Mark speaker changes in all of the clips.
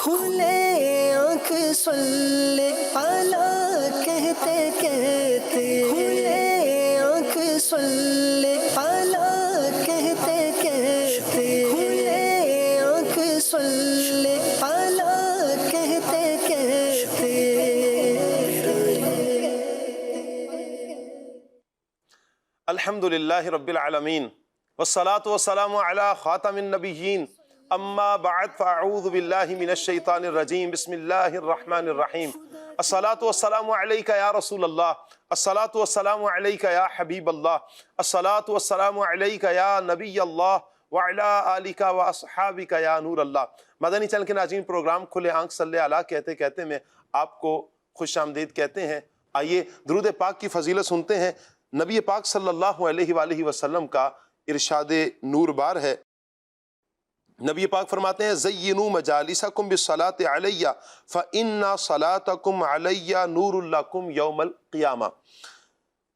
Speaker 1: کھلے آنکھ صلی علی کہتے کہتے، کھلے آنکھ صلی علی کہتے کہتے، کھلے آنکھ صلی علی کہتے کہتے۔
Speaker 2: الحمدللہ رب العالمین والصلاة والسلام علی خاتم النبیین، اما بعد فاعوذ باللہ من الشیطان الرجیم، بسم اللہ الرحمن الرحیم۔ الصلاة والسلام علیکہ یا رسول اللہ، الصلاة والسلام علیکہ یا حبیب اللہ، الصلاة والسلام علیکہ یا نبی اللہ وعلی آلکہ واصحابکہ یا نور اللہ۔ مدنی چینل کے ناظرین، پروگرام کھلے آنکھ صلی علی کہتے کہتے میں آپ کو خوش آمدید کہتے ہیں۔ آئیے درود پاک کی فضیلت سنتے ہیں۔ نبی پاک صلی اللہ علیہ وآلہ وسلم کا ارشاد نور بار ہے۔ نبی پاک فرماتے ہیں زینوا مجالسکم بالصلاۃ علی فإن صلاتکم علی نور لکم یوم القیامہ۔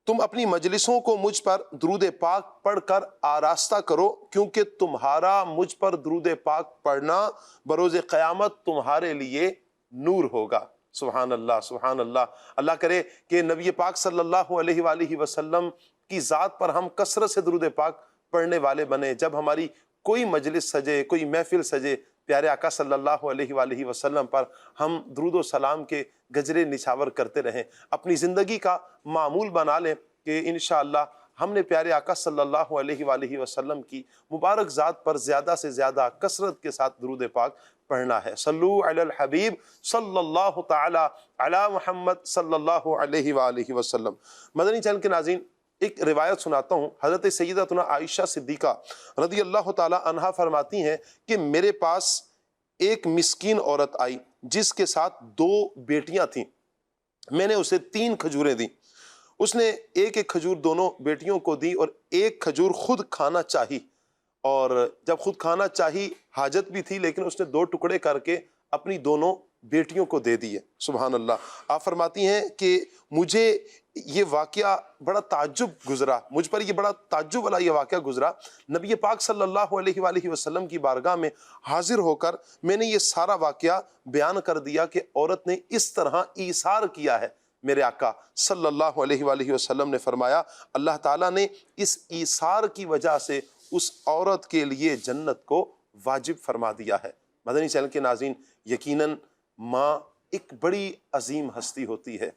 Speaker 2: تم اپنی مجلسوں کو مجھ پر درود پاک پڑھ کر آراستہ کرو، کیونکہ تمہارا مجھ پر درود پاک پڑھنا بروز قیامت تمہارے لیے نور ہوگا۔ سبحان اللہ، سبحان اللہ۔ اللہ کرے کہ نبی پاک صلی اللہ علیہ وآلہ وسلم کی ذات پر ہم کثرت سے درود پاک پڑھنے والے بنے۔ جب ہماری کوئی مجلس سجے، کوئی محفل سجے، پیارے آقا صلی اللہ علیہ وآلہ وسلم پر ہم درود و سلام کے گجرے نچھاور کرتے رہیں، اپنی زندگی کا معمول بنا لیں کہ انشاءاللہ ہم نے پیارے آقا صلی اللہ علیہ وآلہ وسلم کی مبارک ذات پر زیادہ سے زیادہ کثرت کے ساتھ درود پاک پڑھنا ہے۔ صلو علی الحبیب صلی اللہ تعالی علی محمد صلی اللہ علیہ وآلہ وسلم۔ مدنی چینل کے ناظرین، ایک روایت سناتا ہوں۔ حضرت سیدتنا عائشہ صدیقہ رضی اللہ تعالی عنہا فرماتی ہیں کہ میرے پاس ایک مسکین عورت آئی جس کے ساتھ 2 بیٹیاں تھیں۔ میں نے اسے 3 کھجوریں دیں۔ اس نے ایک ایک کھجور دونوں بیٹیوں کو دی اور ایک کھجور خود کھانا چاہی، اور جب خود کھانا چاہی حاجت بھی تھی، لیکن اس نے 2 ٹکڑے کر کے اپنی دونوں بیٹیوں کو دے دیے۔ سبحان اللہ۔ آپ فرماتی ہیں کہ مجھے یہ واقعہ بڑا تعجب گزرا، مجھ پر یہ بڑا تعجب والا یہ واقعہ گزرا۔ نبی پاک صلی اللہ علیہ وآلہ وسلم کی بارگاہ میں حاضر ہو کر میں نے یہ سارا واقعہ بیان کر دیا کہ عورت نے اس طرح ایثار کیا ہے۔ میرے آقا صلی اللہ علیہ وآلہ وسلم نے فرمایا اللہ تعالیٰ نے اس ایثار کی وجہ سے اس عورت کے لیے جنت کو واجب فرما دیا ہے۔ مدنی چینل کے ناظرین، یقیناً ماں ایک بڑی عظیم ہستی ہوتی ہے۔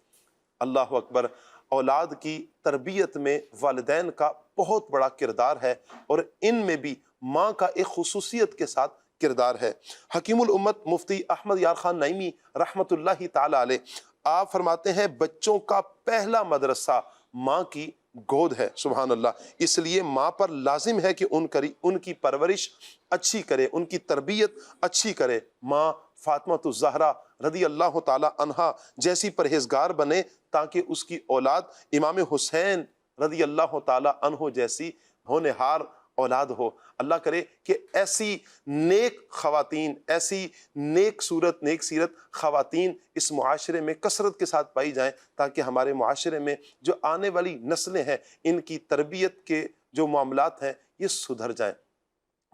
Speaker 2: اللہ اکبر۔ اولاد کی تربیت میں والدین کا بہت بڑا کردار ہے، اور ان میں بھی ماں کا ایک خصوصیت کے ساتھ کردار ہے۔ حکیم الامت مفتی احمد یار خان نعیمی رحمت اللہ تعالی علیہ، آپ فرماتے ہیں بچوں کا پہلا مدرسہ ماں کی گود ہے۔ سبحان اللہ۔ اس لیے ماں پر لازم ہے کہ ان کی پرورش اچھی کرے، ان کی تربیت اچھی کرے۔ ماں فاطمہ الزہرا رضی اللہ تعالی عنہا جیسی پرہیزگار بنے تاکہ اس کی اولاد امام حسین رضی اللہ تعالی عنہ جیسی ہونہار اولاد ہو۔ اللہ کرے کہ ایسی نیک خواتین، ایسی نیک صورت، نیک سیرت خواتین اس معاشرے میں کثرت کے ساتھ پائی جائیں، تاکہ ہمارے معاشرے میں جو آنے والی نسلیں ہیں ان کی تربیت کے جو معاملات ہیں یہ سدھر جائیں۔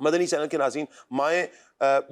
Speaker 2: مدنی چینل کے ناظرین، مائیں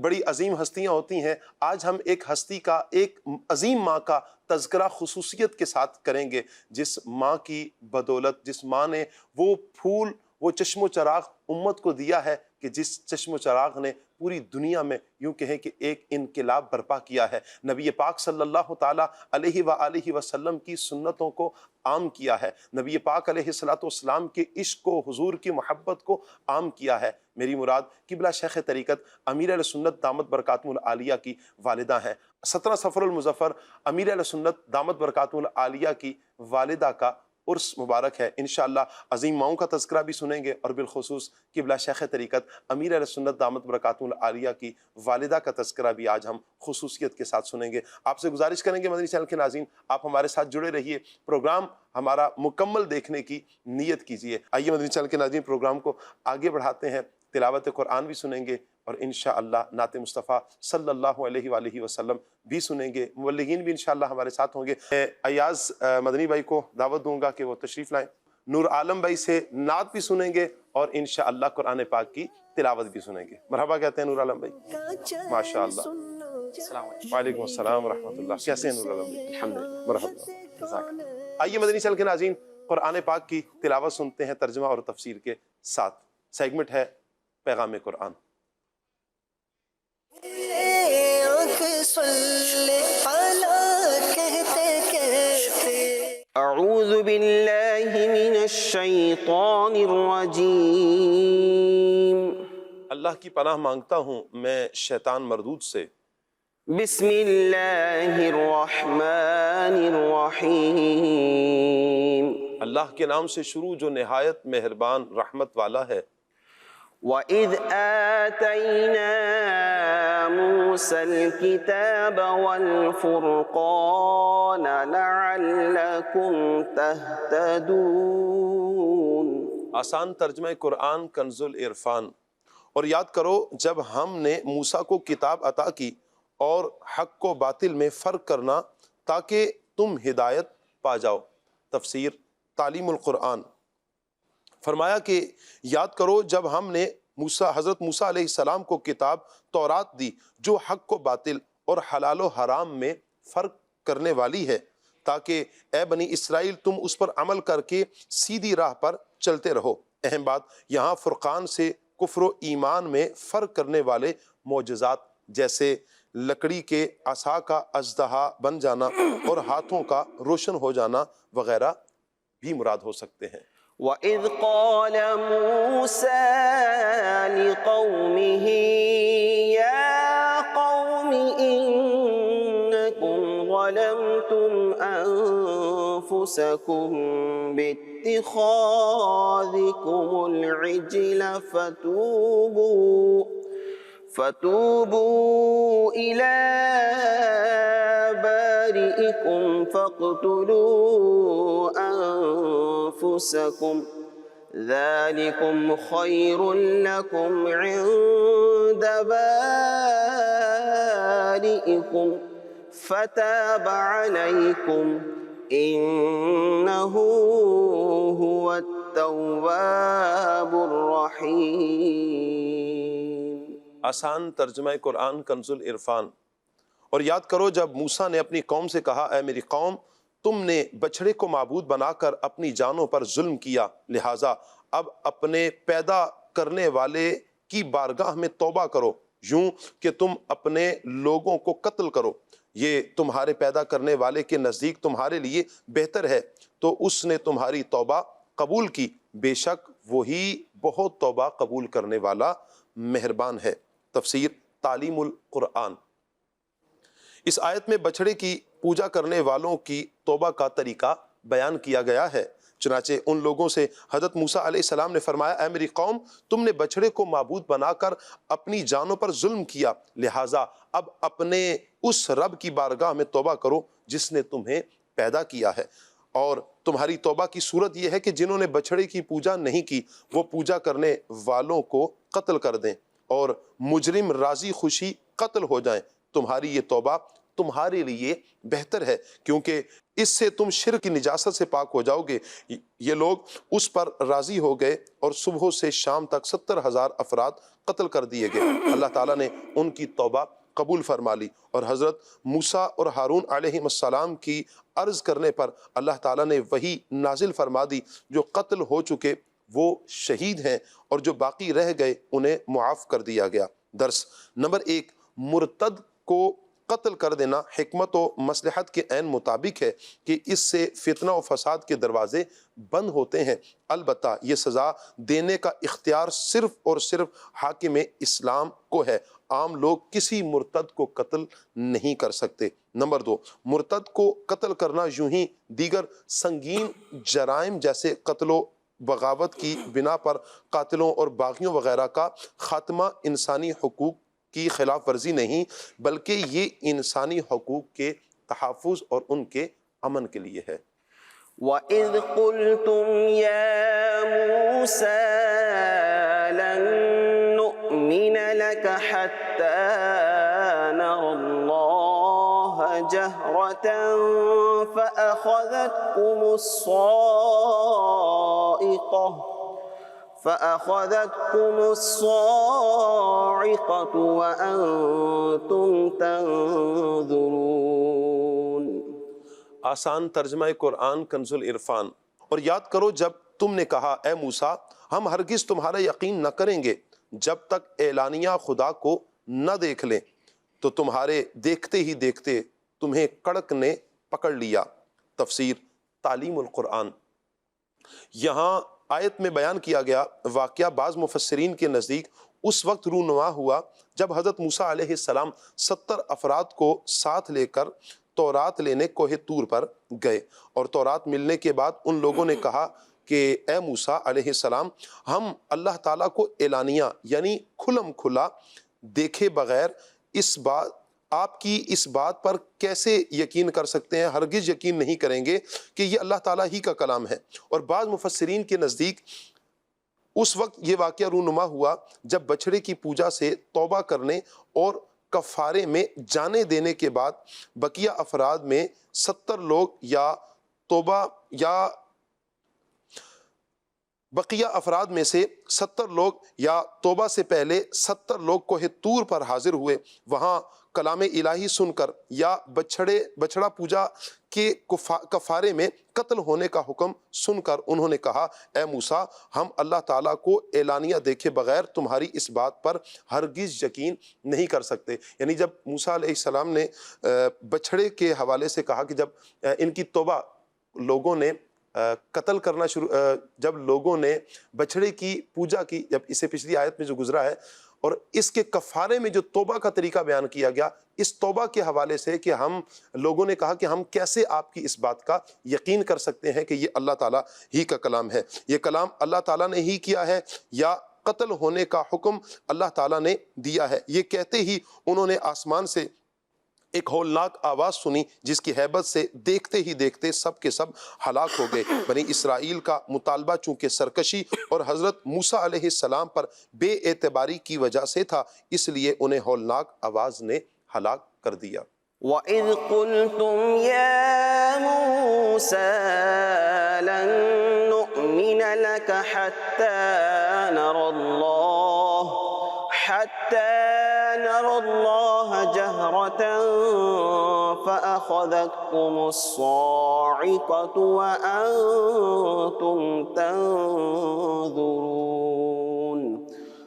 Speaker 2: بڑی عظیم ہستیاں ہوتی ہیں۔ آج ہم ایک ہستی کا، ایک عظیم ماں کا تذکرہ خصوصیت کے ساتھ کریں گے، جس ماں کی بدولت، جس ماں نے وہ پھول، وہ چشم و چراغ امت کو دیا ہے کہ جس چشم و چراغ نے پوری دنیا میں یوں کہیں کہ ایک انقلاب برپا کیا ہے۔ نبی پاک صلی اللہ تعالی علیہ وآلہ وسلم کی سنتوں کو عام کیا ہے، نبی پاک علیہ السلام کے عشق و حضور کی محبت کو عام کیا ہے۔ میری مراد قبلہ شیخ طریقت امیر اہل سنت دامت برکاتہ العالیہ کی والدہ ہیں۔ 17 صفر المظفر امیر اہل سنت دامت برکاتہ العالیہ کی والدہ کا عرس مبارک ہے۔ انشاءاللہ عظیم ماؤں کا تذکرہ بھی سنیں گے، اور بالخصوص قبلہ شیخ طریقت امیر اہل سنت دامت برکاتہ العالیہ کی والدہ کا تذکرہ بھی آج ہم خصوصیت کے ساتھ سنیں گے۔ آپ سے گزارش کریں گے مدنی چینل کے ناظرین، آپ ہمارے ساتھ جڑے رہیے، پروگرام ہمارا مکمل دیکھنے کی نیت کیجیے۔ آئیے مدنی چینل کے ناظرین، پروگرام کو آگے بڑھاتے ہیں، تلاوت قرآن بھی سنیں گے، اور انشاءاللہ نعت مصطفیٰ صلی اللہ علیہ وآلہ وسلم بھی سنیں گے۔ مبلغین بھی انشاءاللہ ہمارے ساتھ ہوں گے۔ میں ایاز مدنی بھائی کو دعوت دوں گا کہ وہ تشریف لائیں۔ نور عالم بھائی سے نعت بھی سنیں گے، اور انشاءاللہ قرآن پاک کی تلاوت بھی سنیں گے۔ مرحبا کہتے ہیں نور عالم بھائی، ماشاءاللہ۔
Speaker 3: السلام علیکم.
Speaker 2: وعلیکم السلام ورحمۃ اللہ. کیسے ہیں نور العالم؟
Speaker 3: الحمدللہ.
Speaker 2: مرحبا.
Speaker 3: جزاک اللہ.
Speaker 2: آئیے مدنی چینل کے ناظرین قرآن پاک کی تلاوت سنتے ہیں ترجمہ اور تفسیر کے ساتھ. سیگمنٹ ہے پیغام قرآن.
Speaker 4: اعوذ باللہ من الشیطان الرجیم.
Speaker 2: اللہ کی پناہ مانگتا ہوں میں شیطان مردود سے.
Speaker 4: بسم اللہ الرحمن الرحیم.
Speaker 2: اللہ کے نام سے شروع جو نہایت مہربان رحمت والا ہے.
Speaker 4: وَإِذْ آتَيْنَا مُوسَى الْكِتَابَ وَالْفُرْقَانَ لَعَلَّكُمْ تَهْتَدُونَ.
Speaker 2: آسان ترجمہ قرآن کنز العرفان. اور یاد کرو جب ہم نے موسیٰ کو کتاب عطا کی اور حق کو باطل میں فرق کرنا تاکہ تم ہدایت پا جاؤ. تفسیر تعلیم القرآن. فرمایا کہ یاد کرو جب ہم نے حضرت موسیٰ علیہ السلام کو کتاب تورات دی جو حق کو باطل اور حلال و حرام میں فرق کرنے والی ہے تاکہ اے بنی اسرائیل تم اس پر عمل کر کے سیدھی راہ پر چلتے رہو. اہم بات یہاں فرقان سے کفر و ایمان میں فرق کرنے والے معجزات جیسے لکڑی کے عصا کا اژدہا بن جانا اور ہاتھوں کا روشن ہو جانا وغیرہ بھی مراد ہو سکتے ہیں.
Speaker 4: وَإِذْ قَالَ مُوسَى لِقَوْمِهِ يَا قَوْمِ إِنَّكُمْ ظَلَمْتُمْ أَنفُسَكُمْ بِاتِّخَاذِكُمُ الْعِجْلَ فَتُوبُوا إِلَى بَارِئِكُمْ فَاقْتُلُوا أَنفُسَكُمْ ذَلِكُمْ خَيْرٌ لَكُمْ عِندَ بَارِئِكُمْ فَتَابَ عَلَيْكُمْ إِنَّهُ هُوَ التَّوَّابُ الرَّحِيمُ.
Speaker 2: آسان ترجمہ قرآن کنز العرفان. اور یاد کرو جب موسیٰ نے اپنی قوم سے کہا اے میری قوم تم نے بچھڑے کو معبود بنا کر اپنی جانوں پر ظلم کیا لہٰذا اب اپنے پیدا کرنے والے کی بارگاہ میں توبہ کرو یوں کہ تم اپنے لوگوں کو قتل کرو. یہ تمہارے پیدا کرنے والے کے نزدیک تمہارے لیے بہتر ہے تو اس نے تمہاری توبہ قبول کی بے شک وہی بہت توبہ قبول کرنے والا مہربان ہے. تفسیر تعلیم القرآن. اس آیت میں بچھڑے کی پوجا کرنے والوں کی توبہ کا طریقہ بیان کیا گیا ہے. چنانچہ ان لوگوں سے حضرت موسیٰ علیہ السلام نے فرمایا اے میری قوم تم نے بچھڑے کو معبود بنا کر اپنی جانوں پر ظلم کیا لہٰذا اب اپنے اس رب کی بارگاہ میں توبہ کرو جس نے تمہیں پیدا کیا ہے. اور تمہاری توبہ کی صورت یہ ہے کہ جنہوں نے بچھڑے کی پوجا نہیں کی وہ پوجا کرنے والوں کو قتل کر دیں اور مجرم راضی خوشی قتل ہو جائیں. تمہاری یہ توبہ تمہارے لیے بہتر ہے کیونکہ اس سے تم شرک کی نجاست سے پاک ہو جاؤ گے. یہ لوگ اس پر راضی ہو گئے اور صبح سے شام تک 70,000 افراد قتل کر دیے گئے. اللہ تعالیٰ نے ان کی توبہ قبول فرما لی اور حضرت موسیٰ اور ہارون علیہ السلام کی عرض کرنے پر اللہ تعالیٰ نے وہی نازل فرما دی. جو قتل ہو چکے وہ شہید ہیں اور جو باقی رہ گئے انہیں معاف کر دیا گیا. درس نمبر 1 مرتد کو قتل کر دینا حکمت و مصلحت کے عین مطابق ہے کہ اس سے فتنہ و فساد کے دروازے بند ہوتے ہیں. البتہ یہ سزا دینے کا اختیار صرف اور صرف حاکم اسلام کو ہے. عام لوگ کسی مرتد کو قتل نہیں کر سکتے. نمبر 2 مرتد کو قتل کرنا یوں ہی دیگر سنگین جرائم جیسے قتل و بغاوت کی بنا پر قاتلوں اور باغیوں وغیرہ کا خاتمہ انسانی حقوق کی خلاف ورزی نہیں بلکہ یہ انسانی حقوق کے تحفظ اور ان کے امن کے لیے ہے.
Speaker 4: وَإِذْ قُلْتُمْ يَا مُوسَى لَن نُّؤْمِنَ لَكَ حَتَّى نَرَى اللَّهَ جَهْرَةً فَأَخَذَتْكُمُ الصَّاعِقَةُ فأخذتكم الصاعقة وأنتم تنظرون۔
Speaker 2: آسان ترجمہ قرآن کنز العرفان۔ اور یاد کرو جب تم نے کہا اے موسیٰ ہم ہرگز تمہارا یقین نہ کریں گے جب تک اعلانیہ خدا کو نہ دیکھ لیں، تو تمہارے دیکھتے ہی دیکھتے تمہیں کڑک نے پکڑ لیا۔ تفسیر تعلیم القرآن۔ یہاں آیت میں بیان کیا گیا واقعہ بعض مفسرین کے نزدیک اس وقت رونما ہوا جب حضرت موسیٰ علیہ السلام 70 افراد کو ساتھ لے کر تورات لینے کوہ طور پر گئے، اور تورات ملنے کے بعد ان لوگوں نے کہا کہ اے موسیٰ علیہ السلام ہم اللہ تعالیٰ کو اعلانیہ یعنی کھلم کھلا دیکھے بغیر آپ کی اس بات پر کیسے یقین کر سکتے ہیں، ہرگز یقین نہیں کریں گے کہ یہ اللہ تعالیٰ ہی کا کلام ہے۔ اور بعض مفسرین کے نزدیک اس وقت یہ واقعہ رونما ہوا جب بچڑے کی پوجا سے توبہ کرنے اور کفارے میں جانے دینے کے بعد بقیہ افراد میں 70 لوگ بقیہ افراد میں سے 70 لوگ یا توبہ سے پہلے 70 لوگ کوہ طور پر حاضر ہوئے۔ وہاں کلام الہی سن کر یا بچڑا پوجا کے کفارے میں قتل ہونے کا حکم سن کر انہوں نے کہا اے موسیٰ ہم اللہ تعالیٰ کو اعلانیہ دیکھے بغیر تمہاری اس بات پر ہرگز یقین نہیں کر سکتے۔ یعنی جب موسیٰ علیہ السلام نے بچڑے کے حوالے سے کہا کہ جب ان کی توبہ لوگوں نے قتل کرنا جب لوگوں نے بچڑے کی پوجا کی، جب اسے پچھلی آیت میں جو گزرا ہے، اور اس کے کفارے میں جو توبہ کا طریقہ بیان کیا گیا، اس توبہ کے حوالے سے کہ ہم لوگوں نے کہا کہ ہم کیسے آپ کی اس بات کا یقین کر سکتے ہیں کہ یہ اللہ تعالیٰ ہی کا کلام ہے، یہ کلام اللہ تعالیٰ نے ہی کیا ہے یا قتل ہونے کا حکم اللہ تعالیٰ نے دیا ہے۔ یہ کہتے ہی انہوں نے آسمان سے ایک ہولناک آواز سنی جس کی ہیبت سے دیکھتے ہی دیکھتے سب کے سب ہلاک ہو گئے۔ بنی اسرائیل کا مطالبہ چونکہ سرکشی اور حضرت موسیٰ علیہ السلام پر بے اعتباری کی وجہ سے تھا، اس لیے انہیں ہولناک آواز نے ہلاک کر دیا۔
Speaker 4: وَإِذْ قُلْتُمْ يَا مُوسَى لَن نُّؤْمِنَ لَكَ حَتَّى نَرَى اللَّهَ جَهْرَةً فَأَخَذَتْكُمُ الصَّاعِقَةُ وَأَنْتُمْ تَنْظُرُونَ۔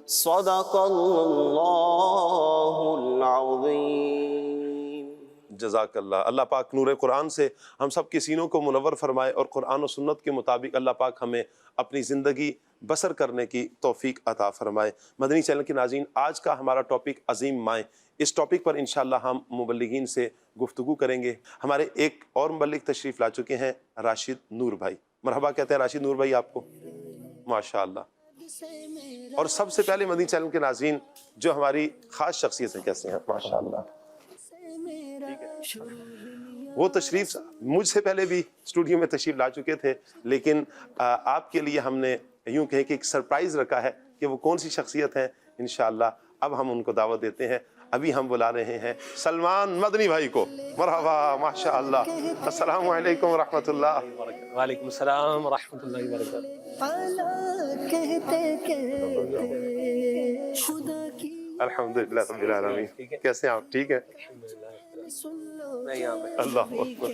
Speaker 4: صدق اللہ العظیم۔
Speaker 2: جزاک اللہ۔ اللہ پاک نور قرآن سے ہم سب کے سینوں کو منور فرمائے اور قرآن و سنت کے مطابق اللہ پاک ہمیں اپنی زندگی بسر کرنے کی توفیق عطا فرمائے۔ مدنی چینل کے ناظرین، آج کا ہمارا ٹاپک عظیم مائیں، اس ٹاپک پر انشاءاللہ ہم مبلغین سے گفتگو کریں گے۔ ہمارے ایک اور مبلغ تشریف لا چکے ہیں، راشد نور بھائی۔ مرحبا کہتے ہیں راشد نور بھائی آپ کو، ماشاءاللہ۔ اور سب سے پہلے مدنی چینل کے ناظرین جو ہماری خاص شخصیت ہیں کیسے ہیں؟ ماشاءاللہ۔ وہ تشریف مجھ سے پہلے بھی اسٹوڈیو میں تشریف لا چکے تھے، لیکن آپ کے لیے ہم نے یوں کہیں کہ ایک سرپرائز رکھا ہے کہ وہ کون سی شخصیت ہیں۔ انشاءاللہ اب ہم ان کو دعوت دیتے ہیں۔ ابھی ہم بلا رہے ہیں سلمان مدنی بھائی کو۔ مرحبا، ماشاءاللہ۔ السلام علیکم ورحمۃ اللہ۔
Speaker 3: وعلیکم السلام ورحمۃ اللہ وبرکاتہ۔
Speaker 2: الحمدللہ رب العالمین۔ کیسے ہیں آپ؟ ٹھیک ہے؟ اللہ اکبر۔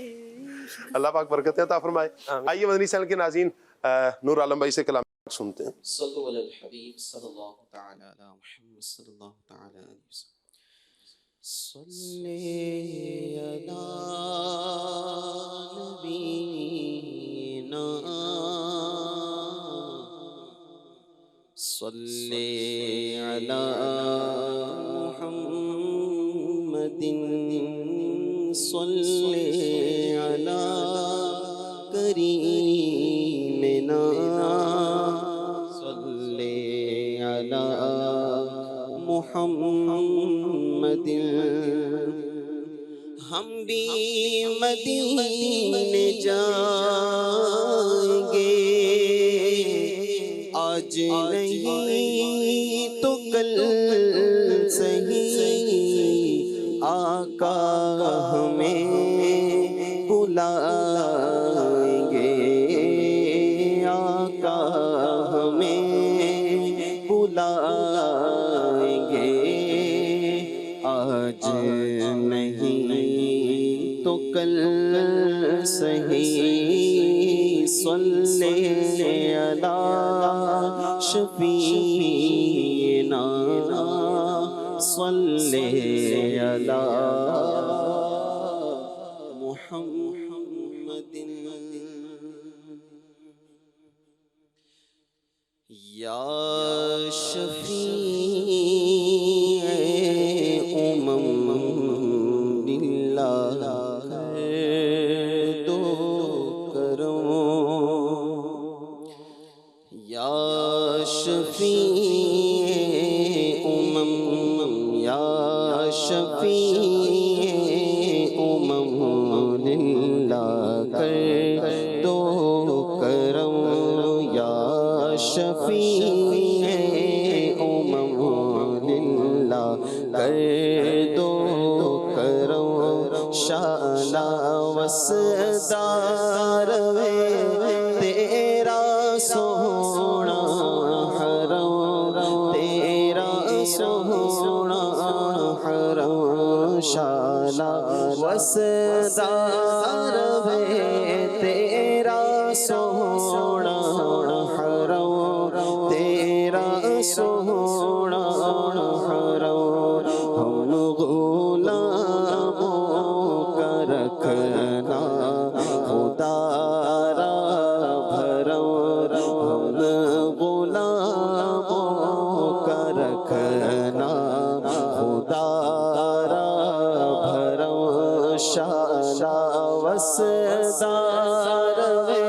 Speaker 2: اللہ پاک برکتیں عطا فرمائے۔ آئیے مدنی چینل کے ناظرین نور عالم بھائی سے کلام سنتے ہیں۔
Speaker 4: صلو علی الحبیب صلی اللہ تعالی علی محمد صلی اللہ تعالی علیہ وسلم۔ صلی علی نبینا صلی علی محمد صلی علی کریمنا صلی علی محمد۔ ہم بھی مدینے جائیں گے، آج نہیں تو کل صحیح، آقا ہمیں بلائیں گے، آقا ہمیں کل صحیح صلی علی شفیعنا صلی علی محمد یا شفیع اللہ دو کرم یا شفیع یا شفیع للہ کر دو کرم یا شفیع للہ کر دو کرم شالا وسدار وے تیرا سونا حرم تیرا سونا حرم شالا وسدار وے تیرا سونا حرم تیرا سونا حرم ہم رکھنا خدا را بھرم ہم غلاموں کا رکھنا خدا را بھرم شالا وسدار وے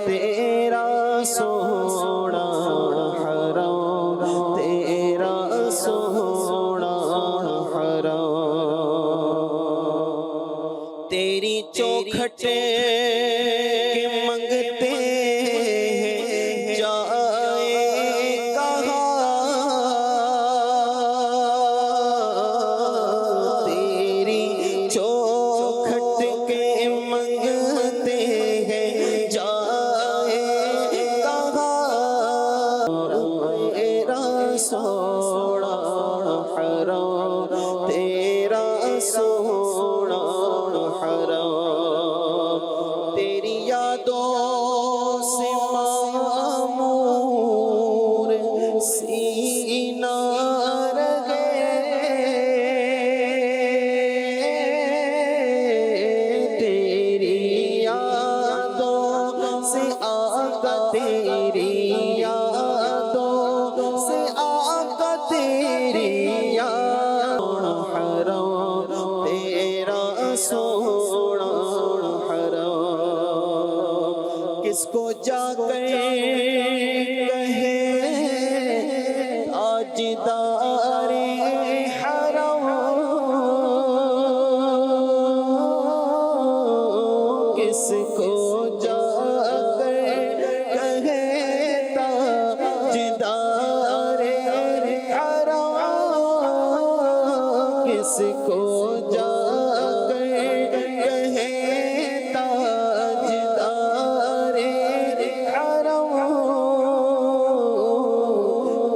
Speaker 4: تیرا سونا حرم تیرا سونا حرم تیری چوکھٹے کے منگتے جائے کہاں تیری چوکھٹ کے منگتے ہیں جائے کہاں تیرا سونا حرم تیرا سونا حرم تیری یادوں سے معمور سینہ رہے تیری یادوں سے آقا تیری یادوں سے آقا تیری یادوں حرم تیرا سونا حرم کس کو جا کر کہے تاجدار حرم کس کو جا کر کہے تاجدار حرم کس کو جا کر کہے تاجدار حرم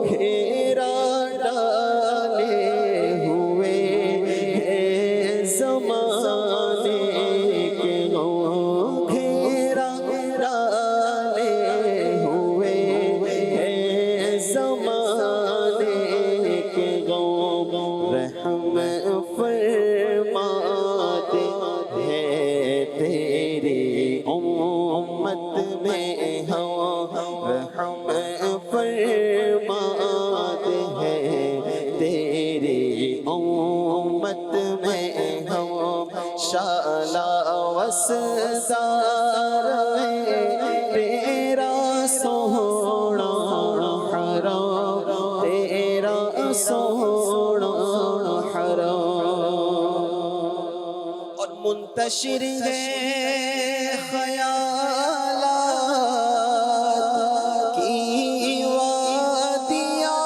Speaker 4: گھیرا ڈالے ہوئے ہیں زمانے کے غم گھیرا ڈالے ہوئے ہیں زمانے کے غم رحم فرماتے ہیں تیری امت میں ہم رحم فرماتے ہیں تیری امت میں ہم شالا وسدار وے تیرا سونا حرم تیرا سونا حرم اور منتشر ہے خیالات کی وادیاں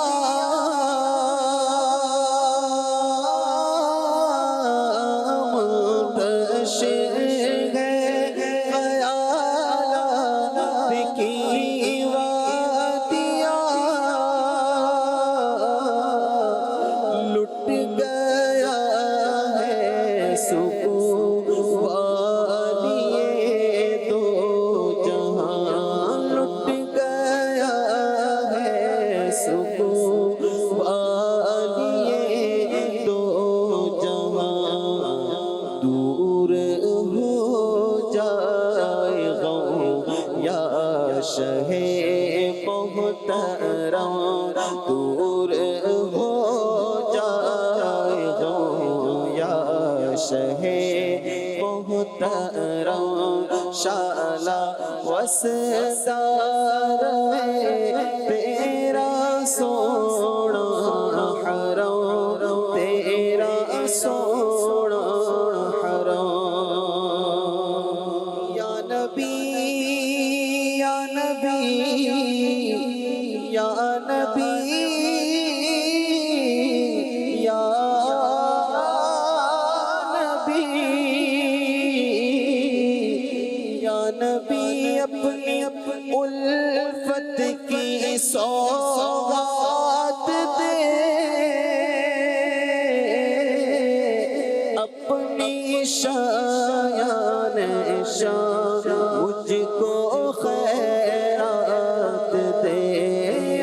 Speaker 4: منتشر ہے خیالات کی وادیاں لٹ گیا ہے سکون شہ محترم دور ہو جائے جو یا شہ محترم شالا وسدار تیرا سونا حرم تیرا سونا حرم یا نبی یا نبی یا نبی یا نبی یا نبی اپنی الفت کی سوغات دے اپنی شایان شان مجھ کو خیرات دے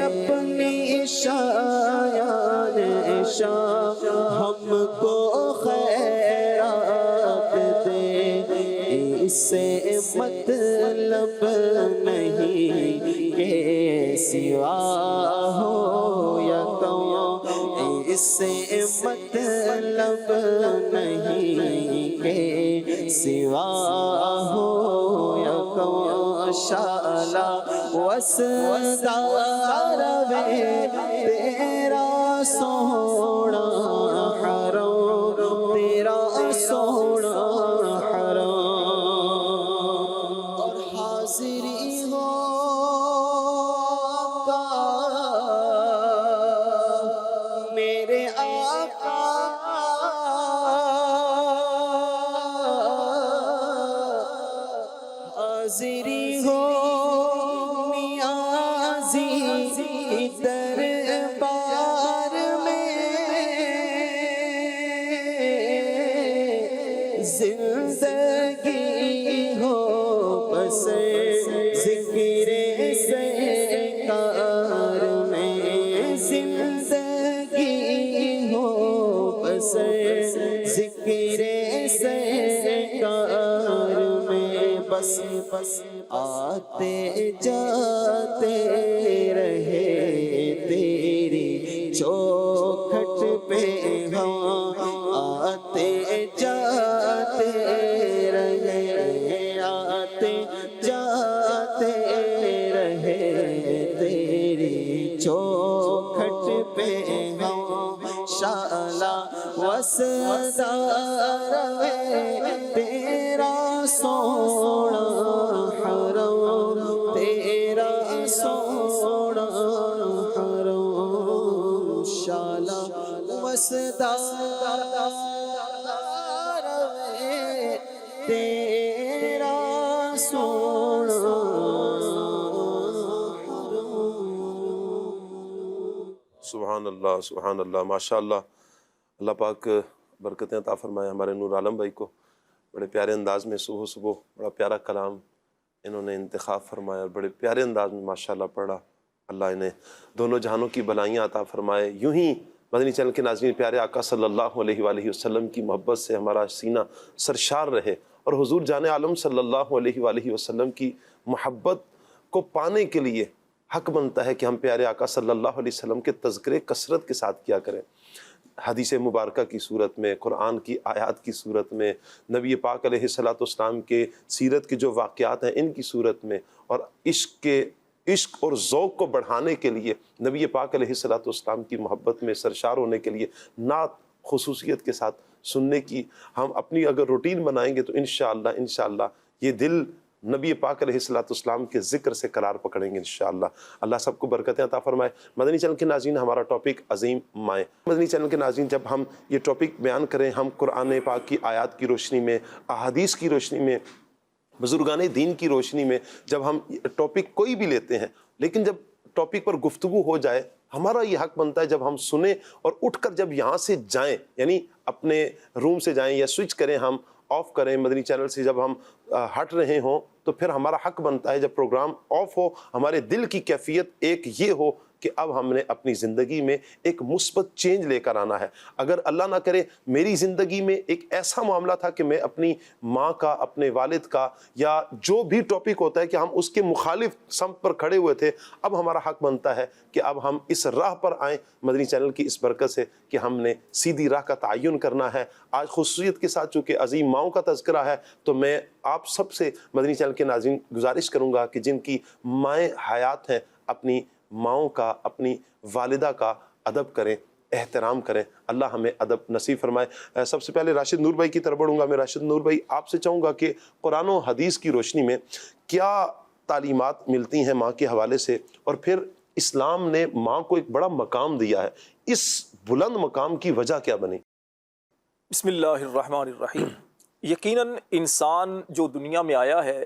Speaker 4: اپنی شایان شان ہم کو خیرات دے اس سے مطلب نہیں کہ سوا ہو یا کون اس سے مطلب نہیں کہ سوا ہو یا کون شالا وسدار وے تیرا سونا حرم تیرا سونا حرم اور حاضری ہو آقا میرے آقا حاضری ہو نیازی دربار میں زندگی ہو بس ذکر سرکار میں زندگی ہو بس ذکر سرکار میں بس آتے جاتے رہے تیری چوکھٹ پہ ہم آتے جاتے رہے آتے جاتے رہے تیری چوکھٹ پہ ہم شالا وسدار وے تیرا سونا حرم تیرا سونا حرم شالا وسدار وے تیرا سونا
Speaker 2: سبحان اللہ سبحان اللہ ماشاء اللہ. اللہ پاک برکتیں عطا فرمائے ہمارے نور عالم بھائی کو. بڑے پیارے انداز میں صبح صبح بڑا پیارا کلام انہوں نے انتخاب فرمایا اور بڑے پیارے انداز میں ماشاءاللہ پڑھا. اللہ انہیں دونوں جہانوں کی بلائیاں عطا فرمائے. یوں ہی مدنی چینل کے ناظرین پیارے آقا صلی اللہ علیہ وآلہ وسلم کی محبت سے ہمارا سینہ سرشار رہے اور حضور جان عالم صلی اللہ علیہ وآلہ وسلم کی محبت کو پانے کے لیے حق بنتا ہے کہ ہم پیارے آقا صلی اللہ علیہ وسلم کے تذکرے کثرت کے ساتھ کیا کریں. حدیث مبارکہ کی صورت میں، قرآن کی آیات کی صورت میں، نبی پاک علیہ السلام کے سیرت کے جو واقعات ہیں ان کی صورت میں، اور عشق اور ذوق کو بڑھانے کے لیے نبی پاک علیہ السلام کی محبت میں سرشار ہونے کے لیے نعت خصوصیت کے ساتھ سننے کی ہم اپنی اگر روٹین بنائیں گے تو انشاءاللہ یہ دل نبی پاک علیہ السلام کے ذکر سے قرار پکڑیں گے انشاءاللہ. اللہ سب کو برکتیں عطا فرمائے. مدنی چینل کے ناظرین ہمارا ٹاپک عظیم مائیں. مدنی چینل کے ناظرین جب ہم یہ ٹاپک بیان کریں، ہم قرآن پاک کی آیات کی روشنی میں، احادیث کی روشنی میں، بزرگان دین کی روشنی میں جب ہم ٹاپک کوئی بھی لیتے ہیں، لیکن جب ٹاپک پر گفتگو ہو جائے ہمارا یہ حق بنتا ہے جب ہم سنیں اور اٹھ کر جب یہاں سے جائیں، یعنی اپنے روم سے جائیں یا سوئچ کریں، ہم آف کریں مدنی چینل سے، جب ہم ہٹ رہے ہوں تو پھر ہمارا حق بنتا ہے جب پروگرام آف ہو ہمارے دل کی کیفیت ایک یہ ہو کہ اب ہم نے اپنی زندگی میں ایک مثبت چینج لے کر آنا ہے. اگر اللہ نہ کرے میری زندگی میں ایک ایسا معاملہ تھا کہ میں اپنی ماں کا، اپنے والد کا، یا جو بھی ٹاپک ہوتا ہے کہ ہم اس کے مخالف سمت پر کھڑے ہوئے تھے، اب ہمارا حق بنتا ہے کہ اب ہم اس راہ پر آئیں مدنی چینل کی اس برکت سے کہ ہم نے سیدھی راہ کا تعین کرنا ہے. آج خصوصیت کے ساتھ چونکہ عظیم ماؤں کا تذکرہ ہے، تو میں آپ سب سے مدنی چینل کے ناظرین گزارش کروں گا کہ جن کی مائیں حیات ہیں، اپنی ماؤں کا، اپنی والدہ کا ادب کریں، احترام کریں. اللہ ہمیں ادب نصیب فرمائے. سب سے پہلے راشد نور بھائی کی طرف بڑھوں گا. میں راشد نور بھائی آپ سے چاہوں گا کہ قرآن و حدیث کی روشنی میں کیا تعلیمات ملتی ہیں ماں کے حوالے سے، اور پھر اسلام نے ماں کو ایک بڑا مقام دیا ہے، اس بلند مقام کی وجہ کیا بنی؟
Speaker 5: بسم اللہ الرحمن الرحیم. یقیناً انسان جو دنیا میں آیا ہے،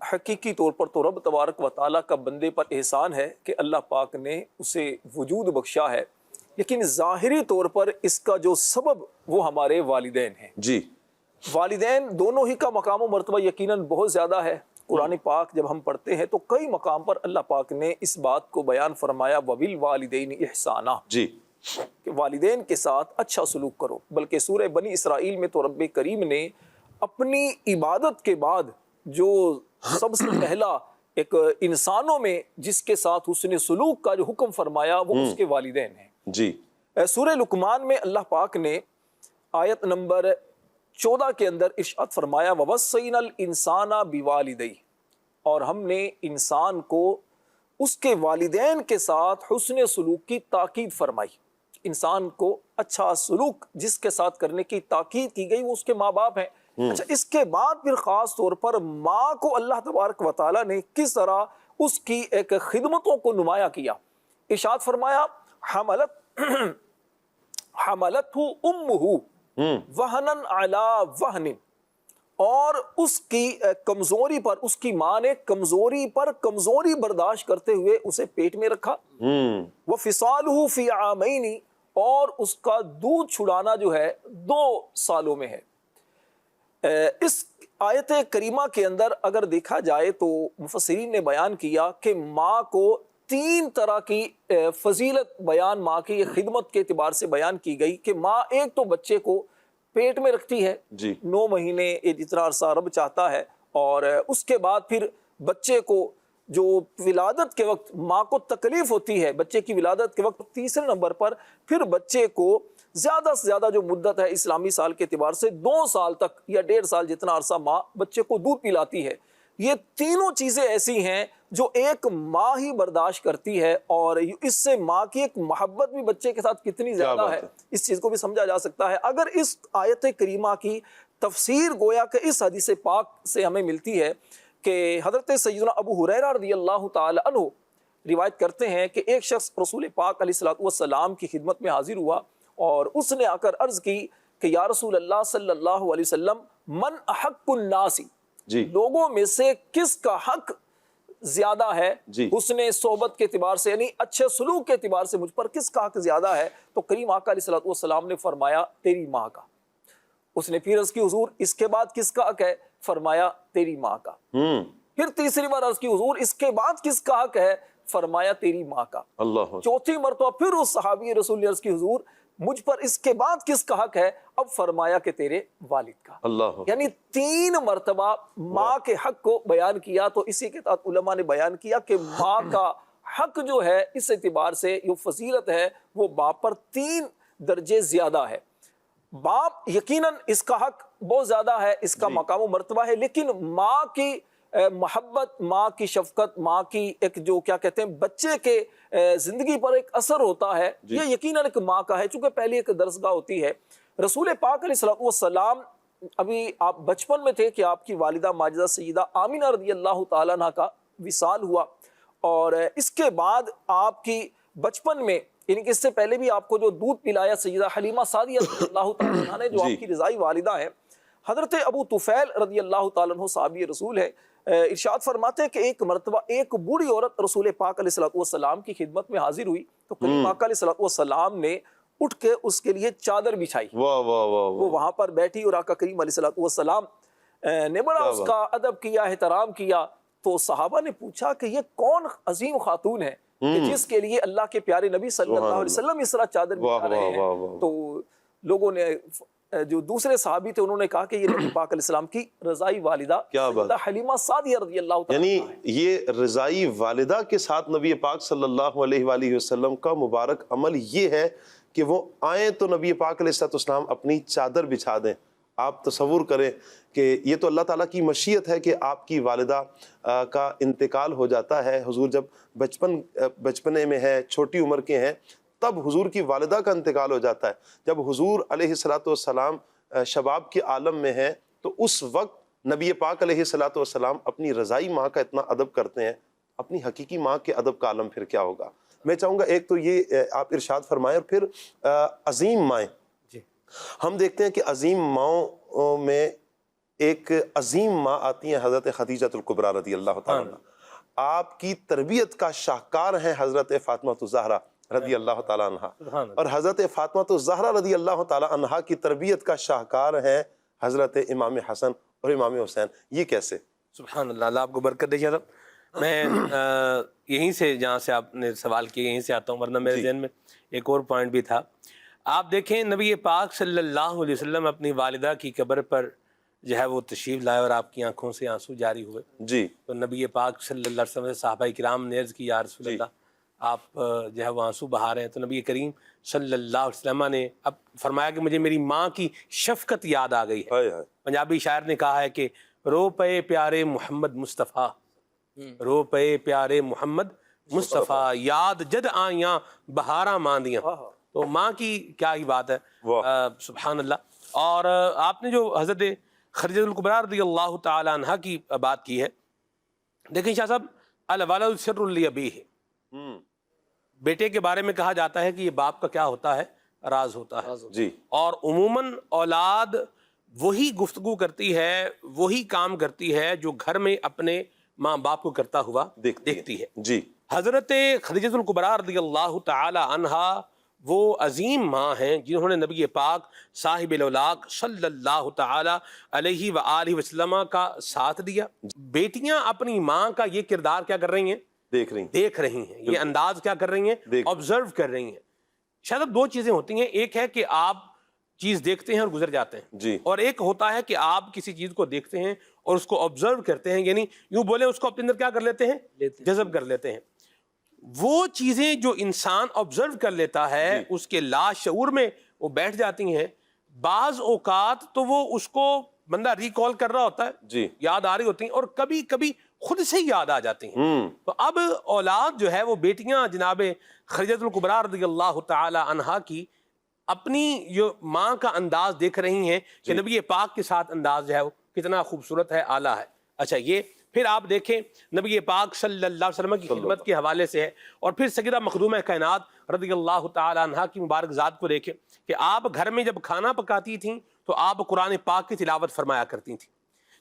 Speaker 5: حقیقی طور پر تو رب تبارک و تعالیٰ کا بندے پر احسان ہے کہ اللہ پاک نے اسے وجود بخشا ہے، لیکن ظاہری طور پر اس کا جو سبب وہ ہمارے والدین ہیں.
Speaker 2: جی،
Speaker 5: والدین دونوں ہی کا مقام و مرتبہ یقیناً بہت زیادہ ہے. قرآن پاک جب ہم پڑھتے ہیں تو کئی مقام پر اللہ پاک نے اس بات کو بیان فرمایا وَبِالْوَالِدَيْنِ إِحْسَانًا،
Speaker 2: جی،
Speaker 5: کہ والدین کے ساتھ اچھا سلوک کرو. بلکہ سورہ بنی اسرائیل میں تو رب کریم نے اپنی عبادت کے بعد جو سب سے پہلا ایک انسانوں میں جس کے ساتھ حسن سلوک کا جو حکم فرمایا وہ اس کے والدین ہیں.
Speaker 2: جی،
Speaker 5: سورہ لقمان میں اللہ پاک نے آیت نمبر 14 کے اندر ارشاد فرمایا وَوَصَّيْنَا الْإِنسَانَ بِوَالِدَيْهِ، اور ہم نے انسان کو اس کے والدین کے ساتھ حسن سلوک کی تاکید فرمائی. انسان کو اچھا سلوک جس کے ساتھ کرنے کی تاکید کی گئی وہ اس کے ماں باپ ہیں. اچھا، اس کے بعد پھر خاص طور پر ماں کو اللہ تبارک و تعالیٰ نے کس طرح اس کی ایک خدمتوں کو نمایاں کیا. ارشاد فرمایا حملتہ امہ وہنن علی وہن، اور اس کی کمزوری پر، اس کی ماں نے کمزوری پر کمزوری برداشت کرتے ہوئے اسے پیٹ میں رکھا. وفصالہ فی عامین، اور اس کا دودھ چھڑانا جو ہے 2 سالوں میں ہے. اس آیت کریمہ کے اندر اگر دیکھا جائے تو مفسرین نے بیان کیا کہ ماں کو 3 طرح کی فضیلت بیان، ماں کی خدمت کے اعتبار سے بیان کی گئی کہ ماں ایک تو بچے کو پیٹ میں رکھتی ہے،
Speaker 2: جی،
Speaker 5: 9 مہینے جتنا عرصہ رب چاہتا ہے، اور اس کے بعد پھر بچے کو جو ولادت کے وقت ماں کو تکلیف ہوتی ہے، بچے کی ولادت کے وقت تیسرے نمبر پر پھر بچے کو زیادہ سے زیادہ جو مدت ہے اسلامی سال کے اعتبار سے 2 سال تک یا 1.5 سال جتنا عرصہ ماں بچے کو دودھ پلاتی ہے. یہ تینوں چیزیں ایسی ہیں جو ایک ماں ہی برداشت کرتی ہے، اور اس سے ماں کی ایک محبت بھی بچے کے ساتھ کتنی زیادہ ہے اس چیز کو بھی سمجھا جا سکتا ہے. اگر اس آیت کریمہ کی تفسیر گویا کہ اس حدیث پاک سے ہمیں ملتی ہے کہ حضرت سیدنا ابو ہریرہ رضی اللہ تعالی عنہ روایت کرتے ہیں کہ ایک شخص رسول پاک علیہ الصلوۃ والسلام کی خدمت میں حاضر ہوا، اور اس نے آ کر عرض کی کہ یا رسول اللہ صلی اللہ علیہ وسلم من احق الناس،
Speaker 2: جی،
Speaker 5: لوگوں میں سے کس کا حق زیادہ ہے
Speaker 2: جی،
Speaker 5: حسن صحبت کے اعتبار سے، یعنی اچھے سلوک کے اعتبار سے مجھ پر کس کا حق زیادہ ہے؟ تو کریم آقا علیہ الصلوۃ والسلام نے فرمایا تیری ماں کا. اس نے پھر عرض کی حضور اس کے بعد کس کا حق ہے؟ فرمایا تیری ماں کا. پھر تیسری بار عرض کی حضور اس کے بعد کس کا حق ہے؟ فرمایا تیری ماں کا.
Speaker 2: اللہ.
Speaker 5: چوتھی مرتبہ پھر اس صحابی رسول نے عرض کی حضور مجھ پر اس کے بعد کس کا حق ہے؟ اب فرمایا کہ تیرے والد کا.
Speaker 2: اللہ.
Speaker 5: یعنی 3 مرتبہ ماں کے حق کو بیان کیا. تو اسی کے ساتھ علماء نے بیان کیا کہ ماں کا حق جو ہے اس اعتبار سے جو فضیلت ہے وہ باپ پر 3 درجے زیادہ ہے. باپ یقیناً اس کا حق بہت زیادہ ہے، اس کا مقام و مرتبہ ہے، لیکن ماں کی محبت، ماں کی شفقت، ماں کی ایک جو کیا کہتے ہیں بچے کے زندگی پر ایک اثر ہوتا ہے، یہ یقیناً ایک ماں کا ہے. چونکہ پہلی ایک درسگاہ ہوتی ہے. رسول پاک علیہ الصلوۃ والسلام ابھی آپ بچپن میں تھے کہ آپ کی والدہ ماجدہ سیدہ آمینہ رضی اللہ تعالیٰ عنہ کا وصال ہوا، اور اس کے بعد آپ کی بچپن میں یعنی کہ اس سے پہلے بھی آپ کو جو دودھ پلایا سیدہ حلیمہ سعدیہ رضی اللہ تعالیٰ عنہ نے، جو آپ کی رضائی والدہ ہیں. حضرت ابو طفیل رضی اللہ تعالیٰ عنہ صحابی رسول ہے، ارشاد فرماتے ہیں کہ ایک مرتبہ ایک بوڑھی عورت رسول پاک علیہ الصلوۃ والسلام کی خدمت میں حاضر ہوئی تو کریم آقا علیہ الصلوۃ والسلام نے اٹھ کے اس کے لیے چادر بچھائی. وہ وہاں پر بیٹھی اور آقا کریم علیہ الصلوۃ والسلام نے بڑا اس کا ادب کیا، احترام کیا. تو صحابہ نے پوچھا کہ یہ کون عظیم خاتون ہے کہ جس کے لیے اللہ کے پیارے نبی صلی اللہ علیہ وسلم اس طرح چادر بچھا رہے ہیں. تو لوگوں نے جو دوسرے صحابی تھے انہوں نے کہا کہ یہ نبی پاک علیہ السلام کی رضائی والدہ سیدہ حلیمہ سعدیہ رضی اللہ تعالیٰ
Speaker 2: یعنی یہ رضائی والدہ کے ساتھ نبی پاک صلی اللہ علیہ وآلہ وسلم کا مبارک عمل یہ ہے کہ وہ آئیں تو نبی پاک علیہ السلام اپنی چادر بچھا دیں. آپ تصور کریں کہ یہ تو اللہ تعالیٰ کی مشیت ہے کہ آپ کی والدہ کا انتقال ہو جاتا ہے. حضور جب بچپنے میں ہے، چھوٹی عمر کے ہیں، تب حضور کی والدہ کا انتقال ہو جاتا ہے. جب حضور علیہ السلام شباب کے عالم میں ہیں تو اس وقت نبی پاک علیہ السلام اپنی رضائی ماں کا اتنا ادب کرتے ہیں، اپنی حقیقی ماں کے ادب کا عالم پھر کیا ہوگا. میں چاہوں گا ایک تو یہ آپ ارشاد فرمائیں، اور پھر عظیم مائیں. ہم دیکھتے ہیں کہ عظیم ماؤں میں ایک عظیم ماں آتی ہیں حضرت خدیجہ الکبریٰ رضی اللہ تعالیٰ عنہ. آپ کی تربیت کا شاہکار ہیں حضرت فاطمہ الزہرا رضی اللہ تعالیٰ عنہ، اور حضرت فاطمہ الزہرا رضی اللہ تعالیٰ عنہ کی تربیت کا شاہکار ہیں حضرت امام حسن اور امام حسین. یہ کیسے؟
Speaker 3: سبحان اللہ، اللہ آپ کو برکت دے. صاحب میں یہیں سے جہاں سے آپ نے سوال کیا یہیں سے آتا ہوں، ورنہ میرے ذہن میں ایک اور پوائنٹ بھی تھا. آپ دیکھیں نبی پاک صلی اللہ علیہ وسلم اپنی والدہ کی قبر پر جو ہے وہ تشریف لائے اور آپ کی آنکھوں سے آنسو جاری ہوئے.
Speaker 2: جی.
Speaker 3: تو نبی پاک صلی اللہ علیہ وسلم سے صحابہ کرام نے عرض کی یا رسول اللہ آپ جو ہے وہ آنسو بہا رہے ہیں. تو نبی کریم صلی اللہ علیہ وسلم نے اب فرمایا کہ مجھے میری ماں کی شفقت یاد آ گئی ہے. پنجابی شاعر نے کہا ہے کہ رو پے پیارے محمد مصطفیٰ، رو پے پیارے محمد مصطفیٰ، یاد جد آئیاں بہاراں ماندیاں. تو ماں کی کیا ہی بات ہے، سبحان اللہ. اور آپ نے جو حضرت خدیجہ الکبریٰ رضی اللہ تعالی عنہ کی بات کی ہے، دیکھیں شاہ صاحب، الولد سر لابیہ، بیٹے کے بارے میں کہا جاتا ہے کہ یہ باپ کا کیا ہوتا ہے، راز ہوتا ہے.
Speaker 2: جی.
Speaker 3: اور عموماً اولاد وہی گفتگو کرتی ہے، وہی کام کرتی ہے جو گھر میں اپنے ماں باپ کو کرتا ہوا دیکھتی ہے.
Speaker 2: جی.
Speaker 3: حضرت خدیجہ الکبریٰ رضی اللہ تعالی عنہا وہ عظیم ماں ہیں جنہوں نے نبی پاک صاحب الاولاق صلی اللہ تعالی علیہ وآلہ وسلم کا ساتھ دیا. بیٹیاں اپنی ماں کا یہ کردار کیا کر رہی ہیں، دیکھ رہی ہیں، یہ انداز کیا کر رہی ہیں، آبزرو کر رہی ہیں. شاید دو چیزیں ہوتی ہیں، ایک ہے کہ آپ چیز دیکھتے ہیں اور گزر جاتے ہیں،
Speaker 2: جی.
Speaker 3: اور ایک ہوتا ہے کہ آپ کسی چیز کو دیکھتے ہیں اور اس کو آبزرو کرتے ہیں، یعنی یوں بولیں اس کو اپنے اندر کیا کر لیتے ہیں، جذب کر لیتے ہیں. وہ چیزیں جو انسان آبزرو کر لیتا ہے اس کے لاشعور میں وہ بیٹھ جاتی ہیں. بعض اوقات تو وہ اس کو بندہ ریکال کر رہا ہوتا ہے، یاد آ رہی ہوتی ہیں، اور کبھی کبھی خود سے ہی یاد آ جاتی ہیں. تو اب اولاد جو ہے وہ بیٹیاں جناب خدیجہ الکبریٰ رضی اللہ تعالی عنہا کی اپنی جو ماں کا انداز دیکھ رہی ہیں کہ نبی پاک کے ساتھ انداز جو ہے وہ کتنا خوبصورت ہے، اعلیٰ ہے. اچھا، یہ پھر آپ دیکھیں نبی پاک صلی اللہ علیہ وسلم کی خدمت کے حوالے سے ہے. اور پھر سیدہ مخدومہ کائنات رضی اللہ تعالی عنہا کی مبارک ذات کو دیکھیں کہ آپ گھر میں جب کھانا پکاتی تھیں تو آپ قرآن پاک کی تلاوت فرمایا کرتی تھیں.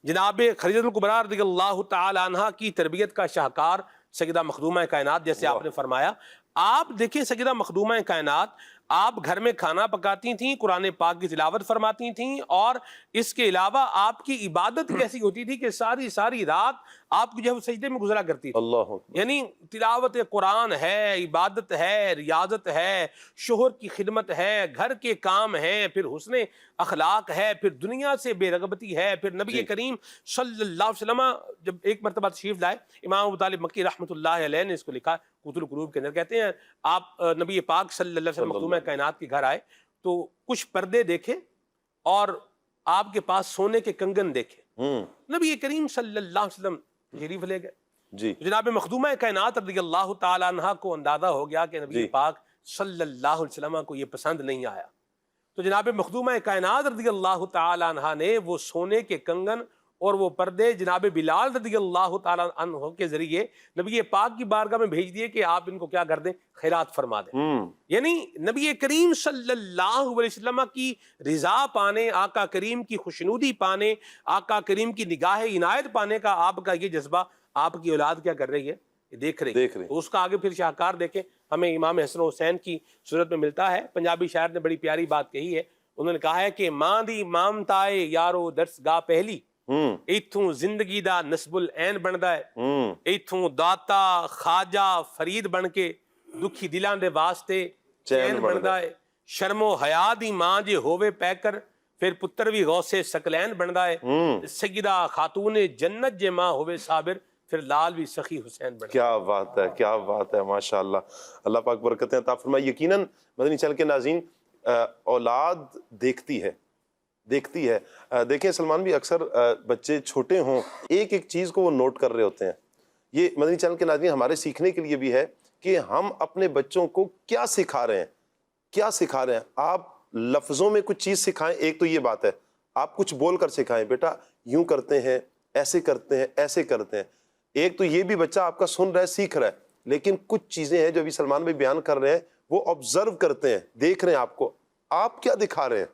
Speaker 3: جناب خدیجہ الکبریٰ رضی اللہ تعالی عنہا کی تربیت کا شاہکار سیدہ مخدومہ کائنات، جیسے آپ نے فرمایا. آپ دیکھیں سیدہ مخدومہ کائنات آپ گھر میں کھانا پکاتی تھیں، قرآن پاک کی تلاوت فرماتی تھیں، اور اس کے علاوہ آپ کی عبادت کیسی ہوتی تھی کہ ساری رات آپ کی جو ہے سجدے میں گزرا کرتی تھی. اللہ، یعنی تلاوت قرآن ہے، عبادت ہے، ریاضت ہے، شوہر کی خدمت ہے، گھر کے کام ہیں، پھر حسن اخلاق ہے، پھر دنیا سے بے رغبتی ہے. پھر نبی کریم صلی اللہ علیہ وسلم جب ایک مرتبہ تشریف لائے، امام ابو طالب مکی رحمۃ اللہ علیہ نے اس کو لکھا قوت القلوب کے اندر، کہتے ہیں آپ نبی پاک صلی اللہ علیہ وسلم مخدومہ کائنات کے گھر آئے تو کچھ پردے دیکھے اور آپ کے پاس سونے کے کنگن دیکھے. نبی کریم صلی اللہ علیہ وسلم تشریف لے گئے. جی. جناب مخدومہ کائنات رضی اللہ تعالی عنہا کو اندازہ ہو گیا کہ نبی پاک صلی اللہ علیہ وسلم کو یہ پسند نہیں آیا. تو جناب مخدومہ کائنات رضی اللہ تعالی عنہا نے وہ سونے کے کنگن اور وہ پردے جناب بلال رضی اللہ تعالیٰ عنہ کے ذریعے نبی پاک کی بارگاہ میں بھیج دیے کہ آپ ان کو کیا کر دیں، خیرات فرما دیں. یعنی نبی کریم صلی اللہ علیہ وسلم کی رضا پانے، آقا کریم کی خوشنودی پانے، آقا کریم کی نگاہ عنایت پانے کا آپ کا یہ جذبہ آپ کی اولاد کیا کر رہی ہے، دیکھ رہی ہے. تو اس کا آگے پھر شاہکار دیکھیں ہمیں امام حسن حسین کی صورت میں ملتا ہے. پنجابی شاعر نے بڑی پیاری بات کہی ہے، انہوں نے کہا ہے کہ ماں دی مامتائے یارو درس گاہ پہلی، ایتھوں زندگی دا نسب العین بندا ہے، ایتھوں داتا خواجہ فرید بن کے دکھی دلاں دے واسطے چین بندا ہے، شرم و حیا دی ماں جے ہووے پے کر پھر پتر بھی غوث ثقلین بندا ہے، سیدہ خاتون جنت جے ماں ہووے صابر پھر لال بھی سخی حسین بندا ہے۔
Speaker 2: کیا بات ہے، کیا بات ہے، ماشاءاللہ، اللہ پاک برکتیں عطا فرمائے۔ یقیناً مدنی چینل کے ناظرین، اولاد دیکھتی ہے۔ دیکھیں سلمان بھی، اکثر بچے چھوٹے ہوں ایک ایک چیز کو وہ نوٹ کر رہے ہوتے ہیں۔ یہ مدنی چینل کے ناظرین ہمارے سیکھنے کے لیے بھی ہے کہ ہم اپنے بچوں کو کیا سکھا رہے ہیں۔ آپ لفظوں میں کچھ چیز سکھائیں، ایک تو یہ بات ہے، آپ کچھ بول کر سکھائیں، بیٹا یوں کرتے ہیں، ایسے کرتے ہیں، ایسے کرتے ہیں۔ ایک تو یہ بھی بچہ آپ کا سن رہا ہے، سیکھ رہا ہے، لیکن کچھ چیزیں ہیں جو ابھی سلمان بھائی بیان کر رہے ہیں، وہ آبزرو کرتے ہیں، دیکھ رہے ہیں آپ کو، آپ کیا دکھا رہے ہیں،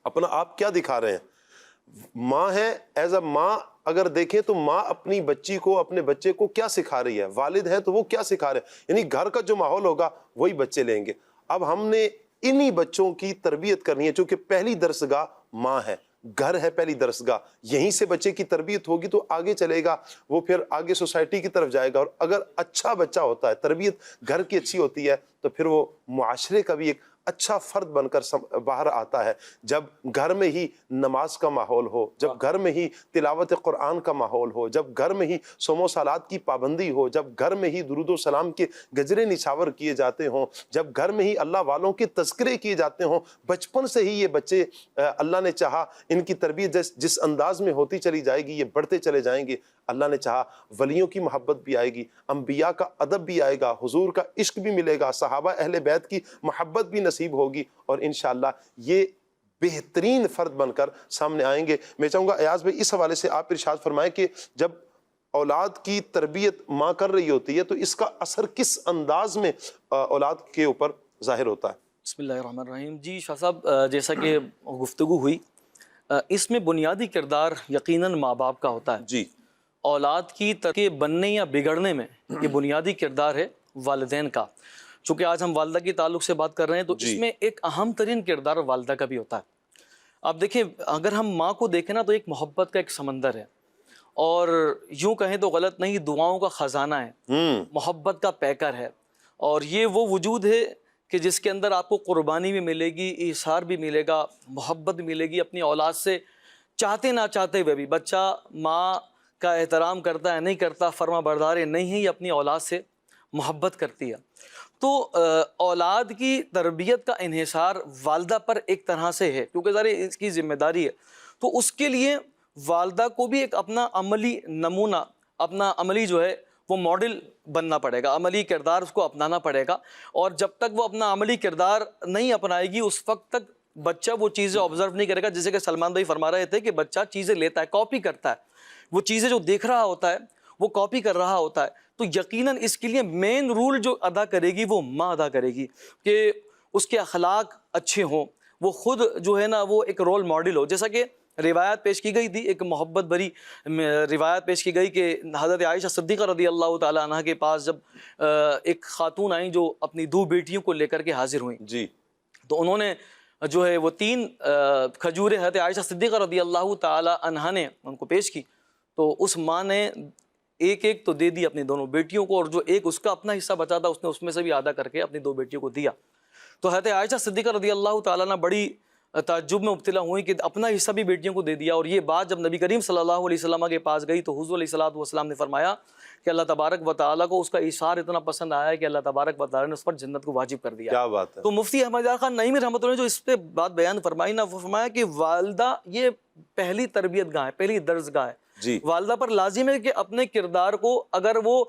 Speaker 2: اپنا آپ کیا دکھا رہے ہیں۔ ماں ہے، ایز اے ماں اگر دیکھیں تو ماں اپنی بچی کو، اپنے بچے کو کیا سکھا رہی ہے، والد ہے تو وہ کیا سکھا رہے ہیں، یعنی گھر کا جو ماحول ہوگا وہی بچے لیں گے۔ اب ہم نے انہی بچوں کی تربیت کرنی ہے، چونکہ پہلی درسگاہ ماں ہے، گھر ہے پہلی درسگاہ، یہیں سے بچے کی تربیت ہوگی تو آگے چلے گا، وہ پھر آگے سوسائٹی کی طرف جائے گا، اور اگر اچھا بچہ ہوتا ہے، تربیت گھر کی اچھی ہوتی ہے تو پھر وہ معاشرے کا بھی ایک اچھا فرد بن کر باہر آتا ہے۔ جب گھر میں ہی نماز کا ماحول ہو، جب گھر میں ہی تلاوت قرآن کا ماحول ہو، جب گھر میں ہی صوم و صلات کی پابندی ہو، جب گھر میں ہی درود و سلام کے گجرے نچھاور کیے جاتے ہوں، جب گھر میں ہی اللہ والوں کے تذکرے کیے جاتے ہوں، بچپن سے ہی یہ بچے اللہ نے چاہا ان کی تربیت جس انداز میں ہوتی چلی جائے گی، یہ بڑھتے چلے جائیں گے، اللہ نے چاہا ولیوں کی محبت بھی آئے گی، انبیاء کا ادب بھی آئے گا، حضور کا عشق بھی ملے گا، صحابہ اہل بیت کی محبت بھی نصیب ہوگی، اور انشاءاللہ یہ بہترین فرد بن کر سامنے آئیں گے۔ میں چاہوں گا ایاز بھائی اس حوالے سے آپ ارشاد فرمائیں کہ جب اولاد کی تربیت ماں کر رہی ہوتی ہے تو اس کا اثر کس انداز میں اولاد کے اوپر ظاہر ہوتا ہے؟
Speaker 6: بسم اللہ الرحمن الرحیم۔ جی شاہ صاحب، جیسا کہ گفتگو ہوئی، اس میں بنیادی کردار یقیناً ماں باپ کا ہوتا ہے۔
Speaker 2: جی،
Speaker 6: اولاد کی ترقی بننے یا بگڑنے میں یہ بنیادی کردار ہے والدین کا۔ چونکہ آج ہم والدہ کے تعلق سے بات کر رہے ہیں تو اس میں ایک اہم ترین کردار والدہ کا بھی ہوتا ہے۔ آپ دیکھیں، اگر ہم ماں کو دیکھیں نا تو ایک محبت کا ایک سمندر ہے، اور یوں کہیں تو غلط نہیں، دعاؤں کا خزانہ ہے، محبت کا پیکر ہے، اور یہ وہ وجود ہے کہ جس کے اندر آپ کو قربانی بھی ملے گی، ایثار بھی ملے گا، محبت بھی ملے گی اپنی اولاد سے۔ چاہتے نہ چاہتے ہوئے بھی بچہ ماں کا احترام کرتا ہے نہیں کرتا، فرما بردار نہیں ہے، یہ اپنی اولاد سے محبت کرتی ہے۔ تو اولاد کی تربیت کا انحصار والدہ پر ایک طرح سے ہے، کیونکہ ظاہر اس کی ذمہ داری ہے، تو اس کے لیے والدہ کو بھی ایک اپنا عملی نمونہ، اپنا عملی جو ہے وہ ماڈل بننا پڑے گا، عملی کردار اس کو اپنانا پڑے گا، اور جب تک وہ اپنا عملی کردار نہیں اپنائے گی اس وقت تک بچہ وہ چیزیں آبزرو نہیں کرے گا۔ جیسے کہ سلمان بھائی فرما رہے تھے کہ بچہ چیزیں لیتا ہے، کاپی کرتا ہے، وہ چیزیں جو دیکھ رہا ہوتا ہے وہ کاپی کر رہا ہوتا ہے، تو یقیناً اس کے لیے مین رول جو ادا کرے گی وہ ماں ادا کرے گی کہ اس کے اخلاق اچھے ہوں، وہ خود جو ہے نا وہ ایک رول ماڈل ہو۔ جیسا کہ روایت پیش کی گئی تھی، ایک محبت بھری روایت پیش کی گئی کہ حضرت عائشہ صدیقہ رضی اللہ تعالی عنہ کے پاس جب ایک خاتون آئیں جو اپنی 2 بیٹیوں کو لے کر کے حاضر ہوئیں،
Speaker 2: جی،
Speaker 6: تو انہوں نے جو ہے وہ 3 کھجوریں حضرت عائشہ صدیقہ رضی اللہ تعالی عنہ نے ان کو پیش کی، تو اس ماں نے ایک ایک تو دے دی اپنی دونوں بیٹیوں کو، اور جو ایک اس کا اپنا حصہ بچا تھا اس نے اس میں سے بھی آدھا کر کے اپنی 2 بیٹیوں کو دیا۔ تو حضرت عائشہ صدیقہ رضی اللہ تعالیٰ عنہ بڑی تعجب میں مبتلا ہوئی کہ اپنا حصہ بھی بیٹیوں کو دے دیا، اور یہ بات جب نبی کریم صلی اللہ علیہ وسلم کے پاس گئی تو حضور علیہ الصلوۃ والسلام نے فرمایا کہ اللہ تبارک و تعالیٰ کو اس کا ایثار اتنا پسند آیا ہے کہ اللہ تبارک و تعالیٰ نے اس پر جنت کو واجب کر دیا۔
Speaker 2: کیا بات ہے۔
Speaker 6: تو مفتی احمد یار خان نعیمی رحمۃ اللہ نے جو اس پہ بات بیان فرمائی نا، وہ فرمایا کہ والدہ یہ پہلی تربیت گاہ ہے، پہلی درس گاہ ہے۔
Speaker 2: جی،
Speaker 6: والدہ پر لازم ہے کہ اپنے کردار کو اگر وہ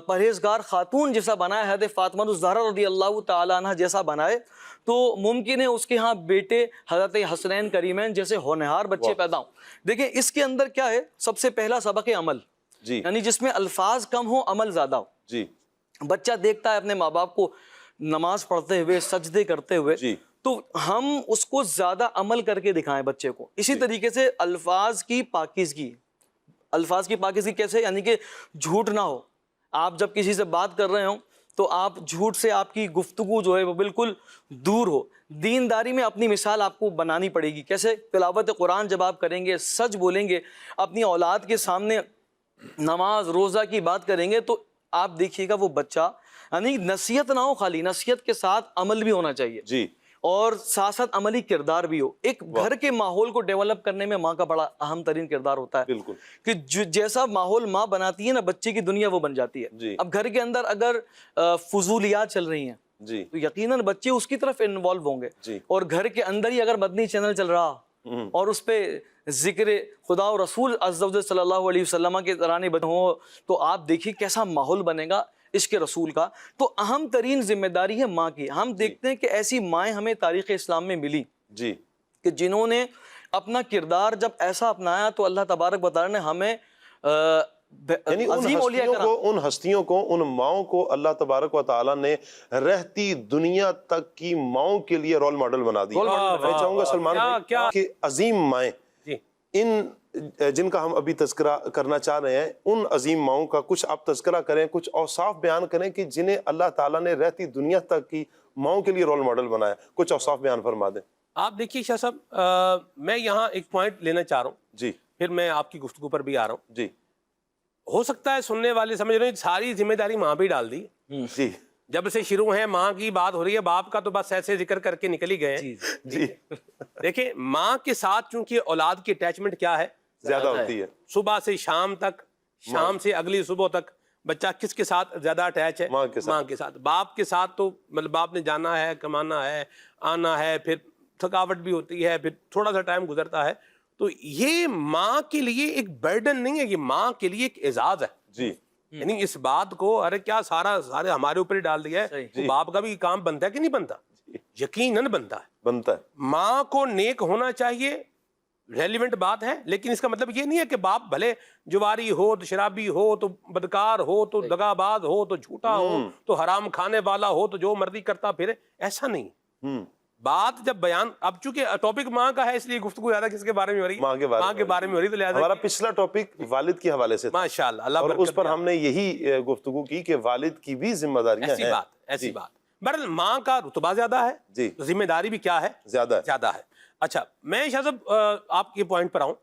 Speaker 6: پرہیزگار خاتون جیسا بنائے، حضرت فاطمہ الزہرا رضی اللہ تعالی عنہ جیسا بنائے، تو ممکن ہے اس کے ہاں بیٹے حضرت حسنین کریمین جیسے ہونہار بچے پیدا ہوں۔ دیکھیں اس کے اندر کیا ہے، سب سے پہلا سبق عمل،
Speaker 2: جی،
Speaker 6: یعنی جس میں الفاظ کم ہوں عمل زیادہ ہو۔
Speaker 2: جی،
Speaker 6: بچہ دیکھتا ہے اپنے ماں باپ کو نماز پڑھتے ہوئے، سجدے کرتے ہوئے،
Speaker 2: جی،
Speaker 6: تو ہم اس کو زیادہ عمل کر کے دکھائیں بچے کو۔ اسی طریقے سے الفاظ کی پاکیزگی، الفاظ کی پاکیزگی کیسے، یعنی کہ جھوٹ نہ ہو۔ آپ جب کسی سے بات کر رہے ہوں تو آپ جھوٹ سے آپ کی گفتگو جو ہے وہ بالکل دور ہو. دینداری میں اپنی مثال آپ کو بنانی پڑے گی. کیسے؟ تلاوت قرآن جب آپ کریں گے, سچ بولیں گے, اپنی اولاد کے سامنے نماز روزہ کی بات کریں گے, تو آپ دیکھیے گا وہ بچہ, یعنی نصیحت نہ ہو خالی, نصیحت کے ساتھ عمل بھی ہونا چاہیے
Speaker 2: جی,
Speaker 6: اور ساتھ ساتھ عملی کردار بھی ہو. ایک گھر کے ماحول کو ڈیولپ کرنے میں ماں کا بڑا اہم ترین کردار ہوتا ہے.
Speaker 2: بالکل.
Speaker 6: کہ جیسا ماحول ماں بناتی ہے نا, بچے کی دنیا وہ بن جاتی ہے.
Speaker 2: جی.
Speaker 6: اب گھر کے اندر اگر فضولیات چل رہی ہیں
Speaker 2: جی,
Speaker 6: تو یقیناً بچے اس کی طرف انوالو ہوں گے.
Speaker 2: جی.
Speaker 6: اور گھر کے اندر ہی اگر مدنی چینل چل رہا اور اس پہ ذکر خدا و رسول عز و جل صلی اللہ علیہ وسلم کے ترانے ہوں, تو آپ دیکھیے کیسا ماحول بنے گا عشق رسول کا. تو اہم ترین ذمہ داری ہے ماں کی. ہم دیکھتے ہیں کہ ایسی مائیں ہمیں تاریخ اسلام میں ملی
Speaker 2: جی,
Speaker 6: کہ جنہوں نے اپنا کردار جب ایسا اپنایا تو اللہ تبارک و تعالی نے ہمیں
Speaker 2: یعنی ان ہستیوں کو ان ماؤں کو اللہ تبارک و تعالیٰ نے رہتی دنیا تک کی ماؤں کے لیے رول ماڈل بنا دیا. میں چاہوں گا سلمان بھائی کہ عظیم مائیں, ان جن کا ہم ابھی تذکرہ کرنا چاہ رہے ہیں, ان عظیم ماؤں کا کچھ آپ تذکرہ کریں, کچھ اوصاف بیان کریں کہ جنہیں اللہ تعالیٰ نے رہتی دنیا تک کی ماؤں کے لیے رول ماڈل بنایا. کچھ اوصاف بیان فرما دیں.
Speaker 3: آپ دیکھیے شاہ صاحب, میں یہاں ایک پوائنٹ لینا چاہ رہا ہوں,
Speaker 2: جی,
Speaker 3: پھر میں آپ کی گفتگو پر بھی آ رہا ہوں.
Speaker 2: جی,
Speaker 3: ہو سکتا ہے سننے والے سمجھ رہے ہیں ساری ذمہ داری ماں پہ ڈال دی.
Speaker 2: جی,
Speaker 3: جب سے شروع ہے ماں کی بات ہو رہی ہے, باپ کا تو بس ایسے ذکر کر کے نکل ہی گئے ہیں.
Speaker 2: جی,
Speaker 3: دیکھیں ماں کے ساتھ چونکہ اولاد کی اٹیچمنٹ کیا ہے,
Speaker 2: زیادہ ہوتی ہے.
Speaker 3: صبح سے شام تک, شام سے اگلی صبح تک بچہ کس کے ساتھ زیادہ اٹیچ ہے؟
Speaker 2: ماں کے ساتھ.
Speaker 3: باپ کے ساتھ تو مطلب باپ نے جانا ہے, کمانا ہے, آنا ہے, پھر تھکاوٹ بھی ہوتی ہے, پھر تھوڑا سا ٹائم گزرتا ہے. تو یہ ماں کے لیے ایک برڈن نہیں ہے, یہ ماں کے لیے ایک اعزاز ہے.
Speaker 2: جی,
Speaker 3: یعنی اس بات کو ارے کیا سارے ہمارے اوپر ہی ڈال دیا ہے, تو باپ کا بھی کام بنتا ہے کہ نہیں بنتا؟ یقیناً بنتا ہے. ماں کو نیک ہونا چاہیے, ریلیونٹ بات ہے, لیکن اس کا مطلب یہ نہیں ہے کہ باپ بھلے جواری ہو تو شرابی ہو تو بدکار ہو تو دغاباز ہو تو جھوٹا ہو تو حرام کھانے والا ہو تو جو مرضی کرتا پھرے, ایسا نہیں. بات جب بیان, اب چونکہ ٹاپک ماں کا ہے اس لیے گفتگو زیادہ کس کے بارے میں ہو رہی ہے؟ ماں کے بارے میں ہو رہی, تو لہٰذا
Speaker 2: ہمارا پچھلا ٹاپک والد کے حوالے سے تھا
Speaker 3: ماشاءاللہ, اللہ
Speaker 2: اور
Speaker 3: برکت
Speaker 2: اس پر
Speaker 3: دے.
Speaker 2: ہم نے یہی گفتگو کی کہ والد کی بھی ذمہ داریاں ہیں.
Speaker 3: ایسی بات. بہرحال ماں کا رتبہ زیادہ ہے,
Speaker 2: جی,
Speaker 3: ذمہ داری بھی کیا ہے؟ زیادہ ہے. اچھا, میں شاہ صاحب آپ کے پوائنٹ پر آؤں.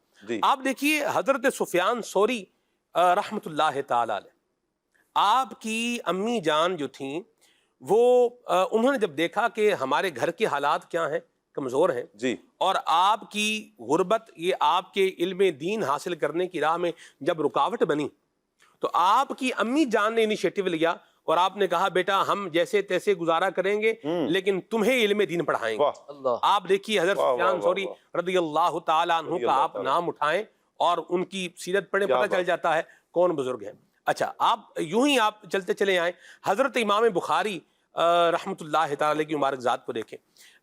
Speaker 3: آپ دیکھیے حضرت سفیان ثوری رحمۃ اللہ تعالی علیہ, آپ کی امی جان جو تھیں وہ انہوں نے جب دیکھا کہ ہمارے گھر کے حالات کیا ہیں, کمزور ہیں,
Speaker 2: جی,
Speaker 3: اور آپ کی غربت یہ آپ کے علم دین حاصل کرنے کی راہ میں جب رکاوٹ بنی, تو آپ کی امی جان نے انیشیٹو لیا اور آپ نے کہا بیٹا ہم جیسے تیسے گزارا کریں گے لیکن تمہیں علم دین پڑھائیں گے. آپ دیکھیے حضرت سفیان ثوری رضی اللہ تعالیٰ عنہ کا آپ نام اٹھائیں اور ان کی سیرت پڑھیں, پتہ چل جاتا ہے کون بزرگ ہیں. اچھا, آپ یوں ہی آپ چلتے چلے آئیں, حضرت امام بخاری رحمۃ اللہ تعالی کی مبارک ذات کو دیکھیں.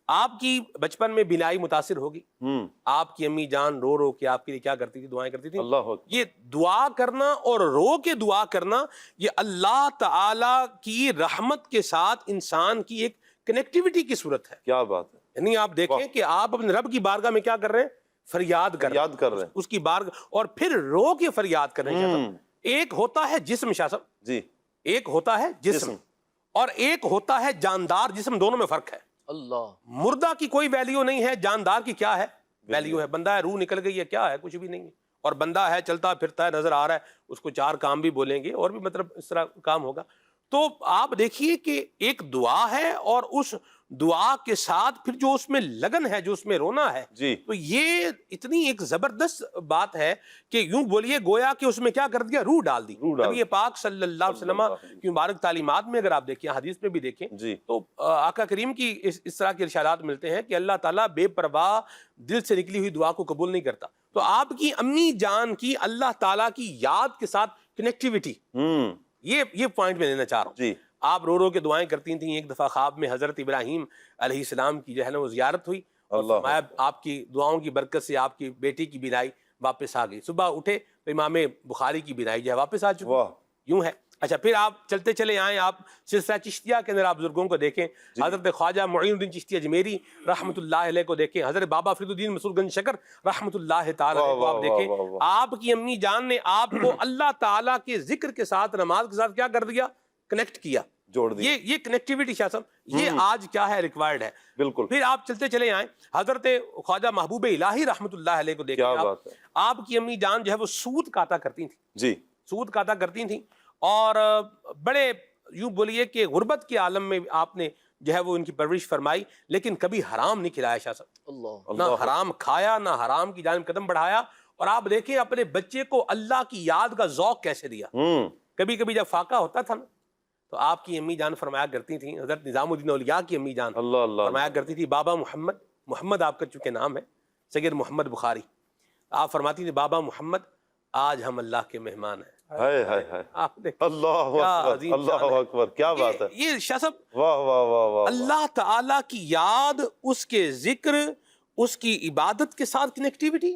Speaker 3: آپ کی بچپن میں بینائی متاثر ہوگی, آپ کی امی جان رو رو کے آپ کے لیے کیا کرتی تھی؟ دعائیں کرتی تھی. یہ دعا کرنا اور رو کے دعا کرنا یہ اللہ تعالی کی رحمت کے ساتھ انسان کی ایک کنیکٹیوٹی کی صورت ہے.
Speaker 2: کیا بات ہے.
Speaker 3: یعنی آپ دیکھیں کہ آپ اپنے رب کی بارگاہ میں کیا کر رہے ہیں؟ فریاد کر رہے ہیں اس کی بارگاہ, اور پھر رو کے فریاد کر رہے ہیں. ایک ہوتا ہے جسم شاہ صاحب,
Speaker 2: جی,
Speaker 3: ایک ہوتا ہے جسم اور ایک ہوتا ہے جاندار جسم, دونوں میں فرق ہے.
Speaker 6: اللہ,
Speaker 3: مردہ کی کوئی ویلیو نہیں ہے, جاندار کی کیا ہے؟ ویلیو ہے. بندہ ہے, روح نکل گئی ہے, کیا ہے؟ کچھ بھی نہیں ہے. اور بندہ ہے, چلتا پھرتا ہے, نظر آ رہا ہے, اس کو چار کام بھی بولیں گے اور بھی مطلب اس طرح کام ہوگا. تو آپ دیکھیے کہ ایک دعا ہے اور اس دعا کے ساتھ پھر جو اس میں لگن ہے, جو اس میں رونا ہے,
Speaker 2: جی,
Speaker 3: تو یہ اتنی ایک زبردست بات ہے کہ یوں بولیے گویا کہ اس میں کیا کر دیا؟ روح ڈال دی. نبی پاک صلی اللہ علیہ وسلم کی مبارک تعلیمات میں اگر آپ دیکھیں, حدیث میں بھی دیکھیں, تو آقا کریم کی اس طرح کے ارشادات ملتے ہیں کہ اللہ تعالیٰ بے پرواہ دل سے نکلی ہوئی دعا کو قبول نہیں کرتا. تو آپ کی امی جان کی اللہ تعالیٰ کی یاد کے ساتھ کنیکٹیوٹی, یہ پوائنٹ میں لینا چاہ رہا ہوں.
Speaker 2: جی,
Speaker 3: آپ رو رو کے دعائیں کرتی تھیں. ایک دفعہ خواب میں حضرت ابراہیم علیہ السلام کی جو ہے نا وہ زیارت ہوئی, اور آپ کی دعاؤں کی برکت سے آپ کی بیٹی کی بینائی واپس آ گئی. صبح اٹھے تو امام بخاری کی بینائی جو ہے واپس آ چکی. یوں ہے. اچھا, پھر آپ چلتے چلے آئیں, آپ سلسلہ چشتیہ کے اندر آپ بزرگوں کو دیکھیں. حضرت خواجہ معین الدین چشتی اجمیری رحمۃ اللہ علیہ کو دیکھیں. حضرت بابا فرید الدین مسعود گنج شکر رحمۃ اللہ تعالی علیہ کو آپ دیکھیں. آپ کی امی جان نے آپ کو اللہ تعالیٰ کے ذکر کے ساتھ, نماز کے ساتھ کیا کر دیا؟ کنیکٹ کیا.
Speaker 2: جوڑ دی.
Speaker 3: یہ کنیکٹیوٹی شاہ صاحب یہ آج کیا ہے ریکوائرڈ ہے.
Speaker 2: بالکل.
Speaker 3: پھر آپ چلتے چلے آئیں حضرت خواجہ محبوب الہی رحمۃ اللہ علیہ کو دیکھیں.
Speaker 2: کیا بات ہے.
Speaker 3: آپ کی امی جان جو ہے وہ سود کاتا کرتی تھیں.
Speaker 2: جی.
Speaker 3: سود کاتا کرتی تھیں اور بڑے یوں بولیے کہ غربت کے عالم میں آپ نے جو ہے وہ ان کی پرورش فرمائی، لیکن کبھی حرام نہیں کھلایا شاہ صاحب. نہ حرام کھایا، نہ حرام کی جانب قدم بڑھایا. اور آپ دیکھیں اپنے بچے کو اللہ کی یاد کا ذوق کیسے دیا. کبھی کبھی جب فاقہ ہوتا تھا نا تو آپ کی امی جان فرمایا کرتی تھیں، حضرت نظام الدین اولیاء کی امی جان فرمایا کرتی تھی، بابا محمد آپ کا چونکہ نام ہے سید محمد بخاری، آپ فرماتی تھی بابا محمد آج ہم اللہ کے مہمان ہیں.
Speaker 2: اللہ اکبر، کیا بات ہے.
Speaker 3: یہ شاہ صاحب
Speaker 2: واہ واہ واہ واہ.
Speaker 3: اللہ تعالیٰ کی یاد، اس کے ذکر، اس کی عبادت کے ساتھ کنیکٹیوٹی،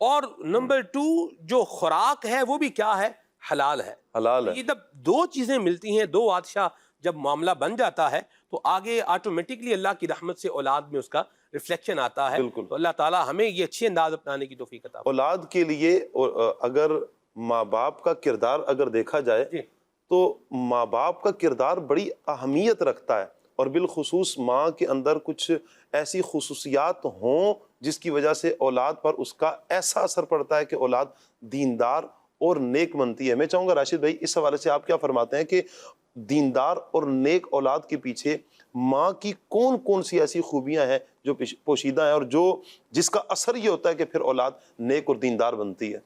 Speaker 3: اور نمبر 2 جو خوراک ہے وہ بھی کیا ہے؟ حلال ہے.
Speaker 2: حلال ہے.
Speaker 3: یہ جب دو چیزیں ملتی ہیں، دو بادشاہ جب معاملہ بن جاتا ہے تو آگے آٹومیٹکلی اللہ کی رحمت سے اولاد میں اس کا ریفلیکشن آتا ہے.
Speaker 2: بالکل.
Speaker 3: تو اللہ تعالیٰ ہمیں یہ اچھے انداز اپنانے کی توفیق عطا فرمائے.
Speaker 2: اولاد کے لیے اگر ماں باپ کا کردار اگر دیکھا جائے تو ماں باپ کا کردار بڑی اہمیت رکھتا ہے، اور بالخصوص ماں کے اندر کچھ ایسی خصوصیات ہوں جس کی وجہ سے اولاد پر اس کا ایسا اثر پڑتا ہے کہ اولاد دیندار اور نیک بنتی ہے. میں چاہوں گا راشد بھائی اس حوالے سے آپ کیا فرماتے ہیں کہ دیندار اور نیک اولاد کے پیچھے ماں کی کون کون سی ایسی خوبیاں ہیں جو پوشیدہ ہیں، اور جس کا اثر یہ ہوتا ہے کہ پھر اولاد نیک اور دیندار بنتی ہے؟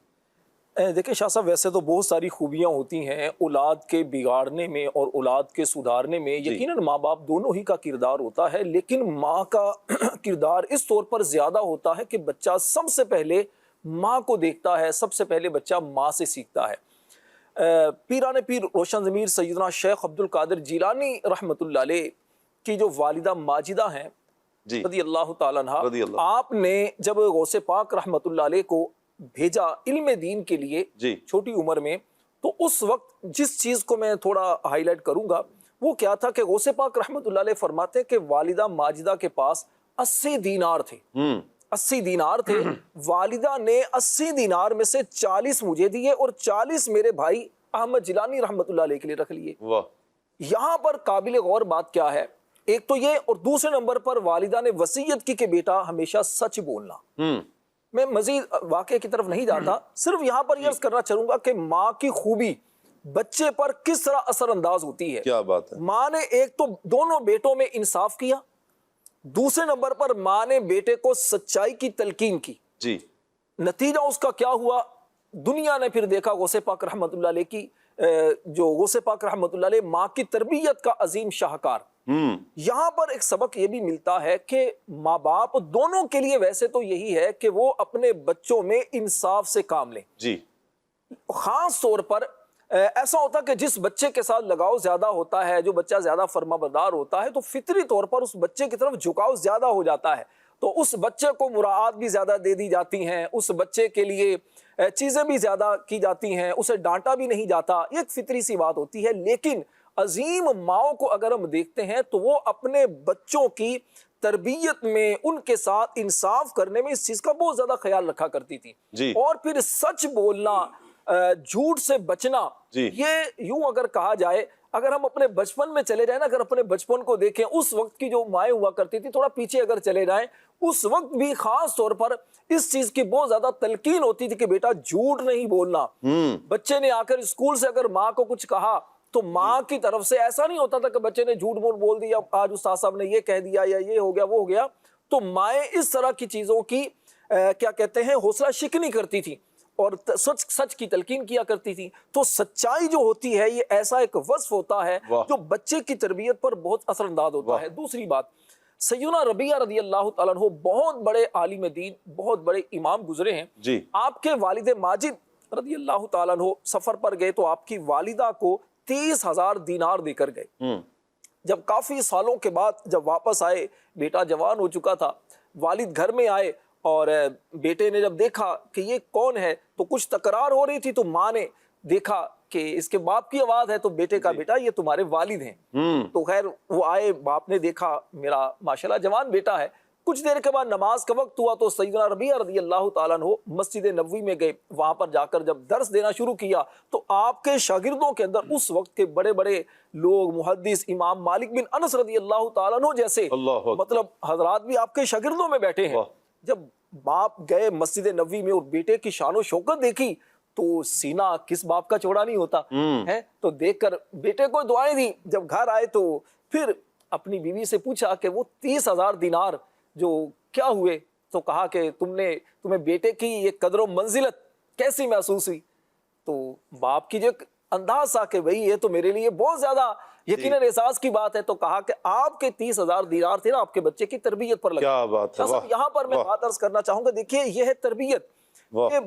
Speaker 5: دیکھیں شاہ صاحب، ویسے تو بہت ساری خوبیاں ہوتی ہیں اولاد کے بگاڑنے میں اور اولاد کے سدھارنے میں. یقیناً ماں باپ دونوں ہی کا کردار ہوتا ہے، لیکن ماں کا کردار اس طور پر زیادہ ہوتا ہے کہ بچہ سب سے پہلے ماں کو دیکھتا ہے، سب سے پہلے بچہ ماں سے سیکھتا ہے. پیران پیر روشن ضمیر سیدنا شیخ عبد القادر جیلانی رحمۃ اللہ علیہ کی جو والدہ ماجدہ ہیں رضی اللہ تعالیٰ عنہ، آپ نے جب غوث پاک رحمۃ اللہ علیہ کو بھیجا علم دین کے لیے چھوٹی عمر میں، تو اس وقت جس چیز کو میں تھوڑا ہائی لائٹ کروں گا وہ کیا تھا کہ غوث پاک رحمۃ اللہ علیہ فرماتے ہیں کہ والدہ ماجدہ کے پاس 80 دینار تھے. 80 دینار تھے. والدہ نے 80 دینار میں سے 40 مجھے دیے اور 40 میرے بھائی احمد جیلانی رحمۃ اللہ علیہ کے لیے رکھ لیے. یہاں پر قابل غور بات کیا ہے؟ ایک تو یہ، اور دوسرے نمبر پر والدہ نے وصیت کی کہ بیٹا ہمیشہ سچ بولنا. میں مزید واقعے کی طرف نہیں جاتا، صرف یہاں پر یہ عرض کرنا چاہوں گا کہ ماں کی خوبی بچے پر کس طرح اثر انداز ہوتی ہے.
Speaker 2: کیا بات ہے. ماں
Speaker 5: نے ایک تو دونوں بیٹوں میں انصاف کیا، دوسرے نمبر پر ماں نے بیٹے کو سچائی کی تلقین کی. نتیجہ اس کا کیا ہوا؟ دنیا نے پھر دیکھا غوث پاک رحمۃ اللہ علیہ کی جو غوث پاک رحمۃ اللہ علیہ ماں کی تربیت کا عظیم شاہکار. یہاں پر ایک سبق یہ بھی ملتا ہے کہ ماں باپ دونوں کے لیے ویسے تو یہی ہے کہ وہ اپنے بچوں میں انصاف سے کام لیں. خاص طور پر ایسا ہوتا ہے کہ جس بچے کے ساتھ لگاؤ زیادہ ہوتا ہے، جو بچہ زیادہ فرما بردار ہوتا ہے، تو فطری طور پر اس بچے کی طرف جھکاؤ زیادہ ہو جاتا ہے، تو اس بچے کو مراعات بھی زیادہ دے دی جاتی ہیں، اس بچے کے لیے چیزیں بھی زیادہ کی جاتی ہیں، اسے ڈانٹا بھی نہیں جاتا. یہ ایک فطری سی بات ہوتی ہے. لیکن عظیم ماؤں کو اگر ہم دیکھتے ہیں تو وہ اپنے بچوں کی تربیت میں، ان کے ساتھ انصاف کرنے میں اس چیز کا بہت زیادہ خیال رکھا کرتی تھی. اور پھر سچ بولنا، جھوٹ سے بچنا. یہ یوں اگر کہا جائے، اگر ہم اپنے بچپن میں چلے جائیں نا، اگر اپنے بچپن کو دیکھیں، اس وقت کی جو مائیں ہوا کرتی تھی، تھوڑا پیچھے اگر چلے جائیں، اس وقت بھی خاص طور پر اس چیز کی بہت زیادہ تلقین ہوتی تھی کہ بیٹا جھوٹ نہیں بولنا. بچے نے آ کر اسکول سے اگر ماں کو کچھ کہا تو ماں کی طرف سے ایسا نہیں ہوتا تھا کہ بچے نے جھوٹ بول دیا، آج استاد صاحب نے یہ کہہ دیا یا یہ ہو گیا وہ ہو گیا. تو مائیں اس طرح کی چیزوں کی کیا کہتے ہیں حوصلہ شکنی کرتی تھی اور سچ کی تلقین کیا کرتی تھی. تو سچائی جو ہوتی ہے یہ ایسا ایک وصف ہوتا ہے جو بچے کی تربیت پر بہت اثر انداز ہوتا ہے. دوسری بات، سیدنا ربیعہ رضی اللہ تعالیٰ عنہ بہت بڑے عالم دین، بہت بڑے امام گزرے ہیں. آپ کے والد ماجد رضی اللہ تعالیٰ عنہ سفر پر گئے تو آپ کی والدہ کو 30,000 دینار دے کر گئے. جب کافی سالوں کے بعد جب واپس آئے، بیٹا جوان ہو چکا تھا، والد گھر میں آئے اور بیٹے نے جب دیکھا کہ یہ کون ہے تو کچھ تکرار ہو رہی تھی، تو ماں نے دیکھا کہ اس کے باپ کی آواز ہے، تو بیٹے کا بیٹا یہ تمہارے والد ہیں. تو خیر وہ آئے، باپ نے دیکھا میرا ماشاءاللہ جوان بیٹا ہے، کچھ دیر کے بعد نماز کا وقت ہوا تو سیدنا ربیعہ رضی اللہ تعالیٰ عنہ مسجد نبوی میں گئے. وہاں پر جا کر جب درس دینا شروع کیا تو آپ کے شاگردوں کے اندر اس وقت کے بڑے بڑے لوگ، محدث امام مالک بن انس رضی اللہ تعالیٰ عنہ جیسے مطلب حضرات بھی آپ کے شاگردوں میں بیٹھے ہیں. جب باپ گئے مسجد نبوی میں اور بیٹے کی شان و شوکت دیکھی تو سینہ کس باپ کا چوڑا نہیں ہوتا ہے، تو دیکھ کر بیٹے کو دعائیں دی. جب گھر آئے تو پھر اپنی بیوی سے پوچھا کہ وہ 30,000 دینار جو کیا ہوئے، تو کہا کہ تمہیں بیٹے کی یہ قدر و منزلت کیسی محسوس ہوئی؟ تو باپ کی جو انداز تھا کہ بھئی یہ تو میرے لیے بہت زیادہ یقیناً احساس کی بات ہے، تو کہا کہ آپ کے 30,000 دینار تھے نا آپ کے بچے کی تربیت پر لگے.
Speaker 2: کیا بات ہے.
Speaker 5: یہاں پر میں بات عرض کرنا چاہوں گا، دیکھیے یہ ہے تربیت. کہ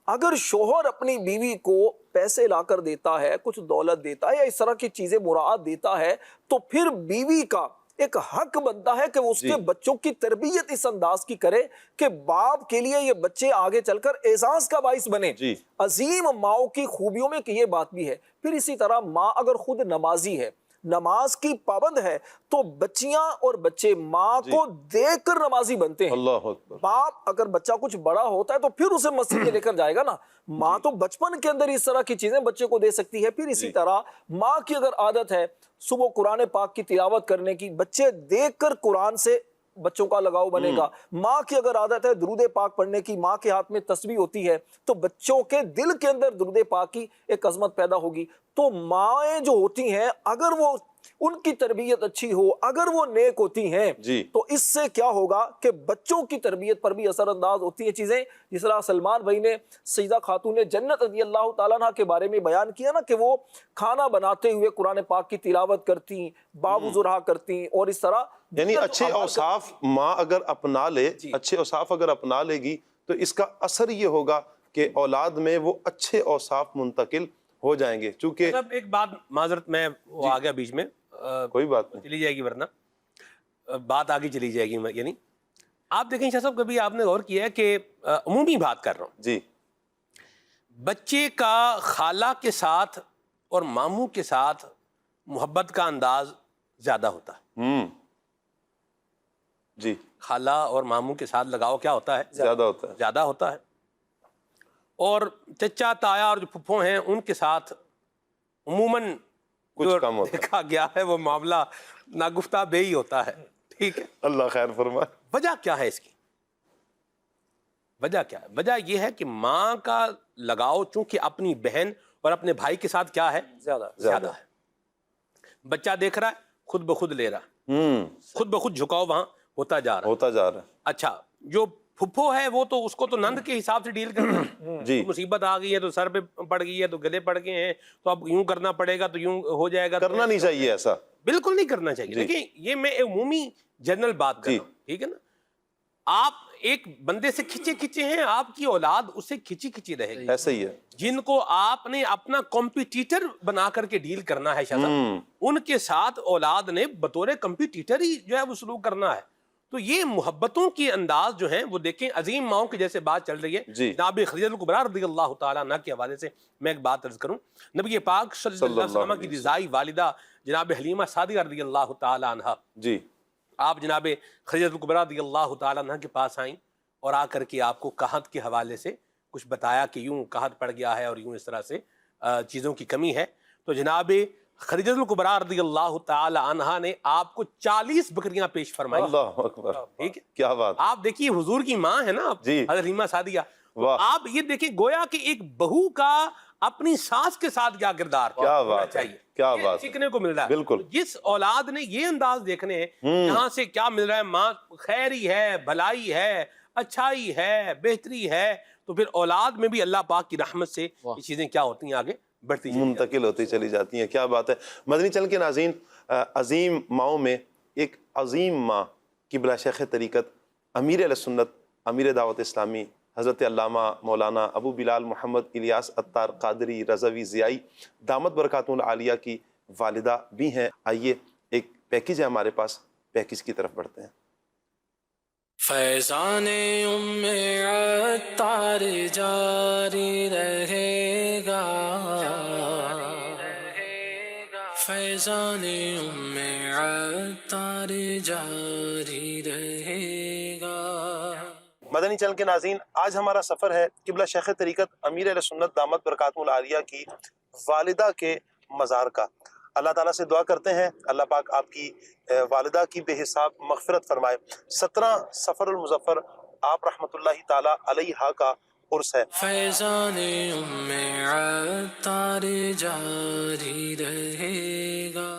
Speaker 5: اگر شوہر اپنی بیوی کو پیسے لا کر دیتا ہے، کچھ دولت دیتا ہے یا اس طرح کی چیزیں مراعات دیتا ہے، تو پھر بیوی کا ایک حق بنتا ہے کہ وہ اس کے بچوں کی تربیت اس انداز کی کرے کہ باپ کے لیے یہ بچے آگے چل کر اعزاز کا باعث بنے. عظیم ماؤں کی خوبیوں میں کہ یہ بات بھی ہے. پھر اسی طرح ماں اگر خود نمازی ہے، نماز کی پابند ہے، تو بچیاں اور بچے ماں کو دیکھ کر نمازی بنتے ہیں.
Speaker 2: اللہ اکبر.
Speaker 5: باپ اگر بچہ کچھ بڑا ہوتا ہے تو پھر اسے مسجد میں لے کر جائے گا نا. ماں تو بچپن کے اندر اس طرح کی چیزیں بچے کو دے سکتی ہے. پھر اسی طرح ماں کی اگر عادت ہے صبح قرآن پاک کی تلاوت کرنے کی، بچے دیکھ کر قرآن سے بچوں کا لگاؤ بنے گا. ماں کی اگر عادت ہے درود پاک پڑھنے کی، ماں کے ہاتھ میں تسبیح ہوتی ہے، تو بچوں کے دل کے اندر درود پاک کی ایک عظمت پیدا ہوگی. تو مائیں جو ہوتی ہیں اگر وہ ان کی تربیت اچھی ہو، اگر وہ نیک ہوتی ہیں، تو اس سے کیا ہوگا کہ بچوں کی تربیت پر بھی اثر انداز ہوتی ہیں چیزیں. جس طرح سلمان بھائی نے سیدہ خاتون جنت رضی اللہ تعالیٰ عنہ کے بارے میں بیان کیا نا کہ وہ کھانا بناتے ہوئے قرآن پاک کی تلاوت کرتی، باوضو رہا کرتی، اور اس طرح
Speaker 2: یعنی اچھے اوصاف ماں اگر اپنا لے، اچھے اوصاف اگر اپنا لے گی تو اس کا اثر یہ ہوگا کہ اولاد میں وہ اچھے اوصاف منتقل ہو جائیں گے. چونکہ
Speaker 3: ایک بات معذرت میں وہ آ گیا بیچ میں،
Speaker 2: کوئی بات نہیں،
Speaker 3: چلی جائے گی ورنہ بات آگے چلی جائے گی. یعنی آپ دیکھیں شاہ صاحب، کبھی آپ نے غور کیا ہے کہ عمومی بات کر رہا ہوں، بچے کا خالہ کے ساتھ اور ماموں کے ساتھ محبت کا انداز زیادہ ہوتا ہے. خالہ اور ماموں کے ساتھ لگاؤ کیا ہوتا ہے؟ زیادہ ہوتا ہے. اور چچا تایا اور جو پھپھو ہیں ان کے ساتھ عموماً
Speaker 2: کچھ کم ہوتا
Speaker 3: دیکھا گیا ہے وہ معاملہ ناگفتہ بے ہی ہوتا ہے. ٹھیک ہے،
Speaker 2: اللہ خیر فرمائے.
Speaker 3: وجہ کیا ہے اس کی؟ وجہ کیا ہے؟ وجہ یہ ہے کہ ماں کا لگاؤ چونکہ اپنی بہن اور اپنے بھائی کے ساتھ کیا ہے؟ زیادہ ہے. بچہ دیکھ رہا ہے، خود بخود لے رہا ہے، خود بخود جھکاؤ وہاں ہوتا جا رہا ہے. اچھا، جو پھپھو ہے وہ تو اس کو تو نند کے حساب سے ڈیل کرنا ہے. مصیبت آ گئی ہے تو سر پہ پڑ گئی ہے تو گلے پڑ گئے ہیں تو اب یوں کرنا پڑے گا تو یوں ہو جائے گا.
Speaker 2: کرنا نہیں چاہیے ایسا،
Speaker 3: بالکل نہیں کرنا چاہیے. دیکھیں یہ میں عمومی جنرل بات کر رہا ہوں، ٹھیک ہے نا. آپ ایک بندے سے کھچے کھچے ہیں، آپ کی اولاد اس سے کھچی کھچی رہے گی.
Speaker 2: ایسا ہی ہے.
Speaker 3: جن کو آپ نے اپنا کمپیٹیٹر بنا کر کے ڈیل کرنا ہے شاہ صاحب، ان کے ساتھ اولاد نے بطور کمپیٹیٹر ہی جو ہے وہ سلوک کرنا ہے. تو یہ محبتوں کے انداز جو ہیں وہ دیکھیں، عظیم ماؤں کی جیسے بات چل رہی ہے. جناب خدیجہ الکبریٰ رضی اللہ تعالیٰ عنہ کے حوالے سے میں ایک بات عرض کروں. نبی پاک صلی اللہ علیہ وسلم کی رضائی والدہ جناب حلیمہ سعدیہ رضی اللہ تعالیٰ عنہ، آپ جناب خدیجہ الکبریٰ رضی اللہ تعالیٰ عنہ کے پاس آئیں اور آ کر کے آپ کو قحط کے حوالے سے کچھ بتایا کہ یوں قحط پڑ گیا ہے اور یوں اس طرح سے چیزوں کی کمی ہے. تو جناب خدیجہ الکبریٰ رضی اللہ تعالی عنہا نے آپ کو 40 بکریاں پیش فرمائی.
Speaker 2: اللہ اکبر،
Speaker 3: ٹھیک ہے،
Speaker 2: کیا بات.
Speaker 3: آپ دیکھیے حضور کی ماں ہے نا حضرت حلیمہ سعدیہ، آپ یہ دیکھیں گویا کہ ایک بہو کا اپنی ساس کے ساتھ کیا کردار ہونا چاہیے، کیا بات سیکھنے کو مل رہا ہے. بالکل، جس اولاد نے یہ انداز دیکھنے ہیں یہاں سے کیا مل رہا ہے، ماں خیری ہے، بھلائی ہے، اچھائی ہے، بہتری ہے، تو پھر اولاد میں بھی اللہ پاک کی رحمت سے یہ چیزیں کیا ہوتی ہیں، آگے بڑھتی
Speaker 2: منتقل ہوتی چلی جاتی ہیں. کیا بات ہے. مدنی چینل کے ناظرین، عظیم ماؤں میں ایک عظیم ماں قبلہ شیخ طریقت، امیر اہل سنت، امیر دعوت اسلامی حضرت علامہ مولانا ابو بلال محمد الیاس عطار قادری رضوی ضیائی دامت برکاتہ العالیہ کی والدہ بھی ہیں. آئیے ایک پیکیج ہے ہمارے پاس، پیکیج کی طرف بڑھتے ہیں.
Speaker 7: فیضان ام عطار جاری رہے گا، فیضان ام عطار جاری رہے
Speaker 2: مدنی چینل کے ناظرین، آج ہمارا سفر ہے قبلہ شیخ طریقت امیر اہل سنت دامت برکاتہ العالیہ کی والدہ کے مزار کا۔ اللہ تعالیٰ سے دعا کرتے ہیں اللہ پاک آپ کی والدہ کی بے حساب مغفرت فرمائے۔ 17 سفر المظفر آپ رحمۃ اللہ تعالیٰ علیہ کا عرس ہے۔
Speaker 7: فیضان عطار جاری رہے گا۔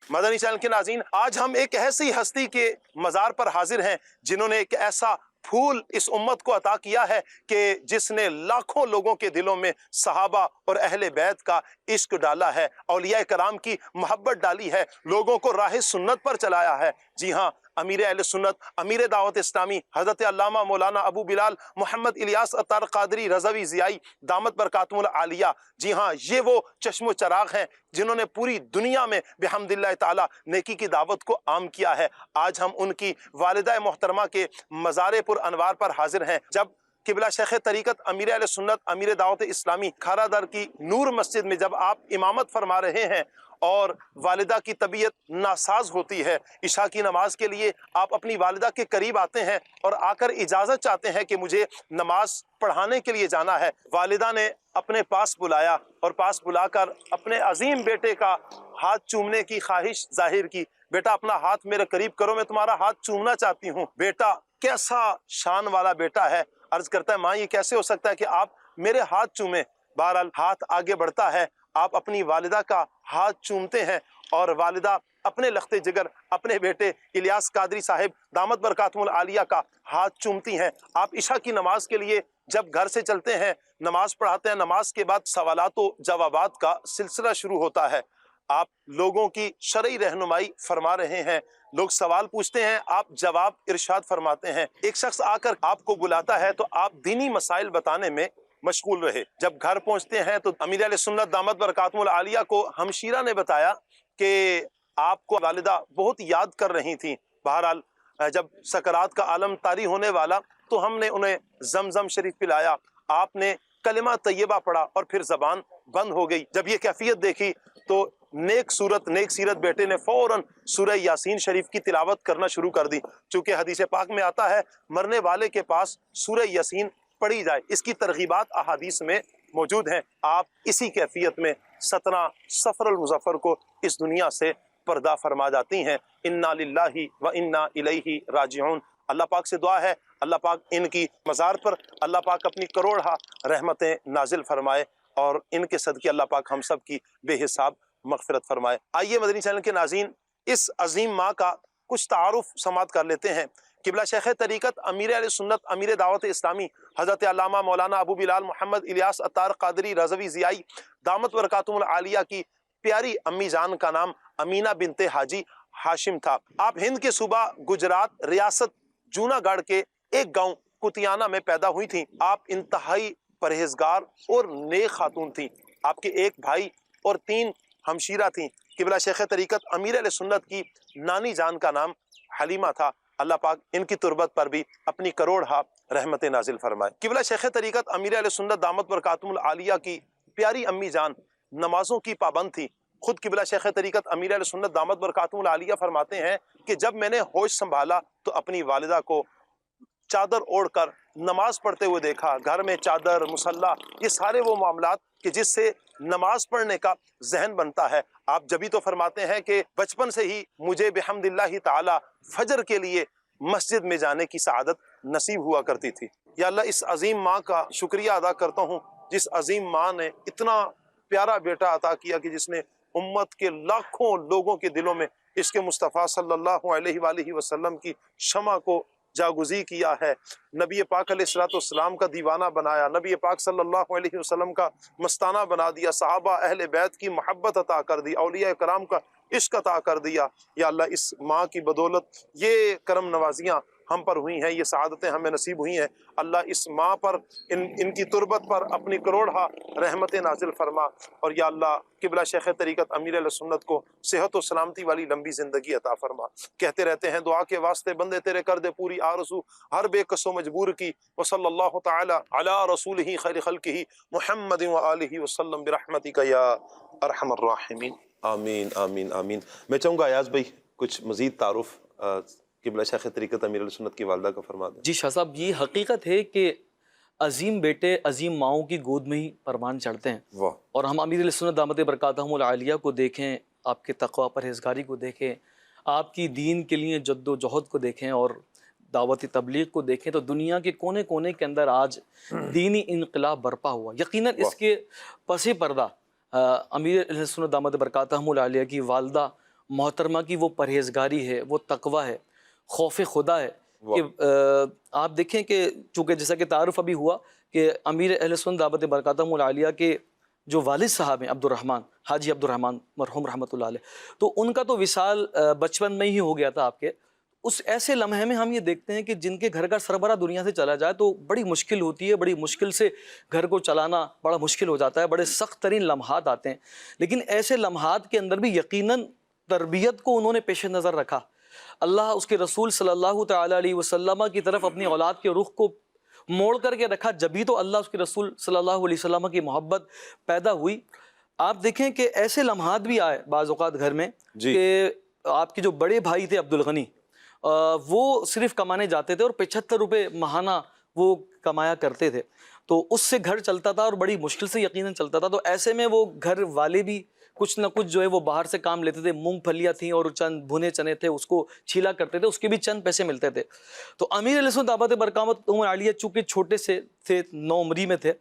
Speaker 2: مدنی چینل کے ناظرین، آج ہم ایک ایسی ہستی کے مزار پر حاضر ہیں جنہوں نے ایک ایسا پھول اس امت کو عطا کیا ہے کہ جس نے لاکھوں لوگوں کے دلوں میں صحابہ اور اہل بیت کا عشق ڈالا ہے، اولیاء کرام کی محبت ڈالی ہے، لوگوں کو راہ سنت پر چلایا ہے۔ جی ہاں، امیر اہل سنت، امیر دعوت اسلامی حضرت علامہ مولانا ابو بلال محمد الیاس عطار قادری رضوی ضیائی دامت برکاتہم العالیہ، جی ہاں، یہ وہ چشم و چراغ ہیں جنہوں نے پوری دنیا میں بحمد اللہ تعالی نیکی کی دعوت کو عام کیا ہے۔ آج ہم ان کی والدہ محترمہ کے مزار پر انوار پر حاضر ہیں۔ جب قبلہ شیخ طریقت امیر اہل سنت امیر دعوت اسلامی کھارا در کی نور مسجد میں جب آپ امامت فرما رہے ہیں اور والدہ کی طبیعت ناساز ہوتی ہے، عشاء کی نماز کے لیے آپ اپنی والدہ کے قریب آتے ہیں اور آ کر اجازت چاہتے ہیں کہ مجھے نماز پڑھانے کے لیے جانا ہے۔ والدہ نے اپنے پاس بلایا اور پاس بلا کر اپنے عظیم بیٹے کا ہاتھ چومنے کی خواہش ظاہر کی۔ بیٹا اپنا ہاتھ میرے قریب کرو، میں تمہارا ہاتھ چومنا چاہتی ہوں۔ بیٹا کیسا شان والا بیٹا ہے، عرض کرتا ہے ماں یہ کیسے ہو سکتا ہے کہ آپ میرے ہاتھ چومیں۔ بہرحال ہاتھ آگے بڑھتا ہے، آپ اپنی والدہ کا ہاتھ چومتے ہیں اور والدہ اپنے لخت جگر اپنے بیٹے الیاس قادری صاحب دامت برکاتہم العالیہ کا ہاتھ چومتی ہیں۔ آپ عشاء کی نماز کے لیے جب گھر سے چلتے ہیں، نماز پڑھاتے ہیں، نماز کے بعد سوالات و جوابات کا سلسلہ شروع ہوتا ہے۔ آپ لوگوں کی شرعی رہنمائی فرما رہے ہیں، لوگ سوال پوچھتے ہیں، آپ جواب ارشاد فرماتے ہیں۔ ایک شخص آ کر آپ کو بلاتا ہے تو آپ دینی مسائل بتانے میں مشغول رہے۔ جب گھر پہنچتے ہیں تو امیر اہل سنت دامت برکاتہم العالیہ کو ہمشیرہ نے بتایا کہ آپ کو والدہ بہت یاد کر رہی تھیں۔ بہرحال جب سکرات کا عالم طاری ہونے والا تو ہم نے انہیں زمزم شریف پلایا، آپ نے کلمہ طیبہ پڑھا اور پھر زبان بند ہو گئی۔ جب یہ کیفیت دیکھی تو نیک سیرت بیٹے نے فوراً سورہ یاسین شریف کی تلاوت کرنا شروع کر دی، چونکہ حدیث پاک میں آتا ہے مرنے والے کے پاس سورہ یاسین پڑھی جائے۔ اس کی ترغیبات احادیث میں موجود ہیں۔ آپ اسی کیفیت میں 17 سفر المظفر کو اس دنیا سے پردہ فرما جاتی ہیں۔ انا للہ و انا الیہ راجعون۔ اللہ پاک سے دعا ہے اللہ پاک ان کی مزار پر اللہ پاک اپنی کروڑہ رحمتیں نازل فرمائے اور ان کے صدقے اللہ پاک ہم سب کی بے حساب مغفرت فرمائے۔ آئیے مدنی چینل کے ناظرین اس عظیم ماں کا کچھ تعارف سماعت کر لیتے ہیں۔ قبلہ شیخ طریقت امیر اہل سنت امیر دعوت اسلامی حضرت علامہ مولانا ابو بلال محمد الیاس عطار قادری رضوی ضیائی دامت برکاتہم العالیہ کی پیاری امی جان کا نام امینہ بنت حاجی ہاشم تھا۔ آپ ہند کے صوبہ گجرات ریاست جوناگڑھ کے ایک گاؤں کتیانہ میں پیدا ہوئی تھیں۔ آپ انتہائی پرہیزگار اور نیک خاتون تھیں۔ آپ کے ایک بھائی اور 3 ہمشیرہ تھیں۔ قبلہ شیخ طریقت امیر اہل سنت کی نانی جان کا نام حلیمہ تھا۔ اللہ پاک ان کی تربت پر بھی اپنی کروڑہ رحمت نازل فرمائے۔ قبلہ شیخ طریقت امیر اہل سنت دامت برکاتہم العالیہ کی پیاری امی جان نمازوں کی پابند تھی۔ خود قبلہ شیخ طریقت امیر اہل سنت دامت برکاتہم العالیہ فرماتے ہیں کہ جب میں نے ہوش سنبھالا تو اپنی والدہ کو چادر اوڑھ کر نماز پڑھتے ہوئے دیکھا۔ گھر میں چادر، مصلی، یہ سارے وہ معاملات کہ جس سے نماز پڑھنے کا ذہن بنتا ہے۔ آپ جبھی تو فرماتے ہیں کہ بچپن سے ہی مجھے بحمد اللہ تعالی فجر کے لیے مسجد میں جانے کی سعادت نصیب ہوا کرتی تھی۔ یا اللہ اس عظیم ماں کا شکریہ ادا کرتا ہوں جس عظیم ماں نے اتنا پیارا بیٹا عطا کیا کہ جس نے امت کے لاکھوں لوگوں کے دلوں میں اس کے مصطفیٰ صلی اللہ علیہ وآلہ وسلم کی شمع کو جاگزی کیا ہے، نبی پاک علیہ الصلوۃ والسلام کا دیوانہ بنایا، نبی پاک صلی اللہ علیہ وسلم کا مستانہ بنا دیا، صحابہ اہل بیت کی محبت عطا کر دی، اولیاء کرام کا عشق عطا کر دیا۔ یا اللہ اس ماں کی بدولت یہ کرم نوازیاں ہم پر ہوئی ہیں، یہ سعادتیں ہمیں نصیب ہوئی ہیں۔ اللہ اس ماں پر ان کی تربت پر اپنی کروڑہ رحمت نازل فرما، اور یا اللہ قبلہ شیخ طریقت امیر علیہ سنت کو صحت و سلامتی والی لمبی زندگی عطا فرما۔ کہتے رہتے ہیں دعا کے واسطے بندے تیرے کر دے پوری آرزو ہر بے کس و مجبور کی، وصلی اللہ تعالی علی رسولہ خیر خلقہ محمد وآلہ وسلم برحمتک یا ارحم الراحمین۔
Speaker 8: آمین آمین آمین۔ میں چاہوں گا ایاز بھائی کچھ مزید تعارف
Speaker 2: قبلہ شیخ طریقت امیر اہل سنت کی والدہ کا فرما دیں.
Speaker 6: جی شاہ صاحب، یہ حقیقت ہے کہ عظیم بیٹے عظیم ماؤں کی گود میں ہی پروان چڑھتے ہیں.
Speaker 2: واہ.
Speaker 6: اور ہم امیر اہل سنت دامت برکاتہم العالیہ کو دیکھیں، آپ کے تقوی پرہیزگاری کو دیکھیں، آپ کی دین کے لیے جد و جہد کو دیکھیں اور دعوت تبلیغ کو دیکھیں، تو دنیا کے کونے کونے کے اندر آج دینی انقلاب برپا ہوا. یقیناً اس کے پس پردہ امیر اہل سنت دامت برکاتہم العالیہ کی والدہ محترمہ کی وہ پرہیزگاری ہے، وہ تقوی ہے، خوف خدا ہے کہ آپ دیکھیں کہ چونکہ جیسا کہ تعارف ابھی ہوا کہ امیر اہل سنت دعوت برکاتہم العالیہ کے جو والد صاحب ہیں عبدالرحمن، حاجی عبدالرحمن مرحوم رحمۃ اللہ علیہ، تو ان کا تو وصال بچپن میں ہی ہو گیا تھا آپ کے. اس ایسے لمحے میں ہم یہ دیکھتے ہیں کہ جن کے گھر کا سربراہ دنیا سے چلا جائے تو بڑی مشکل ہوتی ہے، بڑی مشکل سے گھر کو چلانا بڑا مشکل ہو جاتا ہے، بڑے سخت ترین لمحات آتے ہیں. لیکن ایسے لمحات کے اندر بھی یقیناً تربیت کو انہوں نے پیش نظر رکھا. اللہ اس کے رسول صلی اللہ تعالیٰ علیہ وسلم کی طرف اپنی اولاد کے رخ کو موڑ کر کے رکھا، جبھی تو اللہ اس کے رسول صلی اللہ علیہ وسلم کی محبت پیدا ہوئی. آپ دیکھیں کہ ایسے لمحات بھی آئے بعض اوقات گھر میں کہ آپ کے جو بڑے بھائی تھے عبدالغنی، وہ صرف کمانے جاتے تھے اور 75 روپے ماہانہ وہ کمایا کرتے تھے، تو اس سے گھر چلتا تھا اور بڑی مشکل سے یقیناً چلتا تھا. تو ایسے میں وہ گھر والے بھی کچھ نہ کچھ جو ہے وہ باہر سے کام لیتے تھے، مونگ پھلیاں تھیں اور چند بھنے چنے تھے، اس کو چھیلا کرتے تھے، اس کے بھی چند پیسے ملتے تھے. تو امیر علیہ السلام دعوت برکاتہم العالیہ چونکہ چھوٹے سے تھے، نوعمری میں تھے،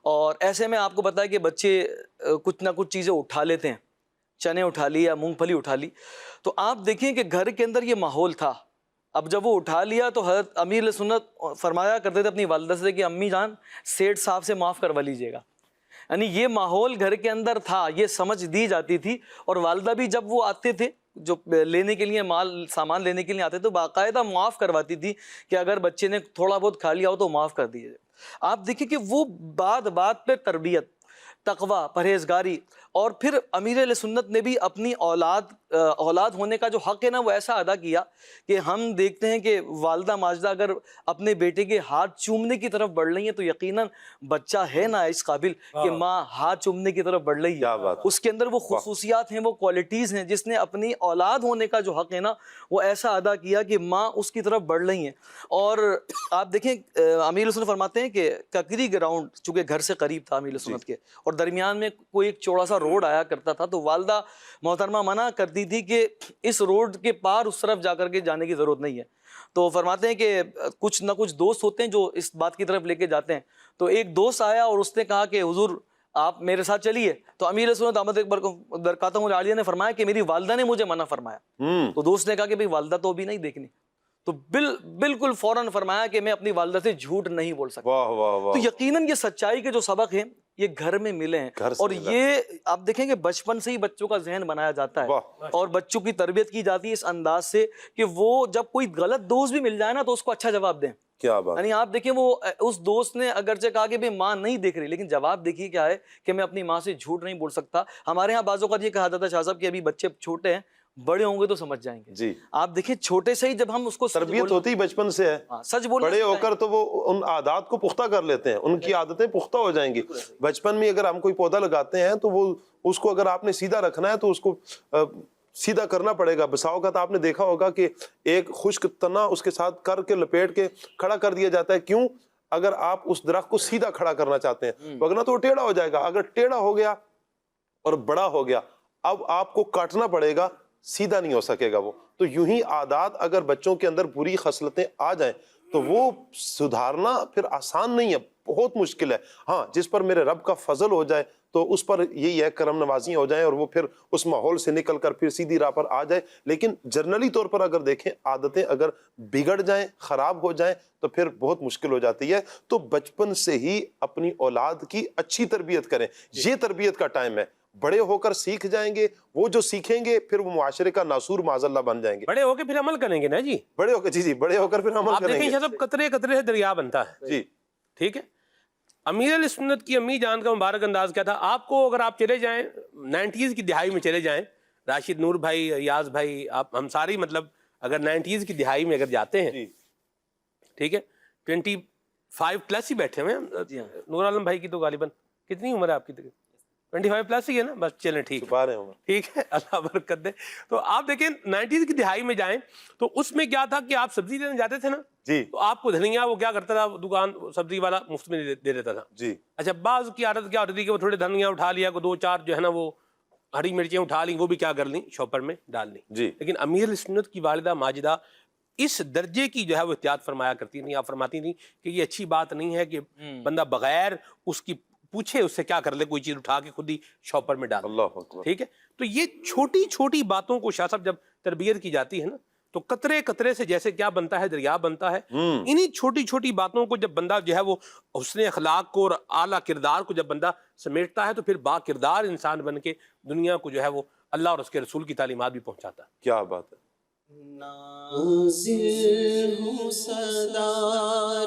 Speaker 6: اور ایسے میں آپ کو پتا ہے کہ بچے کچھ نہ کچھ چیزیں اٹھا لیتے ہیں، چنے اٹھا لی یا مونگ پھلی اٹھا لی. تو آپ دیکھیں کہ گھر کے اندر یہ ماحول تھا. اب جب وہ اٹھا لیا تو حضرت امیر علیہ سنت فرمایا کرتے تھے اپنی والدہ سے کہ امی جان سیٹھ صاحب سے معاف کروا لیجیے گا. یعنی یہ ماحول گھر کے اندر تھا، یہ سمجھ دی جاتی تھی. اور والدہ بھی جب وہ آتے تھے جو لینے کے لیے مال سامان لینے کے لیے آتے تو باقاعدہ معاف کرواتی تھی کہ اگر بچے نے تھوڑا بہت کھا لیا ہو تو معاف کر دیجیے. آپ دیکھیں کہ وہ بات بات پہ تربیت، تقوی، پرہیزگاری. اور پھر امیر علیہ سنت نے بھی اپنی اولاد ہونے کا جو حق ہے نا وہ ایسا ادا کیا کہ ہم دیکھتے ہیں کہ والدہ ماجدہ اگر اپنے بیٹے کے ہاتھ چومنے کی طرف بڑھ رہی ہیں تو یقیناً بچہ ہے نا اس قابل کہ ماں ہاتھ چومنے کی طرف بڑھ رہی ہے. اس کے اندر وہ خصوصیات ہیں، وہ کوالٹیز ہیں جس نے اپنی اولاد ہونے کا جو حق ہے نا وہ ایسا ادا کیا کہ ماں اس کی طرف بڑھ رہی ہیں. اور آپ دیکھیں امیر علیہ سنت فرماتے ہیں کہ ککری گراؤنڈ چونکہ گھر سے قریب تھا امیر علیہ سنت کے، اور درمیان میں کوئی ایک چوڑا سا روڈ آیا کرتا تھا، تو والدہ محترمہ منع کرتی تھی کہ اس روڈ کے پار اس طرف جا کر کے جانے کی ضرورت نہیں ہے. تو فرماتے ہیں کہ کچھ نہ کچھ دوست ہوتے ہیں جو اس بات کی طرف لے کے جاتے ہیں. تو ایک دوست آیا اور اس نے کہا کہ حضور آپ میرے ساتھ چلیے. تو امیر علیہ سنت دامت برکاتہم العالیہ نے فرمایا کہ میری والدہ نے مجھے منع فرمایا. تو دوست نے کہا کہ بھئی والدہ تو ابھی نہیں دیکھنی. تو بالکل فوراً فرمایا کہ میں اپنی والدہ سے جھوٹ نہیں بول سکتا. تو یقیناً یہ سچائی کے جو سبق ہیں یہ گھر میں ملے ہیں. اور یہ آپ دیکھیں کہ بچپن سے ہی بچوں کا ذہن بنایا جاتا ہے اور بچوں کی تربیت کی جاتی ہے اس انداز سے کہ وہ جب کوئی غلط دوست بھی مل جائے نا تو اس کو اچھا جواب دیں.
Speaker 2: کیا بات.
Speaker 6: یعنی آپ دیکھیں وہ اس دوست نے اگرچہ کہا کہ ماں نہیں دیکھ رہی، لیکن جواب دیکھیے کیا ہے کہ میں اپنی ماں سے جھوٹ نہیں بول سکتا. ہمارے ہاں بعض اوقات یہ کہا جاتا ہے شاہ صاحب کہ ابھی بچے چھوٹے ہیں، بڑے ہوں گے تو سمجھ جائیں گے.
Speaker 2: جی
Speaker 6: آپ دیکھیں چھوٹے سے ہی جب ہم اس کو
Speaker 2: تربیت ہوتی بچپن سے ہے،
Speaker 6: سچ بولنا
Speaker 2: بڑے ہو کر تو وہ ان عادات کو پختہ کر لیتے ہیں، ان کی عادتیں پختہ ہو جائیں گی. بچپن میں اگر ہم کوئی پودا لگاتے ہیں تو وہ اس کو اگر آپ نے سیدھا رکھنا ہے تو اس کو سیدھا کرنا پڑے گا. بسا اوقات آپ نے دیکھا ہوگا کہ ایک خشک تنا اس کے ساتھ کر کے لپیٹ کے کھڑا کر دیا جاتا ہے. کیوں؟ اگر آپ اس درخت کو سیدھا کھڑا کرنا چاہتے ہیں وگرنہ تو وہ ٹیڑھا ہو جائے گا. اگر ٹیڑھا ہو گیا اور بڑا ہو گیا اب آپ کو کاٹنا پڑے گا، سیدھا نہیں ہو سکے گا وہ. تو یوں ہی عادات اگر بچوں کے اندر بری خصلتیں آ جائیں تو وہ سدھارنا پھر آسان نہیں ہے، بہت مشکل ہے. ہاں جس پر میرے رب کا فضل ہو جائے تو اس پر یہی ہے کرم نوازی ہو جائیں اور وہ پھر اس ماحول سے نکل کر پھر سیدھی راہ پر آ جائے. لیکن جنرلی طور پر اگر دیکھیں عادتیں اگر بگڑ جائیں، خراب ہو جائیں تو پھر بہت مشکل ہو جاتی ہے. تو بچپن سے ہی اپنی اولاد کی اچھی تربیت کریں. یہ تربیت کا ٹائم ہے. بڑے ہو کر سیکھ جائیں گے، وہ جو سیکھیں گے پھر وہ معاشرے کا ناسور معاذ اللہ بن جائیں گے.
Speaker 3: بڑے ہو کے پھر عمل کریں گے نا جی.
Speaker 2: بڑے ہو کر جی بڑے ہو کر پھر عمل کریں گے.
Speaker 3: آپ دیکھیں شاہ صاحب قطرے قطرے سے دریا بنتا ہے.
Speaker 2: جی
Speaker 3: ٹھیک ہے. امیر علیہ سنت کی امی جان کا مبارک انداز کیا تھا. آپ کو اگر آپ چلے جائیں 90s کی دہائی میں چلے جائیں، راشد نور بھائی، ریاض بھائی، آپ ہم ساری مطلب اگر 90s کی دہائی میں اگر جاتے ہیں، ٹھیک ہے، 25 پلس ہی بیٹھے ہوئے ہیں. نور عالم بھائی کی تو غالباً کتنی عمر ہے آپ کی؟ 25+ ہی ہے نا، بس چلیں ٹھیک
Speaker 2: چھپا رہے ہوں
Speaker 3: ٹھیک ہے، اللہ برکت دے۔ تو آپ دیکھیں 90s کی دہائی میں جائیں تو اس میں کیا تھا کہ آپ سبزی لینے جاتے تھے نا،
Speaker 2: جی
Speaker 3: تو آپ کو دھنیا وہ کیا کرتا تھا، دکان سبزی والا مفت میں دے دیتا تھا۔
Speaker 2: جی
Speaker 3: اچھا بعض کی عادت کیا ہوتی تھی کہ وہ تھوڑے دھنیا اٹھا لیا، کو 2-4 جو ہے نا وہ ہری مرچیں اٹھا لیں، وہ بھی کیا کر لیں، شاپر میں ڈال لیں۔
Speaker 2: جی
Speaker 3: لیکن امیر سنت کی والدہ ماجدہ اس درجے کی جو ہے وہ احتیاط فرمایا کرتی تھیں، آپ فرماتی تھیں کہ یہ اچھی بات نہیں ہے کہ بندہ بغیر اس کی پوچھے اس سے کیا کر لے، کوئی چیز اٹھا کے خود ہی شاپر میں ڈال،
Speaker 2: اللہ اکبر۔
Speaker 3: ٹھیک ہے۔ تو یہ چھوٹی چھوٹی باتوں کو شاہ صاحب جب تربیت کی جاتی ہے نا، تو قطرے قطرے سے جیسے کیا بنتا ہے، دریا بنتا ہے۔ انہی چھوٹی چھوٹی باتوں کو جب بندہ جو ہے وہ حسن اخلاق کو اور اعلیٰ کردار کو جب بندہ سمیٹتا ہے، تو پھر با کردار انسان بن کے دنیا کو جو ہے وہ اللہ اور اس کے رسول کی تعلیمات بھی پہنچاتا ہے۔
Speaker 2: کیا بات ہے۔
Speaker 4: نازل ہو صدا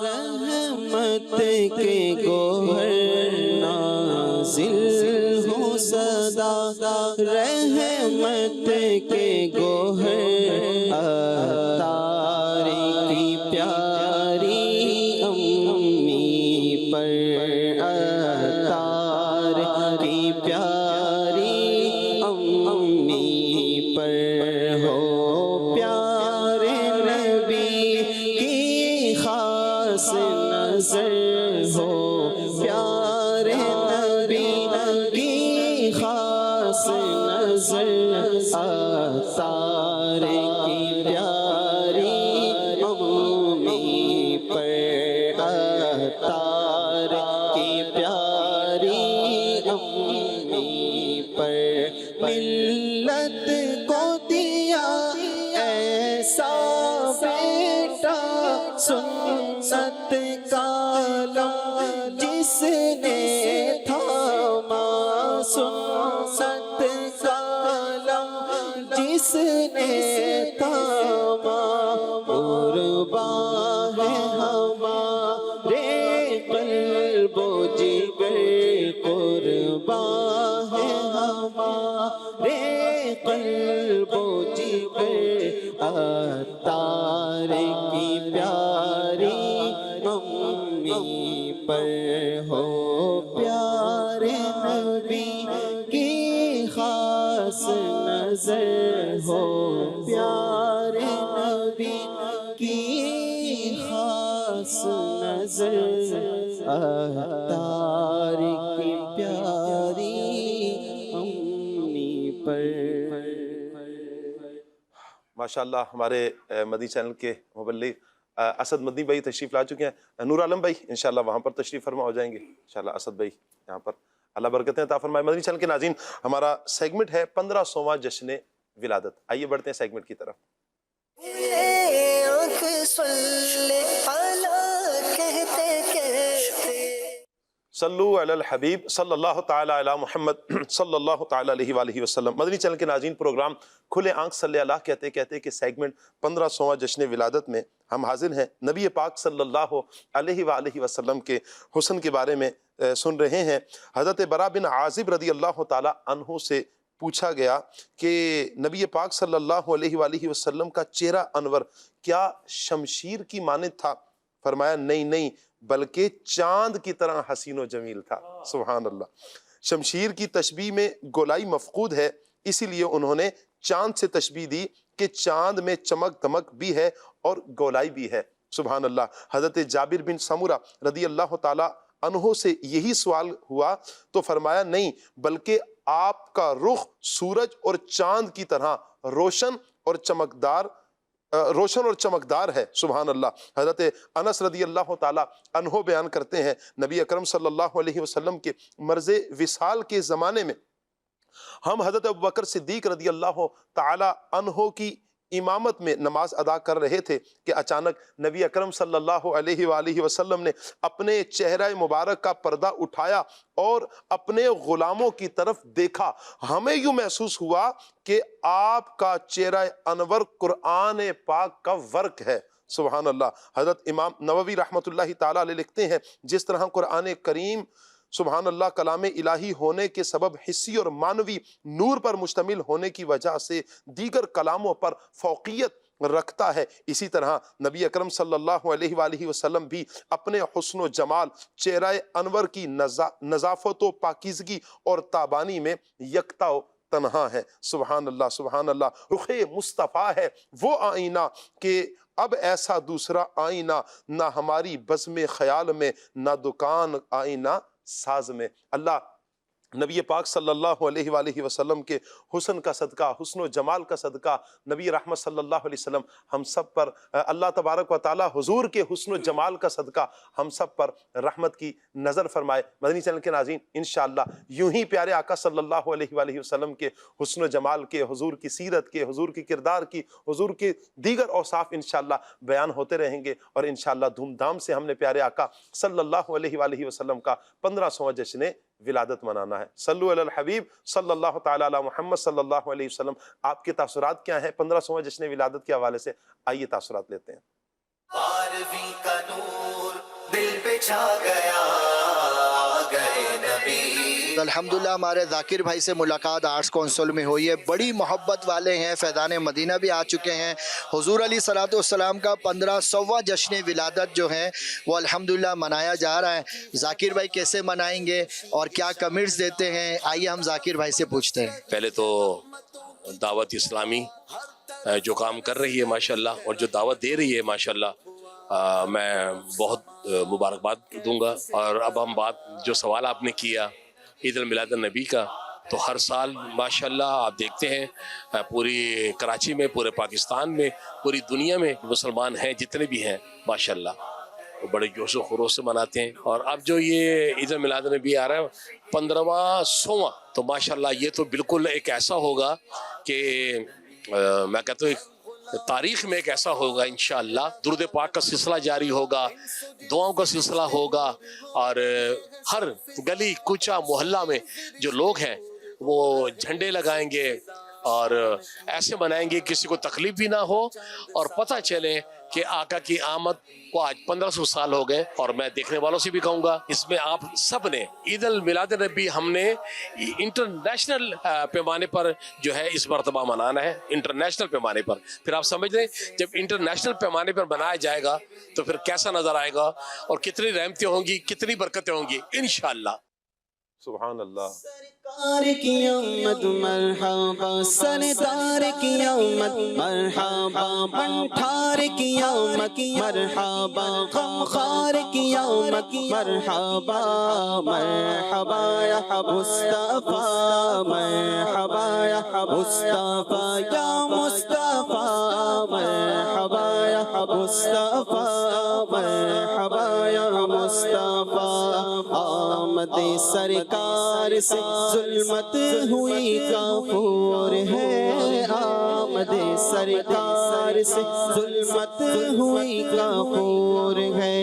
Speaker 4: رحمت کے گوہر، نازل ہو صدا رحمت کے گوہر، عطار کی پیاری امی پر، عطار کی پیاری امی پر ہو پیارے نبی کی خاص نظر، ہو پیارے نبی کی خاص نظر، عطار کی پیاری امی پر، عطار کی پیاری امی پر، ملت کو دیا ایسا بیٹا سنت کا علم، جس نے تھاما سنت کا علم، جس نے تھاما، قربان ہے ہمارے قلب و جگر، قربان ہے ہمارے قلب و جگر، عطار کی پیاری امی پر ہو پیارے نبی کی خاص نظر، ہو پیارے نبی کی خاص نظر، عطار کی پیاری امی پر۔
Speaker 2: ماشاءاللہ ہمارے مدنی چینل کے مبلغ اسد مدنی بھائی تشریف لا چکے ہیں۔ نور عالم بھائی انشاءاللہ وہاں پر تشریف فرما ہو جائیں گے انشاءاللہ۔ اسد بھائی یہاں پر، اللہ برکتیں عطا فرمائے۔ مدنی چینل کے ناظرین، ہمارا سیگمنٹ ہے 1500واں جشن ولادت۔ آئیے بڑھتے ہیں سیگمنٹ کی طرف۔
Speaker 1: یہ آنکھ صلی اللہ کہتے کہتے،
Speaker 2: صلو علی الحبیب صلی اللہ تعالی علی محمد صلی اللہ تعالی علیہ وآلہ وسلم۔ مدنی چینل کے ناظرین، پروگرام کھلے آنکھ صلی اللہ کہتے کہتے کہ سیگمنٹ 1500واں جشن ولادت میں ہم حاضر ہیں۔ نبی پاک صلی اللہ علیہ وآلہ وسلم کے حسن کے بارے میں سن رہے ہیں۔ حضرت برا بن عازب رضی اللہ تعالی عنہ سے پوچھا گیا کہ نبی پاک صلی اللہ علیہ وآلہ وسلم کا چہرہ انور کیا شمشیر کی مانند تھا؟ فرمایا نہیں نہیں، بلکہ چاند کی طرح حسین و جمیل تھا۔ سبحان اللہ۔ شمشیر کی تشبیہ میں گولائی مفقود ہے، اسی لیے انہوں نے چاند سے تشبیہ دی کہ چاند میں چمک دمک بھی ہے اور گولائی بھی ہے۔ سبحان اللہ۔ حضرت جابر بن سمرہ رضی اللہ تعالی عنہ سے یہی سوال ہوا تو فرمایا نہیں، بلکہ آپ کا رخ سورج اور چاند کی طرح روشن اور چمکدار ہے۔ سبحان اللہ۔ حضرت انس رضی اللہ تعالی عنہ بیان کرتے ہیں، نبی اکرم صلی اللہ علیہ وسلم کے مرض وصال کے زمانے میں ہم حضرت ابوبکر صدیق رضی اللہ تعالی عنہ کی امامت میں نماز ادا کر رہے تھے کہ اچانک نبی اکرم صلی اللہ علیہ وآلہ وسلم نے اپنے چہرہ مبارک کا پردہ اٹھایا اور اپنے غلاموں کی طرف دیکھا۔ ہمیں یوں محسوس ہوا کہ آپ کا چہرہ انور قرآن پاک کا ورق ہے۔ سبحان اللہ۔ حضرت امام نووی رحمۃ اللہ تعالی علیہ لکھتے ہیں، جس طرح قرآن کریم سبحان اللہ کلام الہی ہونے کے سبب حسی اور معنوی نور پر مشتمل ہونے کی وجہ سے دیگر کلاموں پر فوقیت رکھتا ہے، اسی طرح نبی اکرم صلی اللہ علیہ وآلہ وسلم بھی اپنے حسن و جمال، چہرہ انور کی نظافت و پاکیزگی اور تابانی میں یکتا و تنہا ہے۔ سبحان اللہ سبحان اللہ۔ رخ مصطفیٰ ہے وہ آئینہ کہ اب ایسا دوسرا آئینہ نہ ہماری بزم خیال میں، نہ دکان آئینہ ساز میں۔ اللہ نبی پاک صلی اللہ علیہ وآلہ وسلم کے حسن کا صدقہ، حسن و جمال کا صدقہ، نبی رحمت صلی اللہ علیہ وسلم ہم سب پر، اللہ تبارک و تعالی حضور کے حسن و جمال کا صدقہ ہم سب پر رحمت کی نظر فرمائے۔ مدنی چینل کے ناظرین، انشاءاللہ یوں ہی پیارے آقا صلی اللہ علیہ وآلہ وسلم کے حسن و جمال کے، حضور کی سیرت کے، حضور کی کردار کی، حضور کے دیگر اوصاف انشاءاللہ بیان ہوتے رہیں گے، اور انشاءاللہ دھوم دھام سے ہم نے پیارے آقا صلی اللہ علیہ وآلہ وسلم کا 1500واں جشن ولادت منانا ہے۔ صلو علی الحبیب صلی اللہ تعالی علی محمد صلی اللہ علیہ وسلم۔ آپ کے تاثرات کیا ہیں 1500واں جشن ولادت کے حوالے سے؟ آئیے تاثرات لیتے ہیں۔
Speaker 1: 12ویں کا نور دل پہ چھا گیا، آ گئے نبی۔
Speaker 8: الحمدللہ ہمارے ذاکر بھائی سے ملاقات آرٹس کونسل میں ہوئی ہے، بڑی محبت والے ہیں، فیضان مدینہ بھی آ چکے ہیں۔ حضور علیہ الصلوۃ والسلام کا 1500واں جشن ولادت جو ہے وہ الحمدللہ منایا جا رہا ہے۔ ذاکر بھائی کیسے منائیں گے اور کیا کمنٹس دیتے ہیں، آئیے ہم ذاکر بھائی سے پوچھتے ہیں۔
Speaker 9: پہلے تو دعوت اسلامی جو کام کر رہی ہے ماشاءاللہ، اور جو دعوت دے رہی ہے ماشاءاللہ، میں بہت مبارکباد دوں گا۔ اور اب ہم بات جو سوال آپ نے کیا عید المیلاد النبی کا، تو ہر سال ماشاءاللہ آپ دیکھتے ہیں پوری کراچی میں، پورے پاکستان میں، پوری دنیا میں مسلمان ہیں جتنے بھی ہیں ماشاءاللہ، وہ بڑے جوش و خروش سے مناتے ہیں۔ اور اب جو یہ عید المیلاد النبی آ رہا ہے 15واں 100واں، تو ماشاءاللہ یہ تو بالکل ایک ایسا ہوگا کہ میں کہتا ہوں تاریخ میں ایک ایسا ہوگا انشاءاللہ۔ درود پاک کا سلسلہ جاری ہوگا، دعاؤں کا سلسلہ ہوگا، اور ہر گلی کوچہ محلہ میں جو لوگ ہیں وہ جھنڈے لگائیں گے اور ایسے منائیں گے کسی کو تکلیف بھی نہ ہو، اور پتہ چلے کہ آقا کی آمد کو آج 1500 سال ہو گئے۔ اور میں دیکھنے والوں سے بھی کہوں گا، اس میں آپ سب نے عید المیلاد النبی ہم نے انٹرنیشنل پیمانے پر جو ہے اس مرتبہ منانا ہے، انٹرنیشنل پیمانے پر۔ پھر آپ سمجھ لیں جب انٹرنیشنل پیمانے پر منایا جائے گا تو پھر کیسا نظر آئے گا، اور کتنی رحمتیں ہوں گی، کتنی برکتیں ہوں گی انشاءاللہ۔
Speaker 2: سبحان اللہ۔
Speaker 4: سرکار کی آمد مرحبا، سردار کی آمد مرحبا، بنٹھار کی آمد مرحبا، غمخوار کی آمد مرحبا، مرحبا یا مصطفیٰ، مرحبا یا مصطفیٰ یا مصطفیٰ، مرحبا یا مصطفیٰ، مرحبا یا مصطفیٰ۔ آمد سرکار سے ظلمت ہوئی کافور ہے، آمد سرکار سے ظلمت ہوئی کافور ہے۔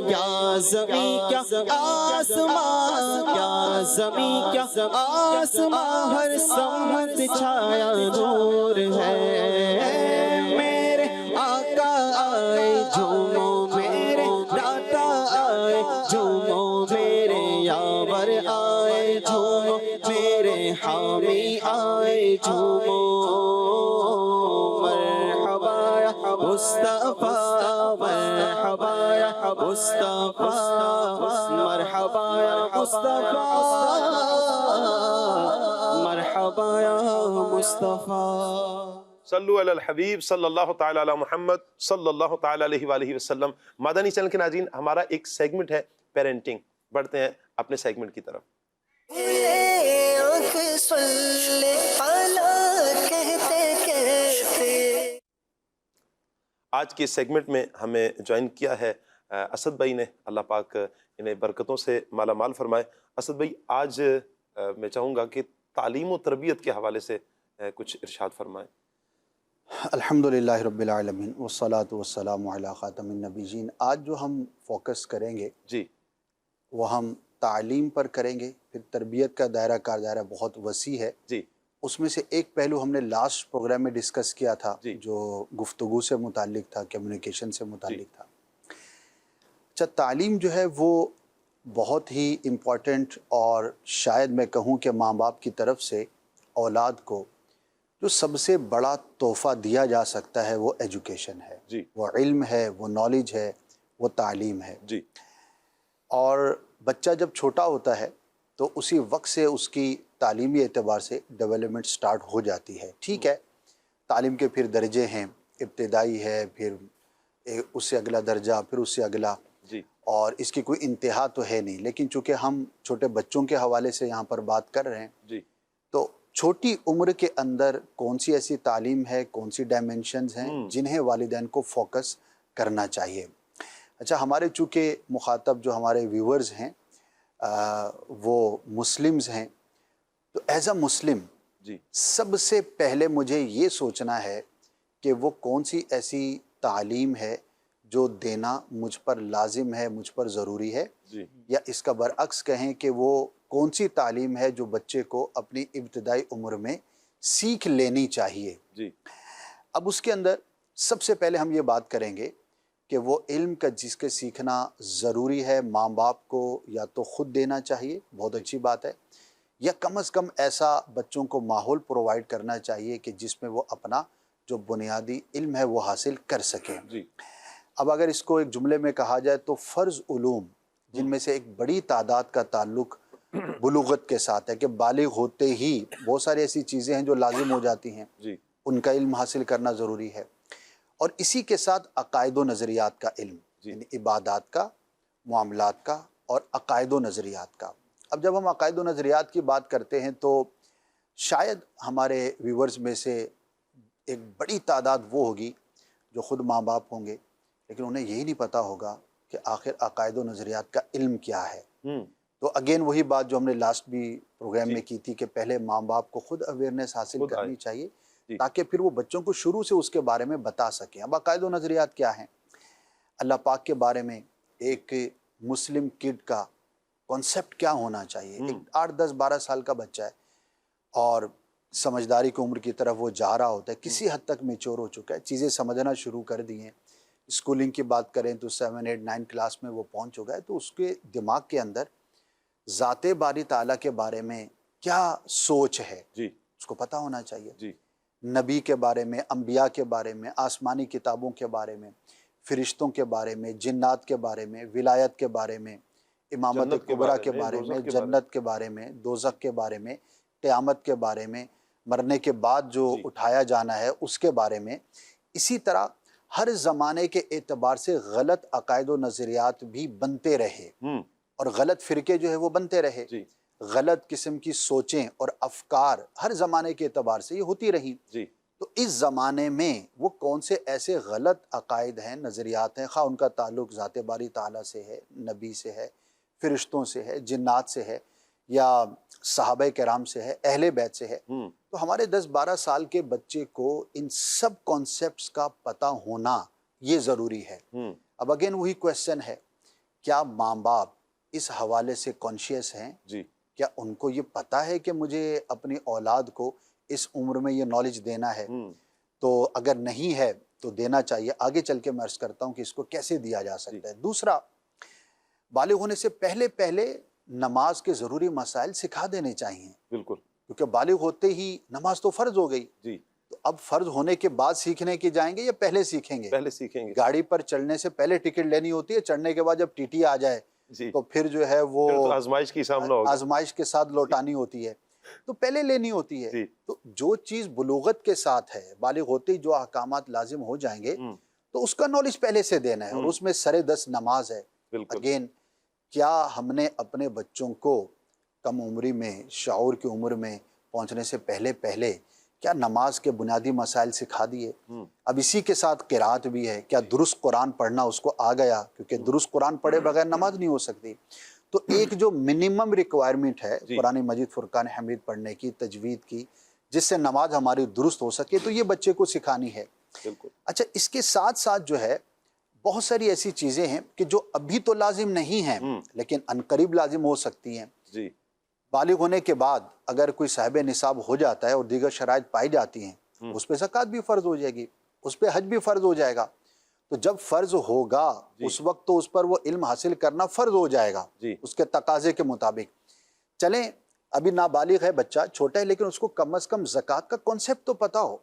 Speaker 4: کیا زمین کیا آسمان، کیا زمین کیا آسمان، ہر سمت چھایا نور ہے۔ میرے آقا آئے جھومو، میرے داتا آئے جھومو، میرے یاور آئے جھومو، میرے حامی آئے جھومو۔ مرحبا یا مصطفیٰ، مرحبا یا مصطفیٰ، مرحبا یا مصطفیٰ، مرحبا یا مصطفیٰ۔
Speaker 2: صلو علی الحبیب صلی اللہ تعالی علی محمد صلی اللہ تعالی علیہ وآلہ وسلم۔ مدنی چینل کے ناظرین، ہمارا ایک سیگمنٹ ہے پیرنٹنگ، بڑھتے ہیں اپنے سیگمنٹ کی طرف۔ آج کے سیگمنٹ میں ہمیں جوائن کیا ہے اسد بھائی نے، اللہ پاک انہیں برکتوں سے مالا مال فرمائے۔ اسد بھائی، آج میں چاہوں گا کہ تعلیم و تربیت کے حوالے سے کچھ ارشاد فرمائیں۔
Speaker 10: الحمدللہ رب العالمین والصلاة والسلام علی خاتم النبیین۔ آج جو ہم فوکس کریں گے
Speaker 2: جی،
Speaker 10: وہ ہم تعلیم پر کریں گے، پھر تربیت کا دائرہ کار دائرہ بہت وسیع ہے۔
Speaker 2: جی،
Speaker 10: اس میں سے ایک پہلو ہم نے لاسٹ پروگرام میں ڈسکس کیا تھا،
Speaker 2: جی،
Speaker 10: جو گفتگو سے متعلق تھا، کمیونیکیشن سے متعلق تھا۔ اچھا، تعلیم جو ہے وہ بہت ہی امپورٹنٹ، اور شاید میں کہوں کہ ماں باپ کی طرف سے اولاد کو جو سب سے بڑا تحفہ دیا جا سکتا ہے وہ ایجوکیشن ہے،
Speaker 2: جی،
Speaker 10: وہ علم ہے، وہ نالج ہے، وہ تعلیم ہے۔
Speaker 2: جی،
Speaker 10: اور بچہ جب چھوٹا ہوتا ہے تو اسی وقت سے اس کی تعلیمی اعتبار سے ڈیولپمنٹ سٹارٹ ہو جاتی ہے۔ ٹھیک ہے، تعلیم کے پھر درجے ہیں، ابتدائی ہے، پھر اس سے اگلا درجہ، پھر اس سے اگلا،
Speaker 2: جی،
Speaker 10: اور اس کی کوئی انتہا تو ہے نہیں، لیکن چونکہ ہم چھوٹے بچوں کے حوالے سے یہاں پر بات کر رہے ہیں،
Speaker 2: جی،
Speaker 10: تو چھوٹی عمر کے اندر کون سی ایسی تعلیم ہے، کون سی ڈائمینشنز ہیں جنہیں والدین کو فوکس کرنا چاہیے۔ اچھا، ہمارے چونکہ مخاطب جو ہمارے ویورز ہیں وہ مسلمز ہیں، تو ایز اے مسلم
Speaker 2: جی،
Speaker 10: سب سے پہلے مجھے یہ سوچنا ہے کہ وہ کون سی ایسی تعلیم ہے جو دینا مجھ پر لازم ہے، مجھ پر ضروری ہے،
Speaker 2: جی،
Speaker 10: یا اس کا برعکس کہیں کہ وہ کون سی تعلیم ہے جو بچے کو اپنی ابتدائی عمر میں سیکھ لینی چاہیے۔
Speaker 2: جی،
Speaker 10: اب اس کے اندر سب سے پہلے ہم یہ بات کریں گے کہ وہ علم کا جس کے سیکھنا ضروری ہے، ماں باپ کو یا تو خود دینا چاہیے، بہت اچھی بات ہے، یا کم از کم ایسا بچوں کو ماحول پرووائڈ کرنا چاہیے کہ جس میں وہ اپنا جو بنیادی علم ہے وہ حاصل کر سکیں۔
Speaker 2: جی،
Speaker 10: اب اگر اس کو ایک جملے میں کہا جائے تو فرض علوم، جن میں سے ایک بڑی تعداد کا تعلق بلوغت کے ساتھ ہے، کہ بالغ ہوتے ہی بہت ساری ایسی چیزیں ہیں جو لازم ہو جاتی ہیں،
Speaker 2: جی،
Speaker 10: ان کا علم حاصل کرنا ضروری ہے، اور اسی کے ساتھ عقائد و نظریات کا علم، یعنی عبادات کا، معاملات کا، اور عقائد و نظریات کا۔ اب جب ہم عقائد و نظریات کی بات کرتے ہیں تو شاید ہمارے ویورز میں سے ایک بڑی تعداد وہ ہوگی جو خود ماں باپ ہوں گے، لیکن انہیں یہی نہیں پتہ ہوگا کہ آخر عقائد و نظریات کا علم کیا ہے۔ تو اگین وہی بات جو ہم نے لاسٹ بھی پروگرام میں کی تھی کہ پہلے ماں باپ کو خود اویئرنیس حاصل کرنی چاہیے تاکہ پھر وہ بچوں کو شروع سے اس کے بارے میں بتا سکیں۔ اب عقائد و نظریات کیا ہیں؟ اللہ پاک کے بارے میں ایک مسلم کڈ کا کانسیپٹ کیا ہونا چاہیے۔ ایک 8 10 12 سال کا بچہ ہے اور سمجھداری کی عمر کی طرف وہ جا رہا ہوتا ہے، کسی حد تک میچور ہو چکا ہے، چیزیں سمجھنا شروع کر دی ہیں، اسکولنگ کی بات کریں تو 7 8 9 کلاس میں وہ پہنچ چکا ہے، تو اس کے دماغ کے اندر ذات باری تعالیٰ کے بارے میں کیا سوچ ہے
Speaker 2: جی،
Speaker 10: اس کو پتہ ہونا چاہیے۔
Speaker 2: جی،
Speaker 10: نبی کے بارے میں، انبیاء کے بارے میں، آسمانی کتابوں کے بارے میں، فرشتوں کے بارے میں، جنات کے بارے میں، ولایت کے بارے میں، امامت کبریٰ کے بارے میں، جنت کے بارے میں، دوزخ کے بارے میں، قیامت کے بارے میں، مرنے کے بعد جو اٹھایا جانا ہے اس کے بارے میں۔ اسی طرح ہر زمانے کے اعتبار سے غلط عقائد و نظریات بھی بنتے رہے اور غلط فرقے جو ہے وہ بنتے رہے، غلط قسم کی سوچیں اور افکار ہر زمانے کے اعتبار سے یہ ہوتی رہی۔ تو اس زمانے میں وہ کون سے ایسے غلط عقائد ہیں، نظریات ہیں، خواہ ان کا تعلق ذات باری تعالیٰ سے ہے، نبی سے ہے، فرشتوں سے ہے، جنات سے ہے، یا صحابہ کرام سے ہے، اہل بیت سے ہے، تو ہمارے 10 12 سال کے بچے کو ان سب کانسیپٹس کا پتہ ہونا یہ ضروری ہے۔ اب اگین وہی کویسچن ہے، کیا ماں باپ اس حوالے سے کانشیس ہیں؟ کیا ان کو یہ پتہ ہے کہ مجھے اپنی اولاد کو اس عمر میں یہ نالج دینا ہے؟ تو اگر نہیں ہے تو دینا چاہیے۔ آگے چل کے میں عرض کرتا ہوں کہ اس کو کیسے دیا جا سکتا ہے۔ دوسرا، بالغ ہونے سے پہلے پہلے نماز کے ضروری مسائل سکھا دینے چاہیے،
Speaker 2: بالکل،
Speaker 10: کیونکہ بالغ ہوتے ہی نماز تو فرض ہو گئی، تو اب فرض ہونے کے بعد سیکھنے کی جائیں گے یا پہلے سیکھیں گے؟
Speaker 2: پہلے سیکھیں گے۔
Speaker 10: گاڑی پر چڑھنے سے پہلے ٹکٹ لینی ہوتی ہے، چڑھنے کے بعد جب ٹی ٹی آ جائے تو پھر جو ہے وہ
Speaker 2: آزمائش کی سامنا ہوگا،
Speaker 10: آزمائش کے ساتھ لوٹانی ہوتی ہے، تو پہلے لینی ہوتی ہے۔ تو جو چیز بلوغت کے ساتھ ہے، بالغ ہوتے ہی جو احکامات لازم ہو جائیں گے تو اس کا نالج پہلے سے دینا ہے، اور اس میں سر دست نماز ہے۔ اگین، کیا ہم نے اپنے بچوں کو کم عمری میں، شعور کی عمر میں پہنچنے سے پہلے پہلے کیا نماز کے بنیادی مسائل سکھا دیے؟ اب اسی کے ساتھ قرات بھی ہے، کیا درست قرآن پڑھنا اس کو آ گیا؟ کیونکہ درست قرآن پڑھے بغیر نماز نہیں ہو سکتی۔ تو ایک جو منیمم ریکوائرمنٹ ہے قرآن مجید فرقان حمید پڑھنے کی، تجوید کی، جس سے نماز ہماری درست ہو سکے، تو یہ بچے کو سکھانی ہے۔ اچھا، اس کے ساتھ ساتھ جو ہے بہت ساری ایسی چیزیں ہیں کہ جو ابھی تو لازم نہیں ہیں لیکن عنقریب لازم ہو سکتی ہیں۔ بالغ ہونے کے بعد اگر کوئی صاحب نصاب ہو جاتا ہے اور دیگر شرائط پائی جاتی ہیں، اس پہ زکوٰۃ بھی فرض ہو جائے گی، اس پہ حج بھی فرض ہو جائے گا۔ تو جب فرض ہوگا اس وقت تو اس پر وہ علم حاصل کرنا فرض ہو جائے گا اس کے تقاضے کے مطابق۔ چلیں ابھی نابالغ ہے بچہ، چھوٹا ہے، لیکن اس کو کم از کم زکوٰۃ کا کانسیپٹ تو پتا ہو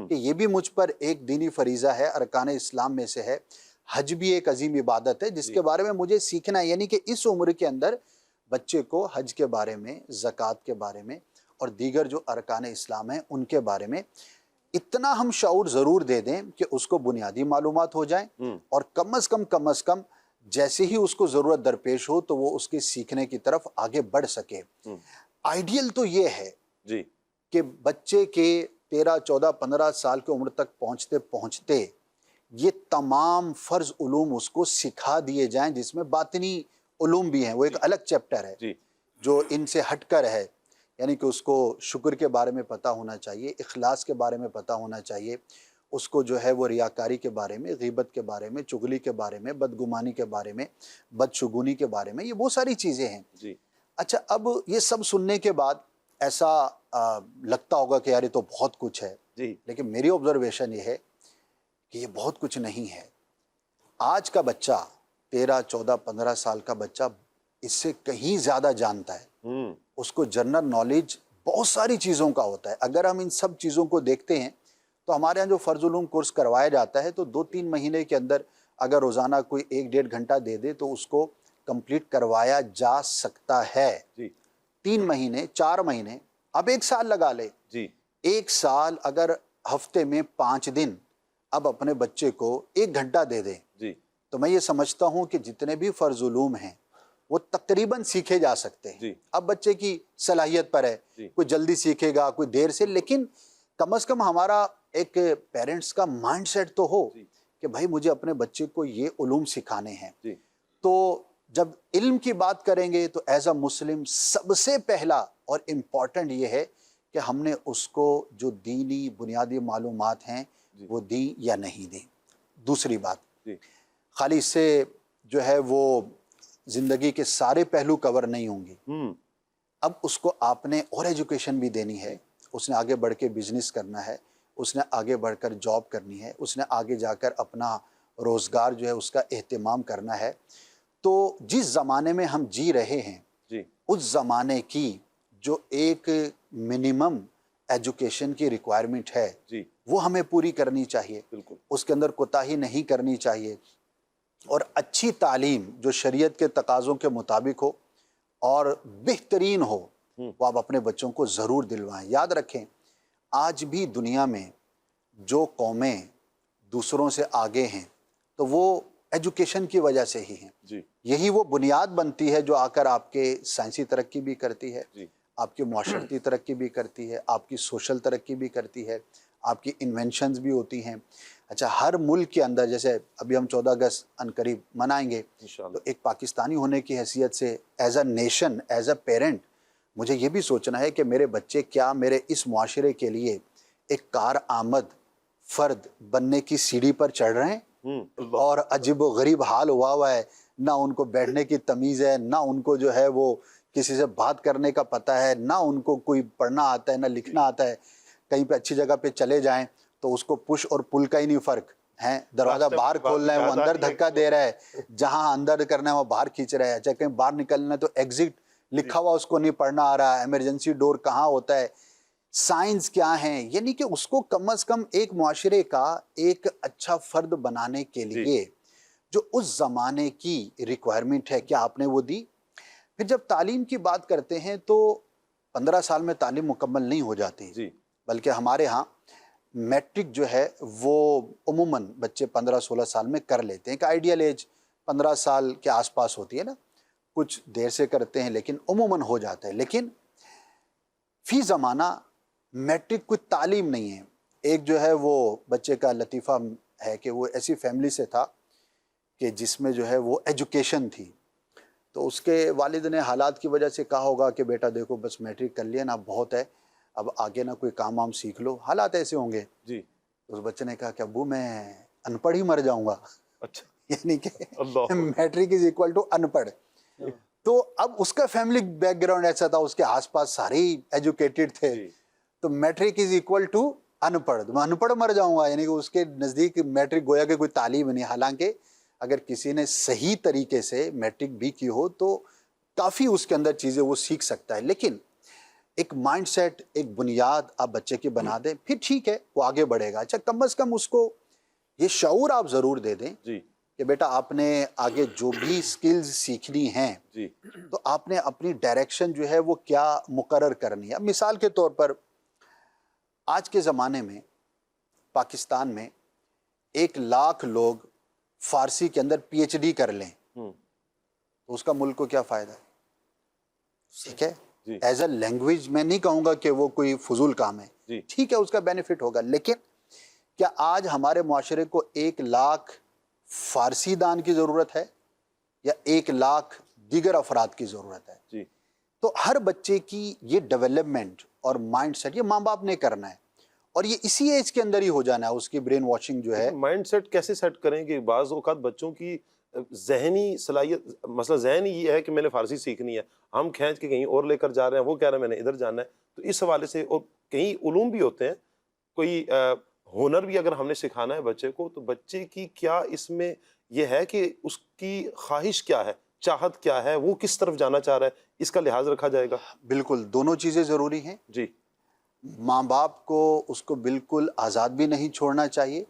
Speaker 10: کہ یہ بھی مجھ پر ایک دینی فریضہ ہے، ارکان اسلام میں سے ہے۔ حج بھی ایک عظیم عبادت ہے جس کے بارے میں مجھے سیکھنا ہے، یعنی کہ اس عمر کے اندر بچے کو حج کے بارے میں، زکوٰۃ کے بارے میں اور دیگر جو ارکان اسلام ہیں ان کے بارے میں اتنا ہم شعور ضرور دے دیں کہ اس کو بنیادی معلومات ہو جائیں، اور کم از کم جیسے ہی اس کو ضرورت درپیش ہو تو وہ اس کے سیکھنے کی طرف آگے بڑھ سکے۔ آئیڈیل تو یہ ہے کہ بچے کے 13 14 15 سال کی عمر تک پہنچتے پہنچتے یہ تمام فرض علوم اس کو سکھا دیے جائیں، جس میں باطنی علوم بھی ہیں، وہ ایک الگ چیپٹر ہے جو ان سے ہٹ کر ہے، یعنی کہ اس کو شکر کے بارے میں پتہ ہونا چاہیے، اخلاص کے بارے میں پتہ ہونا چاہیے، اس کو جو ہے وہ ریاکاری کے بارے میں، غیبت کے بارے میں، چغلی کے بارے میں، بدگمانی کے بارے میں، بدشگونی کے بارے میں، یہ بہت ساری چیزیں ہیں۔ اچھا، اب یہ سب سننے کے بعد ایسا لگتا ہوگا کہ یار یہ تو بہت کچھ ہے، لیکن میری آبزرویشن یہ ہے کہ یہ بہت کچھ نہیں ہے۔ آج کا بچہ 13 14 15 سال کا بچہ اس سے کہیں زیادہ جانتا ہے، اس کو جنرل نالج بہت ساری چیزوں کا ہوتا ہے۔ اگر ہم ان سب چیزوں کو دیکھتے ہیں تو ہمارے ہاں جو فرض علوم کورس کروایا جاتا ہے تو 2-3 مہینے کے اندر اگر روزانہ کوئی 1-1.5 گھنٹہ دے دے تو اس کو کمپلیٹ کروایا جا سکتا ہے۔ 3 مہینے، 4 مہینے، اب 1 سال لگا لے، 1 سال اگر ہفتے میں 5 دن اب اپنے بچے کو 1 گھنٹہ دے دیں تو میں یہ سمجھتا ہوں کہ جتنے بھی فرض علوم ہیں وہ تقریباً سیکھے جا سکتے ہیں۔ اب بچے کی صلاحیت پر ہے، کوئی جلدی سیکھے گا، کوئی دیر سے، لیکن کم از کم ہمارا ایک پیرنٹس کا مائنڈ سیٹ تو ہو کہ بھائی مجھے اپنے بچے کو یہ علوم سکھانے ہیں۔ تو جب علم کی بات کریں گے تو ایز اے مسلم سب سے پہلا اور امپورٹنٹ یہ ہے کہ ہم نے اس کو جو دینی بنیادی معلومات ہیں وہ دیں یا نہیں دیں۔ دوسری بات، خالی اس سے جو ہے وہ زندگی کے سارے پہلو کور نہیں ہوں گے۔ اب اس کو آپ نے اور ایجوکیشن بھی دینی ہے، اس نے آگے بڑھ کے بزنس کرنا ہے، اس نے آگے بڑھ کر جاب کرنی ہے، اس نے آگے جا کر اپنا روزگار جو ہے اس کا اہتمام کرنا ہے۔ تو جس زمانے میں ہم جی رہے ہیں اس زمانے کی جو ایک منیمم ایجوکیشن کی ریکوائرمنٹ ہے وہ ہمیں پوری کرنی چاہیے، اس کے اندر کوتاہی نہیں کرنی چاہیے، اور اچھی تعلیم جو شریعت کے تقاضوں کے مطابق ہو اور بہترین ہو وہ آپ اپنے بچوں کو ضرور دلوائیں۔ یاد رکھیں، آج بھی دنیا میں جو قومیں دوسروں سے آگے ہیں تو وہ ایجوکیشن کی وجہ سے ہی ہیں۔ یہی وہ بنیاد بنتی ہے جو آ کر آپ کے سائنسی ترقی بھی کرتی ہے، آپ کی معاشرتی ترقی بھی کرتی ہے، آپ کی سوشل ترقی بھی کرتی ہے، آپ کی انوینشنز بھی ہوتی ہیں۔ اچھا، ہر ملک کے اندر جیسے ابھی ہم 14 اگست عنقریب منائیں گے، تو ایک پاکستانی ہونے کی حیثیت سے as a nation, as a parent, مجھے یہ بھی سوچنا ہے کہ میرے بچے کیا میرے اس معاشرے کے لیے ایک کارآمد فرد بننے کی سیڑھی پر چڑھ رہے ہیں، اور عجیب و غریب حال ہوا ہے، نہ ان کو بیٹھنے کی تمیز ہے، نہ ان کو جو ہے وہ کسی سے بات کرنے کا پتہ ہے، نہ ان کو کوئی پڑھنا آتا ہے، نہ لکھنا آتا ہے۔ کہیں پہ اچھی جگہ پہ چلے جائیں تو اس کو پش اور پل کا ہی نہیں فرق ہے، دروازہ باہر کھولنا ہے وہ اندر دھکا دے رہا ہے، جہاں اندر کرنا ہے وہ باہر کھینچ رہا ہے، اچھا کہیں باہر نکلنا ہے تو ایگزٹ لکھا ہوا اس کو نہیں پڑھنا آ رہا ہے، ایمرجنسی ڈور کہاں ہوتا ہے، سائنس کیا ہیں، یعنی کہ اس کو کم از کم ایک معاشرے کا ایک اچھا فرد بنانے کے لیے جو اس زمانے کی ریکوائرمنٹ ہے کیا آپ نے وہ دی۔ پھر جب تعلیم کی بات کرتے ہیں تو 15 سال میں تعلیم مکمل نہیں ہو جاتی، بلکہ ہمارے ہاں میٹرک جو ہے وہ عموماً بچے 15-16 سال میں کر لیتے ہیں، کہ آئیڈیل ایج 15 سال کے آس پاس ہوتی ہے نا، کچھ دیر سے کرتے ہیں لیکن عموماً ہو جاتا ہے۔ لیکن فی زمانہ میٹرک کوئی تعلیم نہیں ہے۔ ایک جو ہے وہ بچے کا لطیفہ ہے کہ وہ ایسی فیملی سے تھا کہ جس میں جو ہے وہ ایجوکیشن تھی، تو اس کے والد نے حالات کی وجہ سے کہا ہوگا کہ بیٹا دیکھو بس میٹرک کر لیا نا، بہت ہے، اب آگے نہ کوئی کام وام سیکھ لو، حالات ایسے ہوں گے۔ اس بچے نے کہا کہ ابو میں ان پڑھ ہی مر جاؤں گا، یعنی کہ میٹرک از ایکول ٹو ان پڑھ۔ تو اب اس کا فیملی بیک گراؤنڈ ایسا تھا، اس کے آس پاس سارے ہی ایجوکیٹڈ تھے، تو میٹرک از ایکول ٹو ان پڑھ، میں ان پڑھ مر جاؤں گا، یعنی کہ اس کے نزدیک میٹرک گویا کہ کوئی تعلیم نہیں۔ حالانکہ اگر کسی نے صحیح طریقے سے میٹرک بھی کی ہو تو کافی اس کے اندر چیزیں وہ سیکھ سکتا ہے۔ لیکن ایک مائنڈ سیٹ، ایک بنیاد آپ بچے کی بنا دیں، پھر ٹھیک ہے وہ آگے بڑھے گا. اچھا کم از کم اس کو یہ شعور آپ ضرور دے دیں
Speaker 2: جی
Speaker 10: کہ بیٹا آپ نے آگے جو بھی سکلز سیکھنی ہیں
Speaker 2: جی
Speaker 10: تو آپ نے اپنی ڈائریکشن جو ہے وہ کیا مقرر کرنی ہے. اب مثال کے طور پر آج کے زمانے میں پاکستان میں 1,00,000 لوگ فارسی کے اندر پی ایچ ڈی کر لیں تو اس کا ملک کو کیا فائدہ ہے؟ ٹھیک ہے،
Speaker 2: جی
Speaker 10: ایز اے لینگویج میں نہیں کہوں گا کہ وہ کوئی فضول کام ہے،
Speaker 2: جی
Speaker 10: ٹھیک ہے اس کا بینیفٹ ہوگا، لیکن کیا آج ہمارے معاشرے کو 1,00,000 فارسی دان کی ضرورت ہے یا 1,00,000 دیگر افراد کی ضرورت ہے؟
Speaker 2: جی
Speaker 10: تو ہر بچے کی یہ ڈیولپمنٹ اور مائنڈ سیٹ یہ ماں باپ نے کرنا ہے، اور یہ اسی ایج کے اندر ہی ہو جانا ہے. اس کی برین واشنگ جو ہے
Speaker 2: مائنڈ سیٹ کیسے سیٹ کریں کہ بعض اوقات بچوں کی ذہنی صلاحیت، مسئلہ ذہن یہ ہے کہ میں نے فارسی سیکھنی ہے، ہم کھینچ کے کہیں اور لے کر جا رہے ہیں، وہ کہہ رہے ہیں میں نے ادھر جانا ہے. تو اس حوالے سے، اور کئی علوم بھی ہوتے ہیں، کوئی ہنر بھی اگر ہم نے سکھانا ہے بچے کو، تو بچے کی کیا اس میں یہ ہے کہ اس کی خواہش کیا ہے، چاہت کیا ہے، وہ کس طرف جانا چاہ رہا ہے، اس کا لحاظ رکھا جائے گا.
Speaker 10: بالکل دونوں چیزیں ضروری ہیں.
Speaker 2: جی
Speaker 10: ماں باپ کو اس کو بالکل آزاد بھی نہیں چھوڑنا چاہیے،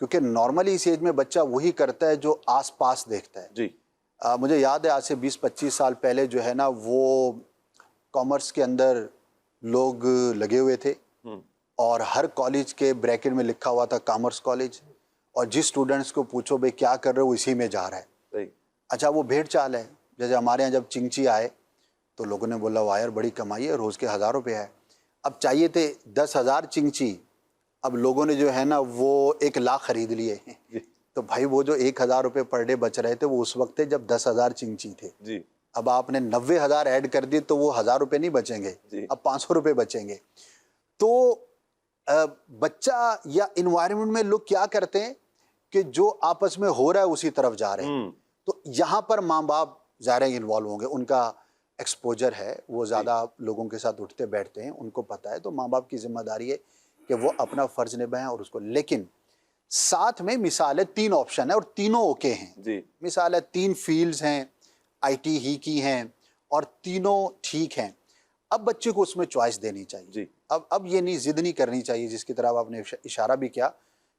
Speaker 10: کیونکہ نارملی اس ایج میں بچہ وہی کرتا ہے جو آس پاس دیکھتا ہے.
Speaker 2: جی
Speaker 10: مجھے یاد ہے آج سے 20-25 سال پہلے جو ہے نا وہ کامرس کے اندر لوگ لگے ہوئے تھے اور ہر کالج کے بریکٹ میں لکھا ہوا تھا کامرس کالج، اور جس اسٹوڈنٹس کو پوچھو بھئی کیا کر رہے ہو، اسی میں جا رہا ہے.
Speaker 2: صحیح.
Speaker 10: اچھا وہ بھیڑ چال ہے. جیسے ہمارے ہاں جب چنگچی آئے تو لوگوں نے بولا واہ یار بڑی کمائی ہے، روز کے 1,000 روپے ہے. اب چاہیے تھے 10,000 چنگچی، اب لوگوں نے جو ہے نا وہ 1,00,000 خرید لیے ہیں. تو بھائی وہ جو 1,000 روپے پر ڈے بچ رہے تھے وہ اس وقت تھے جب 10,000 چنگچی تھے.
Speaker 2: جی
Speaker 10: اب آپ نے 90,000 ایڈ کر دی تو وہ 1,000 روپے نہیں بچیں گے،
Speaker 2: جی
Speaker 10: اب 500 روپے بچیں گے. تو بچہ یا انوائرمنٹ میں لوگ کیا کرتے ہیں کہ جو آپس میں ہو رہا ہے اسی طرف جا رہے ہیں. تو یہاں پر ماں باپ ظاہر انوالو ہوں گے، ان کا ایکسپوجر ہے، وہ زیادہ لوگوں کے ساتھ اٹھتے بیٹھتے ہیں، ان کو پتہ ہے. تو ماں باپ کی ذمہ داری ہے کہ وہ اپنا فرض نبھائیں اور اس کو، لیکن ساتھ میں مثال ہے 3 آپشن ہے اور تینوں اوکے ہیں.
Speaker 2: جی
Speaker 10: مثال ہے 3 فیلڈز ہیں، آئی ٹی ہی کی ہیں اور تینوں ٹھیک ہیں. اب بچے کو اس میں چوائس دینی چاہیے.
Speaker 2: جی
Speaker 10: اب یہ نہیں ضد نہیں کرنی چاہیے، جس کی طرف آپ نے اشارہ بھی کیا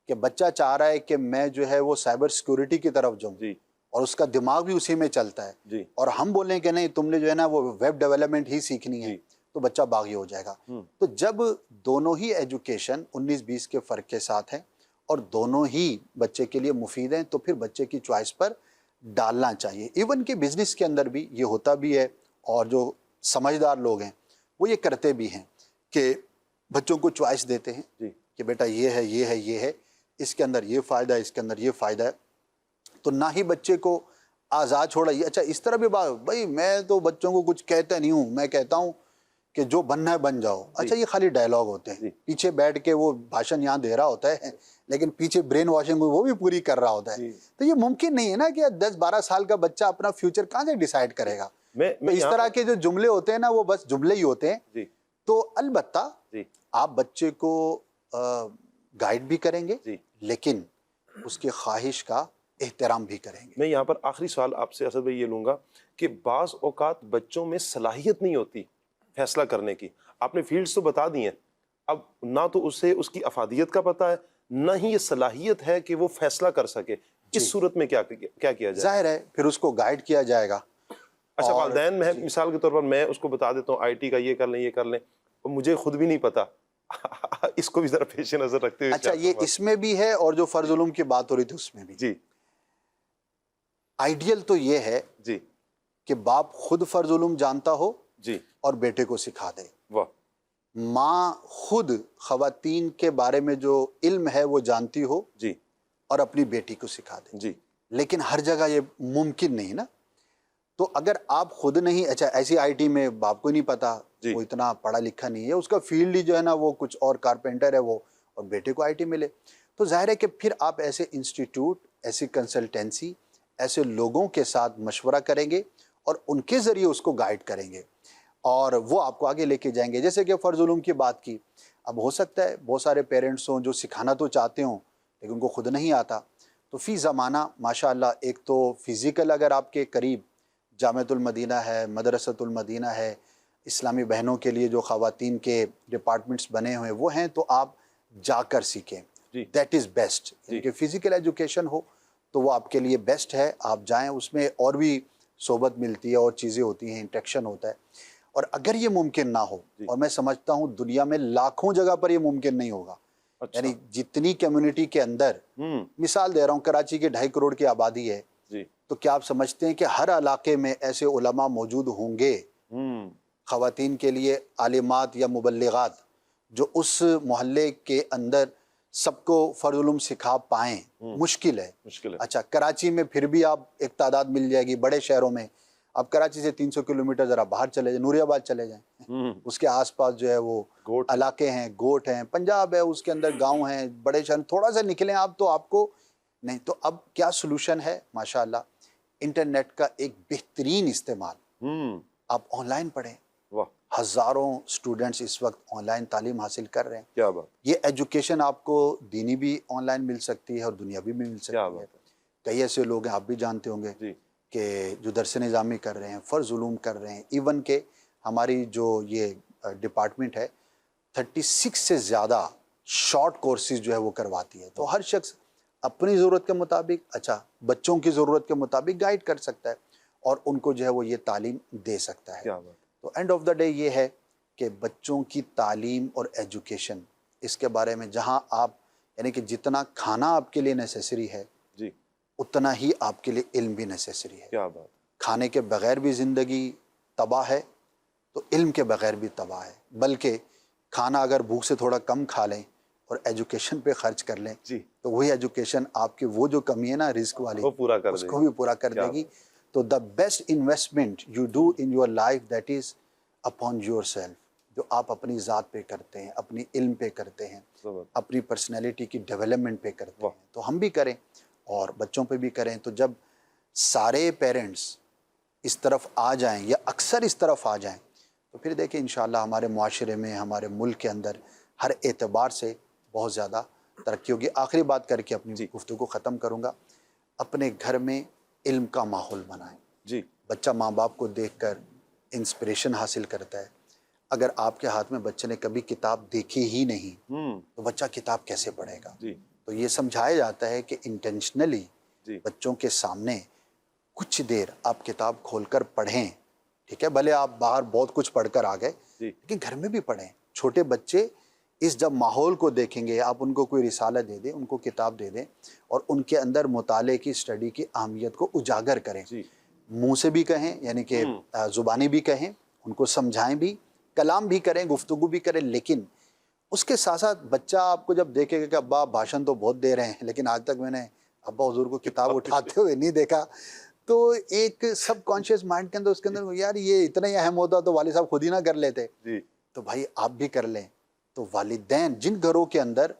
Speaker 10: کہ بچہ چاہ رہا ہے کہ میں جو ہے وہ سائبر سیکورٹی کی طرف جاؤں،
Speaker 2: جی
Speaker 10: اور اس کا دماغ بھی اسی میں چلتا ہے،
Speaker 2: جی
Speaker 10: اور ہم بولیں کہ نہیں تم نے جو ہے نا وہ ویب ڈیولپمنٹ ہی سیکھنی ہے،
Speaker 2: جی
Speaker 10: تو بچہ باغی ہو جائے گا. تو جب دونوں ہی ایجوکیشن 19-20 کے فرق کے ساتھ ہیں اور دونوں ہی بچے کے لیے مفید ہیں، تو پھر بچے کی چوائس پر ڈالنا چاہیے. ایون کہ بزنس کے اندر بھی یہ ہوتا بھی ہے، اور جو سمجھدار لوگ ہیں وہ یہ کرتے بھی ہیں کہ بچوں کو چوائس دیتے ہیں
Speaker 2: جی
Speaker 10: کہ بیٹا یہ ہے یہ ہے یہ ہے، اس کے اندر یہ فائدہ ہے، اس کے اندر یہ فائدہ ہے. تو نہ ہی بچے کو آزاد چھوڑا. اچھا اس طرح بھی بات، بھائی میں تو بچوں کو کچھ کہتا نہیں ہوں، میں کہتا ہوں کہ جو بننا ہے بن جاؤ. اچھا یہ خالی ڈائلاگ ہوتے ہیں، پیچھے بیٹھ کے وہ بھاشن یہاں دے رہا ہوتا ہے لیکن پیچھے برین واشنگ وہ بھی پوری کر رہا ہوتا ہے. تو یہ ممکن نہیں ہے نا کہ 10-12 سال کا بچہ اپنا فیوچر کہاں سے ڈیسائیڈ کرے گا. تو اس طرح کے جو جملے ہوتے ہیں نا وہ بس جملے ہی ہوتے ہیں. تو البتہ آپ بچے کو گائیڈ بھی کریں گے لیکن اس کی خواہش کا احترام بھی کریں گے.
Speaker 2: میں یہاں پر آخری سوال آپ سے اسد بھائی یہ لوں گا کہ بعض اوقات بچوں میں صلاحیت نہیں ہوتی فیصلہ کرنے کی. آپ نے فیلڈز تو بتا دی ہیں، اب نہ تو اسے اس کی افادیت کا پتہ ہے، نہ ہی یہ صلاحیت ہے کہ وہ فیصلہ کر سکے. اس صورت میں کیا کیا کیا جائے؟
Speaker 10: ظاہر ہے پھر اس کو گائیڈ کیا جائے گا.
Speaker 2: اچھا والدین میں مثال کے طور پر میں اس کو بتا دیتا ہوں آئی ٹی کا یہ کر لیں یہ کر لیں، اور مجھے خود بھی نہیں پتا. اس کو بھی ذرا پیش نظر رکھتے ہوئے.
Speaker 10: اچھا یہ اس میں بھی ہے، اور جو فرض علوم کی بات ہو رہی تھی اس میں بھی.
Speaker 2: جی
Speaker 10: آئیڈیل تو یہ ہے
Speaker 2: جی
Speaker 10: کہ باپ خود فرض علوم جانتا ہو
Speaker 2: جی
Speaker 10: اور بیٹے کو سکھا دے.
Speaker 2: واہ.
Speaker 10: ماں خود خواتین کے بارے میں جو علم ہے وہ جانتی ہو
Speaker 2: جی
Speaker 10: اور اپنی بیٹی کو سکھا دے.
Speaker 2: جی
Speaker 10: لیکن ہر جگہ یہ ممکن نہیں نا. تو اگر آپ خود نہیں، اچھا ایسی آئی ٹی میں باپ کو نہیں پتا، وہ اتنا پڑھا لکھا نہیں ہے، اس کا فیلڈ ہی جو ہے نا وہ کچھ اور کارپینٹر ہے وہ، اور بیٹے کو آئی ٹی ملے، تو ظاہر ہے کہ پھر آپ ایسے انسٹیٹیوٹ، ایسی کنسلٹینسی، ایسے لوگوں کے ساتھ مشورہ کریں گے اور ان کے ذریعے اس کو گائیڈ کریں گے اور وہ آپ کو آگے لے کے جائیں گے. جیسے کہ فرض علوم کی بات کی، اب ہو سکتا ہے بہت سارے پیرنٹس ہوں جو سکھانا تو چاہتے ہوں لیکن ان کو خود نہیں آتا. تو فی زمانہ ماشاءاللہ ایک تو فزیکل اگر آپ کے قریب جامعۃ المدینہ ہے، مدرسۃ المدینہ ہے، اسلامی بہنوں کے لیے جو خواتین کے ڈپارٹمنٹس بنے ہوئے وہ ہیں تو آپ جا کر سیکھیں. That is best. کہ فزیکل ایجوکیشن ہو تو وہ آپ کے لیے بیسٹ ہے, آپ جائیں, اس میں اور بھی صحبت ملتی ہے اور چیزیں ہوتی ہیں, انٹریکشن ہوتا ہے. اور اگر یہ ممکن نہ ہو, اور میں سمجھتا ہوں دنیا میں لاکھوں جگہ پر یہ ممکن نہیں ہوگا, یعنی جتنی کمیونٹی کے اندر, مثال دے رہا ہوں, کراچی کے 2.5 کروڑ کی آبادی ہے, تو کیا آپ سمجھتے ہیں کہ ہر علاقے میں ایسے علماء موجود ہوں گے خواتین کے لیے, عالمات یا مبلغات, جو اس محلے کے اندر سب کو فرض علوم سکھا پائیں؟ مشکل ہے. اچھا, کراچی میں پھر بھی آپ ایک تعداد مل جائے گی. بڑے شہروں میں آپ کراچی سے 300 کلومیٹر ذرا باہر چلے جائیں, نوری آباد چلے جائیں, اس کے آس پاس جو ہے وہ علاقے ہیں, گوٹ ہیں, پنجاب ہے, اس کے اندر گاؤں ہیں, بڑے شہر. تھوڑا سا نکلیں آپ تو آپ کو نہیں. تو اب کیا سلوشن ہے؟ ماشاءاللہ انٹرنیٹ کا ایک بہترین استعمال. آپ آن لائن پڑھیں. ہزاروں اسٹوڈنٹس اس وقت آن لائن تعلیم حاصل کر رہے ہیں.
Speaker 2: کیا بات.
Speaker 10: یہ ایجوکیشن آپ کو دینی بھی آن لائن مل سکتی ہے اور دنیاوی بھی مل سکتی ہے. کئی ایسے لوگ ہیں, آپ بھی جانتے ہوں گے, کہ جو درس نظامی کر رہے ہیں, فرض علوم کر رہے ہیں. ایون کہ ہماری جو یہ ڈپارٹمنٹ ہے 36 سے زیادہ شارٹ کورسز جو ہے وہ کرواتی ہے. تو ہر شخص اپنی ضرورت کے مطابق, اچھا بچوں کی ضرورت کے مطابق گائیڈ کر سکتا ہے اور ان کو جو ہے وہ یہ تعلیم دے سکتا ہے. تو اینڈ آف دا ڈے یہ ہے کہ بچوں کی تعلیم اور ایجوکیشن, اس کے بارے میں جہاں آپ, یعنی کہ جتنا کھانا آپ کے لیے نیسیسری ہے اتنا ہی آپ کے لیے علم بھی نیسیسری ہے.
Speaker 2: کیا بات.
Speaker 10: کھانے کے بغیر بھی زندگی تباہ ہے تو علم کے بغیر بھی تباہ ہے. بلکہ کھانا اگر بھوک سے تھوڑا کم کھا لیں اور ایجوکیشن پہ خرچ کر لیں تو وہی ایجوکیشن آپ کی وہ جو کمی ہے نا رزق والی, اس کو بھی پورا کر دے گی. تو the best investment you do in your life that is upon your self. جو آپ اپنی ذات پہ کرتے ہیں, اپنی علم پہ کرتے ہیں, اپنی پرسنالٹی کی ڈیولپمنٹ پہ کرتے ہیں, تو ہم بھی کریں اور بچوں پہ بھی کریں. تو جب سارے پیرنٹس اس طرف آ جائیں یا اکثر اس طرف آ جائیں تو پھر دیکھیں انشاءاللہ ہمارے معاشرے میں, ہمارے ملک کے اندر ہر اعتبار سے بہت زیادہ ترقی ہوگی. آخری بات کر کے اپنی گفتگو ختم کروں گا. اپنے گھر میں علم کا ماحول بنائیں. بچہ ماں باپ کو دیکھ کر انسپریشن حاصل کرتا ہے. اگر آپ کے ہاتھ میں بچے نے کبھی کتاب دیکھی ہی نہیں تو بچہ کتاب کیسے پڑھے گا؟ تو یہ سمجھایا جاتا ہے کہ انٹینشنلی بچوں کے سامنے کچھ دیر آپ کتاب کھول کر پڑھیں. ٹھیک ہے, بھلے آپ باہر بہت کچھ پڑھ کر آ گئے لیکن گھر میں بھی پڑھیں. چھوٹے بچے اس جب ماحول کو دیکھیں گے, آپ ان کو کوئی رسالہ دے دیں, ان کو کتاب دے دیں اور ان کے اندر مطالعے کی, اسٹڈی کی اہمیت کو اجاگر کریں. منہ سے بھی کہیں, یعنی کہ زبانی بھی کہیں, ان کو سمجھائیں بھی, کلام بھی کریں, گفتگو بھی کریں, لیکن اس کے ساتھ ساتھ بچہ آپ کو جب دیکھے گا کہ ابا بھاشن تو بہت دے رہے ہیں لیکن آج تک میں نے ابا حضور کو کتاب اٹھاتے ہوئے نہیں دیکھا, تو ایک سب کانشیس مائنڈ کے اندر, اس کے اندر یار یہ اتنا ہی اہم ہوتا تو والد صاحب خود ہی نہ کر لیتے. تو بھائی آپ بھی کر لیں. تو والدین جن گھروں کے اندر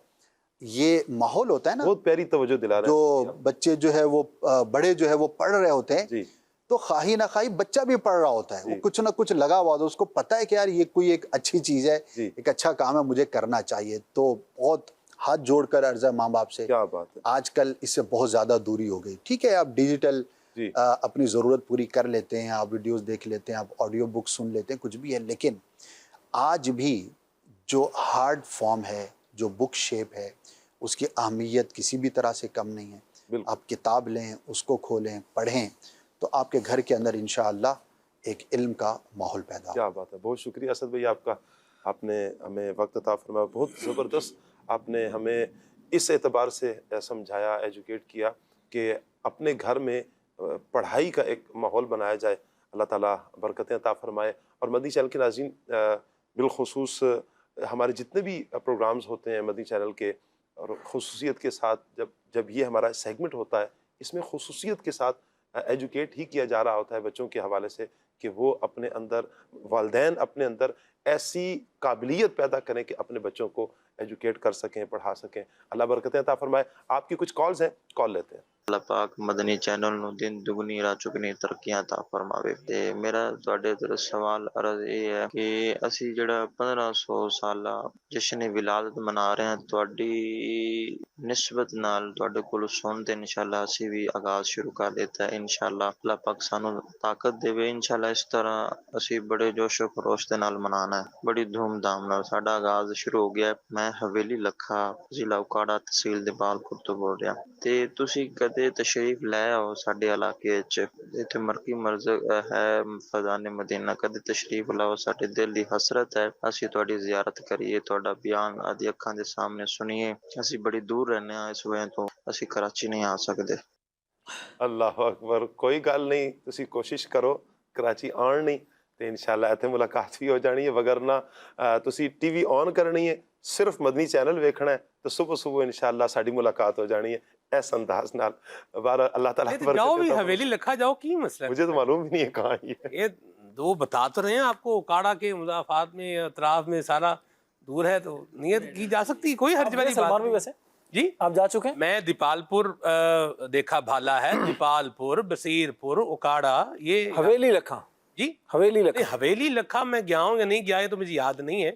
Speaker 10: یہ ماحول ہوتا ہے نا,
Speaker 2: بہت پیاری توجہ دلا رہے ہیں,
Speaker 10: جو بچے جو ہے وہ بڑے جو ہے وہ پڑھ رہے ہوتے ہیں تو خواہی نہ خواہی بچہ بھی پڑھ رہا ہوتا ہے, وہ کچھ نہ کچھ لگا ہوا ہوتا ہے, اس کو پتہ ہے کہ یار یہ کوئی ایک اچھی چیز ہے, ایک اچھا کام ہے, مجھے کرنا چاہیے. تو بہت ہاتھ جوڑ کر عرض ہے ماں باپ سے, آج کل اس سے بہت زیادہ دوری ہو گئی. ٹھیک ہے, آپ ڈیجیٹل اپنی ضرورت پوری کر لیتے ہیں, آپ ویڈیوز دیکھ لیتے ہیں, آپ آڈیو بک سن لیتے ہیں, کچھ بھی ہے, لیکن آج بھی جو ہارڈ فارم ہے, جو بک شیپ ہے, اس کی اہمیت کسی بھی طرح سے کم نہیں ہے. آپ کتاب لیں, اس کو کھولیں, پڑھیں, تو آپ کے گھر کے اندر انشاءاللہ ایک علم کا ماحول پیدا ہو.
Speaker 2: کیا بات ہے, بہت شکریہ اسد بھائی آپ کا, آپ نے ہمیں وقت عطا فرمایا, بہت زبردست آپ نے ہمیں اس اعتبار سے سمجھایا, ایجوکیٹ کیا کہ اپنے گھر میں پڑھائی کا ایک ماحول بنایا جائے. اللہ تعالیٰ برکتیں عطا فرمائے. اور مدنی چینل کے ناظرین, بالخصوص ہمارے جتنے بھی پروگرامز ہوتے ہیں مدنی چینل کے, اور خصوصیت کے ساتھ جب یہ ہمارا سیگمنٹ ہوتا ہے, اس میں خصوصیت کے ساتھ ایجوکیٹ ہی کیا جا رہا ہوتا ہے بچوں کے حوالے سے, کہ وہ اپنے اندر, والدین اپنے اندر ایسی قابلیت پیدا کریں کہ اپنے بچوں کو ایجوکیٹ کر سکیں، پڑھا سکیں. اللہ برکتیں عطا فرمائے. آپ کی کچھ کالز ہیں، کال لیتے ہیں.
Speaker 11: اللہ پاک مدنی چینل نو دن دگنی رات چگنی ترقیاں عطا فرماوے. تے میرا تواڈے تے سوال عرض یہ ہے کہ اسی جڑا 1500 سالہ جشن ولادت منا رہے ہیں، تواڈی نسبت نال تواڈے کول سن تے انشاءاللہ اسی بھی آغاز شروع کر دیتا ہے. انشاءاللہ اللہ پاک سانو طاقت دے. انشاءاللہ اس طرح اسی بڑے جوش و خروش دے نال منانا ہے، بڑی دھوم دھام نال. ساڈا آغاز شروع ہو گیا ہے. میں حویلی لکھا ضلع اوکاڑا تحصیل دیپالپور تو بول رہا. تے تسی کدے تشریف لے آؤ ساڈے علاقے وچ، ایتھے مرکی مرز ہے فیضان مدینہ. کدے تشریف لاؤ، ساڈے دل دی حسرت ہے اسی تہاڈی زیارت کریے، تہاڈا بیان آدی اکھاں دے سامنے سنیے. اسی بڑی دور رہنے ہاں اس وجہ تو اسی کراچی نہیں آ سکدے.
Speaker 2: اللہ اکبر. کوئی گل نہیں، تسی کوشش کرو کراچی آن نہیں تے انشاءاللہ ایتھے ملاقات بھی ہو جانی ہے. وگرنہ تسی ٹی وی آن کرنی ہے، صرف مدنی چینل ویکھنا ہے تو صبح صبح انشاءاللہ ساڈی ملاقات ہو جانی ہے اس انداز نال. بہرحال اللہ تعالیٰ
Speaker 3: جاؤ بھی حویلی لکھا جاؤ، کی مسئلہ؟
Speaker 2: مجھے تو معلوم بھی نہیں ہے کہاں
Speaker 3: یہ دو بتا تو رہے ہیں آپ کو، اوکاڑا کے مضافات میں اطراف میں سارا دور ہے تو نیت کی جا سکتی، کوئی حرج والی بات نہیں.
Speaker 5: ویسے
Speaker 3: جی
Speaker 5: آپ جا چکے ہیں؟
Speaker 3: میں دیپالپور دیکھا بھالا ہے، دیپالپور، بصیرپور، اوکاڑا، یہ
Speaker 5: حویلی لکھا.
Speaker 3: جی
Speaker 5: حویلی لکھا.
Speaker 3: حویلی لکھا میں گیا ہوں یا نہیں گیا ہے تو مجھے یاد نہیں ہے.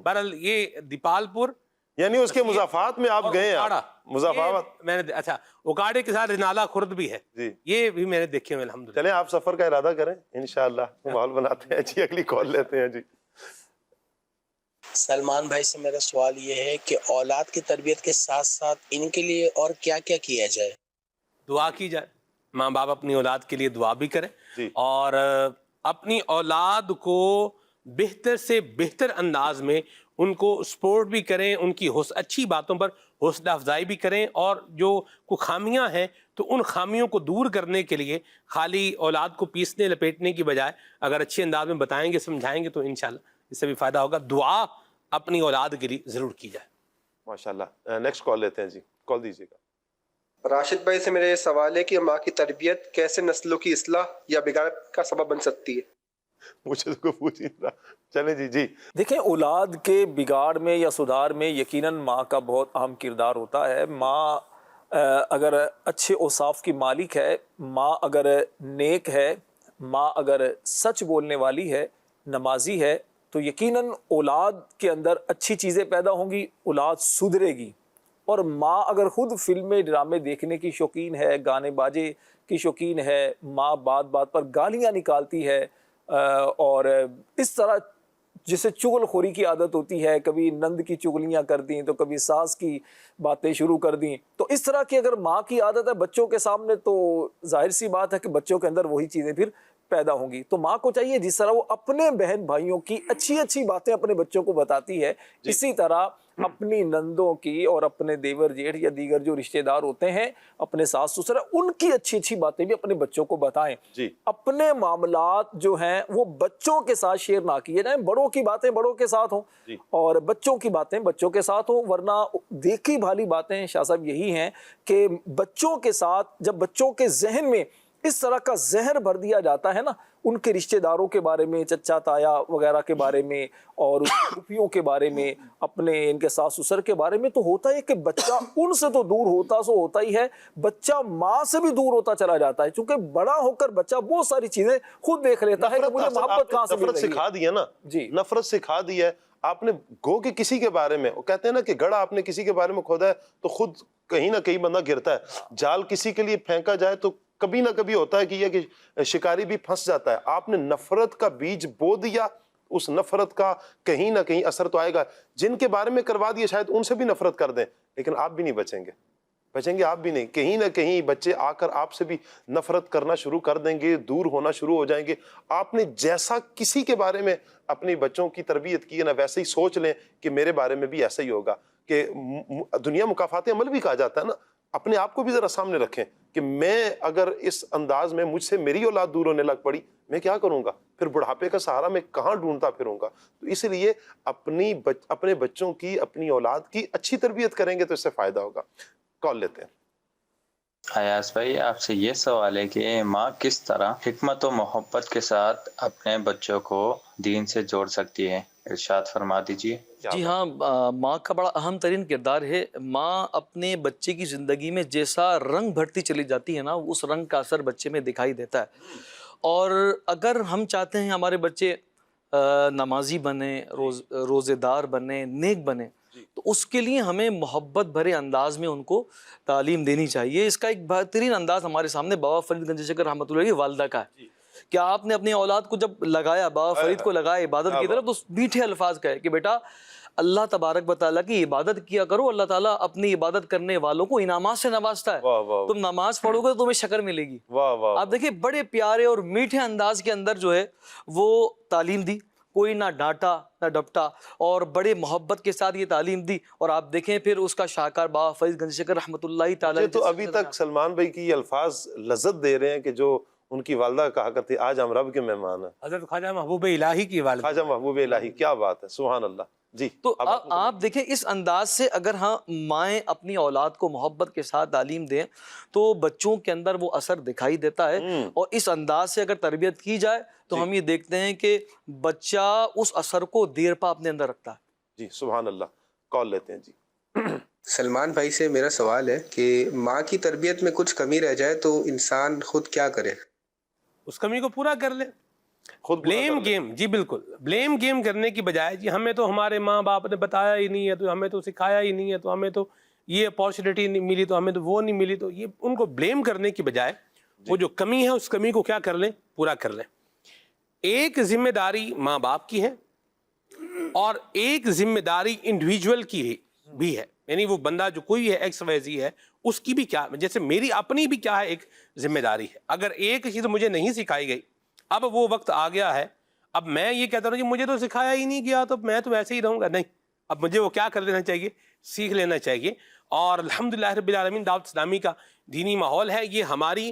Speaker 3: بہرحال یہ دیپالپور
Speaker 2: یعنی اس کے مضافات میں آپ گئے ہیں. مضافات
Speaker 3: میں نے اچھا اوکاڑے کے ساتھ رنالا خرد بھی ہے،
Speaker 2: جی
Speaker 3: یہ بھی میں نے دیکھے ہوئے الحمدللہ.
Speaker 2: چلیں آپ سفر کا ارادہ کریں انشاءاللہ، ماحول بناتے ہیں. جی اگلی کال لیتے ہیں. جی
Speaker 12: سلمان بھائی سے میرا سوال یہ ہے کہ اولاد کی تربیت کے ساتھ ساتھ ان کے لیے اور کیا کیا کیا جائے؟
Speaker 3: دعا کی جائے. ماں باپ اپنی اولاد کے لیے دعا بھی کریں اور اپنی اولاد کو بہتر سے بہتر انداز میں ان کو سپورٹ بھی کریں، ان کی اچھی باتوں پر حوصلہ افزائی بھی کریں، اور جو کوئی خامیاں ہیں تو ان خامیوں کو دور کرنے کے لیے خالی اولاد کو پیسنے لپیٹنے کی بجائے اگر اچھے انداز میں بتائیں گے، سمجھائیں گے تو انشاءاللہ اس سے بھی فائدہ ہوگا. دعا اپنی اولاد کے لیے ضرور کی جائے.
Speaker 2: ماشاءاللہ. نیکسٹ کال لیتے ہیں. جی کال دیجیے گا.
Speaker 13: راشد بھائی سے میرا یہ سوال ہے کہ ماں کی تربیت کیسے نسلوں کی اصلاح یا بگاڑ کا سبب بن سکتی ہے؟
Speaker 2: مجھے تو پوچھ ہی رہا. چلیں جی. جی
Speaker 5: دیکھیں، اولاد کے بگاڑ میں یا سدھار میں یقیناً ماں کا بہت اہم کردار ہوتا ہے. ماں اگر اچھے اوصاف کی مالک ہے، ماں اگر نیک ہے، ماں اگر سچ بولنے والی ہے، نمازی ہے، تو یقیناً اولاد کے اندر اچھی چیزیں پیدا ہوں گی، اولاد سدھرے گی. اور ماں اگر خود فلمیں ڈرامے دیکھنے کی شوقین ہے، گانے باجے کی شوقین ہے، ماں بات بات پر گالیاں نکالتی ہے اور اس طرح جسے چغل خوری کی عادت ہوتی ہے، کبھی نند کی چغلیاں کر دیں تو کبھی ساس کی باتیں شروع کر دیں، تو اس طرح کی اگر ماں کی عادت ہے بچوں کے سامنے تو ظاہر سی بات ہے کہ بچوں کے اندر وہی چیزیں پھر پیدا ہوں گی. تو ماں کو چاہیے جس طرح وہ اپنے بہن بھائیوں کی اچھی اچھی باتیں اپنے بچوں کو بتاتی ہے، اسی طرح اپنی نندوں کی اور اپنے دیور جیٹھ یا دیگر جو رشتہ دار ہوتے ہیں، اپنے ساس سسر، ان کی اچھی اچھی باتیں بھی اپنے بچوں کو بتائیں. اپنے معاملات جو ہیں وہ بچوں کے ساتھ شیئر نہ کیے جائیں. بڑوں کی باتیں بڑوں کے ساتھ ہوں اور بچوں کی باتیں بچوں کے ساتھ ہوں. ورنہ دیکھی بھالی باتیں شاہ صاحب یہی ہیں کہ بچوں کے ساتھ جب بچوں کے ذہن میں اس طرح کا زہر بھر دیا جاتا ہے نا، ان کے رشتہ داروں کے بارے میں، چچا تایا وغیرہ کے بارے میں اور پھوپھیوں کے بارے میں، اپنے ان کے ساس سسر کے بارے میں، تو ہوتا ہے کہ بچہ ان سے تو دور ہوتا ہی ہے، بچہ ماں سے بھی دور ہوتا چلا جاتا ہے. چونکہ بڑا ہو کر بچہ بہت ساری چیزیں خود دیکھ لیتا ہے کہ مجھے محبت کہاں سے مل رہی ہے.
Speaker 2: نفرت سکھا دی ہے نا.
Speaker 5: جی
Speaker 2: نفرت سکھا دی ہے آپ نے. گو کہ کسی کے بارے میں، وہ کہتے ہیں نا کہ گڑھا آپ نے کسی کے بارے میں کھودا ہے تو خود کہیں نہ کہیں بندہ گرتا ہے. جال کسی کے لیے پھینکا جائے تو کبھی نہ کبھی ہوتا ہے کہ یہ کہ شکاری بھی پھنس جاتا ہے. آپ نے نفرت کا بیج بو دیا، اس نفرت کا کہیں نہ کہیں اثر تو آئے گا. جن کے بارے میں کروا دیا شاید ان سے بھی نفرت کر دیں، لیکن آپ بھی نہیں بچیں گے آپ بھی نہیں. کہیں نہ کہیں بچے آ کر آپ سے بھی نفرت کرنا شروع کر دیں گے، دور ہونا شروع ہو جائیں گے. آپ نے جیسا کسی کے بارے میں اپنی بچوں کی تربیت کی ہے نا، ویسے ہی سوچ لیں کہ میرے بارے میں بھی ایسا ہی ہوگا. کہ دنیا مکافات عمل بھی کہا جاتا ہے نا. اپنے آپ کو بھی ذرا سامنے رکھیں کہ میں اگر اس انداز میں مجھ سے میری اولاد دور ہونے لگ پڑی، میں کیا کروں گا؟ پھر بڑھاپے کا سہارا میں کہاں ڈھونڈتا پھروں گا؟ تو اس لیے اپنے بچوں کی، اپنی اولاد کی اچھی تربیت کریں گے تو اس سے فائدہ ہوگا. کال لیتے ہیں.
Speaker 11: ایاز بھائی، آپ سے یہ سوال ہے کہ ماں کس طرح حکمت و محبت کے ساتھ اپنے بچوں کو دین سے جوڑ سکتی ہے؟ ارشاد فرما دیجیے۔
Speaker 6: جی ہاں، ماں کا بڑا اہم ترین کردار ہے۔ ماں اپنے بچے کی زندگی میں جیسا رنگ بھرتی چلی جاتی ہے نا، اس رنگ کا اثر بچے میں دکھائی دیتا ہے۔ اور اگر ہم چاہتے ہیں ہمارے بچے نمازی بنے، روزے دار بنے، نیک بنے، تو اس کے لیے ہمیں محبت بھرے انداز میں ان کو تعلیم دینی چاہیے۔ اس کا ایک بہترین انداز ہمارے سامنے بابا فرید گنج شکر رحمۃ اللہ علیہ کی والدہ کا ہے کہ آپ نے اپنی اولاد کو جب لگایا، بابا فرید کو لگایا عبادت کی طرف، تو میٹھے الفاظ کہے کہ بیٹا اللہ تبارک و تعالیٰ کی عبادت کیا کرو، اللہ تعالیٰ اپنی عبادت کرنے والوں کو انعامات سے نوازتا ہے، تم نماز پڑھو گے تو تمہیں شکر ملے گی۔ آپ دیکھیں بڑے پیارے اور میٹھے انداز کے اندر جو ہے وہ تعلیم دی، کوئی نہ ڈانٹا نہ ڈپٹا، اور بڑے محبت کے ساتھ یہ تعلیم دی۔ اور آپ دیکھیں پھر اس کا شاہکار بابا فرید گنج شکر رحمۃ اللہ تعالیٰ،
Speaker 2: تو ابھی تک سلمان بھائی کی یہ الفاظ لذت دے رہے ہیں کہ جو ان کی والدہ کہا کرتی آج ہم رب کے مہمان ہیں،
Speaker 3: حضرت خواجہ محبوب الہی کی والدہ،
Speaker 2: خواجہ محبوب الہی، کیا بات ہے، سبحان اللہ۔ جی
Speaker 6: تو آپ دیکھیں اس انداز سے اگر ہاں مائیں اپنی اولاد کو محبت کے ساتھ تعلیم دیں تو بچوں کے اندر وہ اثر دکھائی دیتا ہے، اور اس انداز سے اگر تربیت کی جائے تو ہم یہ دیکھتے ہیں کہ بچہ اس اثر کو دیر پا اپنے اندر رکھتا ہے۔
Speaker 2: جی سبحان اللہ۔ کال لیتے ہیں جی۔
Speaker 13: سلمان بھائی سے میرا سوال ہے کہ ماں کی تربیت میں کچھ کمی رہ جائے تو انسان خود کیا کرے؟
Speaker 3: اس کمی کو پورا کر لے، بلیم گیم۔ جی بالکل، بلیم گیم کرنے کی بجائے جی ہمیں تو ہمارے ماں باپ نے بتایا ہی نہیں ہے، تو ہمیں تو سکھایا ہی نہیں ہے، تو ہمیں تو یہ اپارچونیٹی نہیں ملی، تو ہمیں تو وہ نہیں ملی، تو یہ ان کو بلیم کرنے کی بجائے وہ جو کمی ہے اس کمی کو کیا کر لیں، پورا کر لیں۔ ایک ذمہ داری ماں باپ کی ہے اور ایک ذمہ داری انڈیویجول کی بھی ہے، یعنی وہ بندہ جو کوئی ہے ایکس وائی زی ہے اس کی بھی کیا، جیسے میری اپنی بھی کیا ہے ایک ذمہ داری ہے۔ اگر ایک چیز مجھے نہیں سکھائی گئی، اب وہ وقت آ گیا ہے، اب میں یہ کہتا ہوں کہ مجھے تو سکھایا ہی نہیں گیا تو میں تو ویسے ہی رہوں گا، نہیں، اب مجھے وہ کیا کر لینا چاہیے، سیکھ لینا چاہیے۔ اور الحمدللہ رب العالمین دعوت اسلامی کا دینی ماحول ہے، یہ ہماری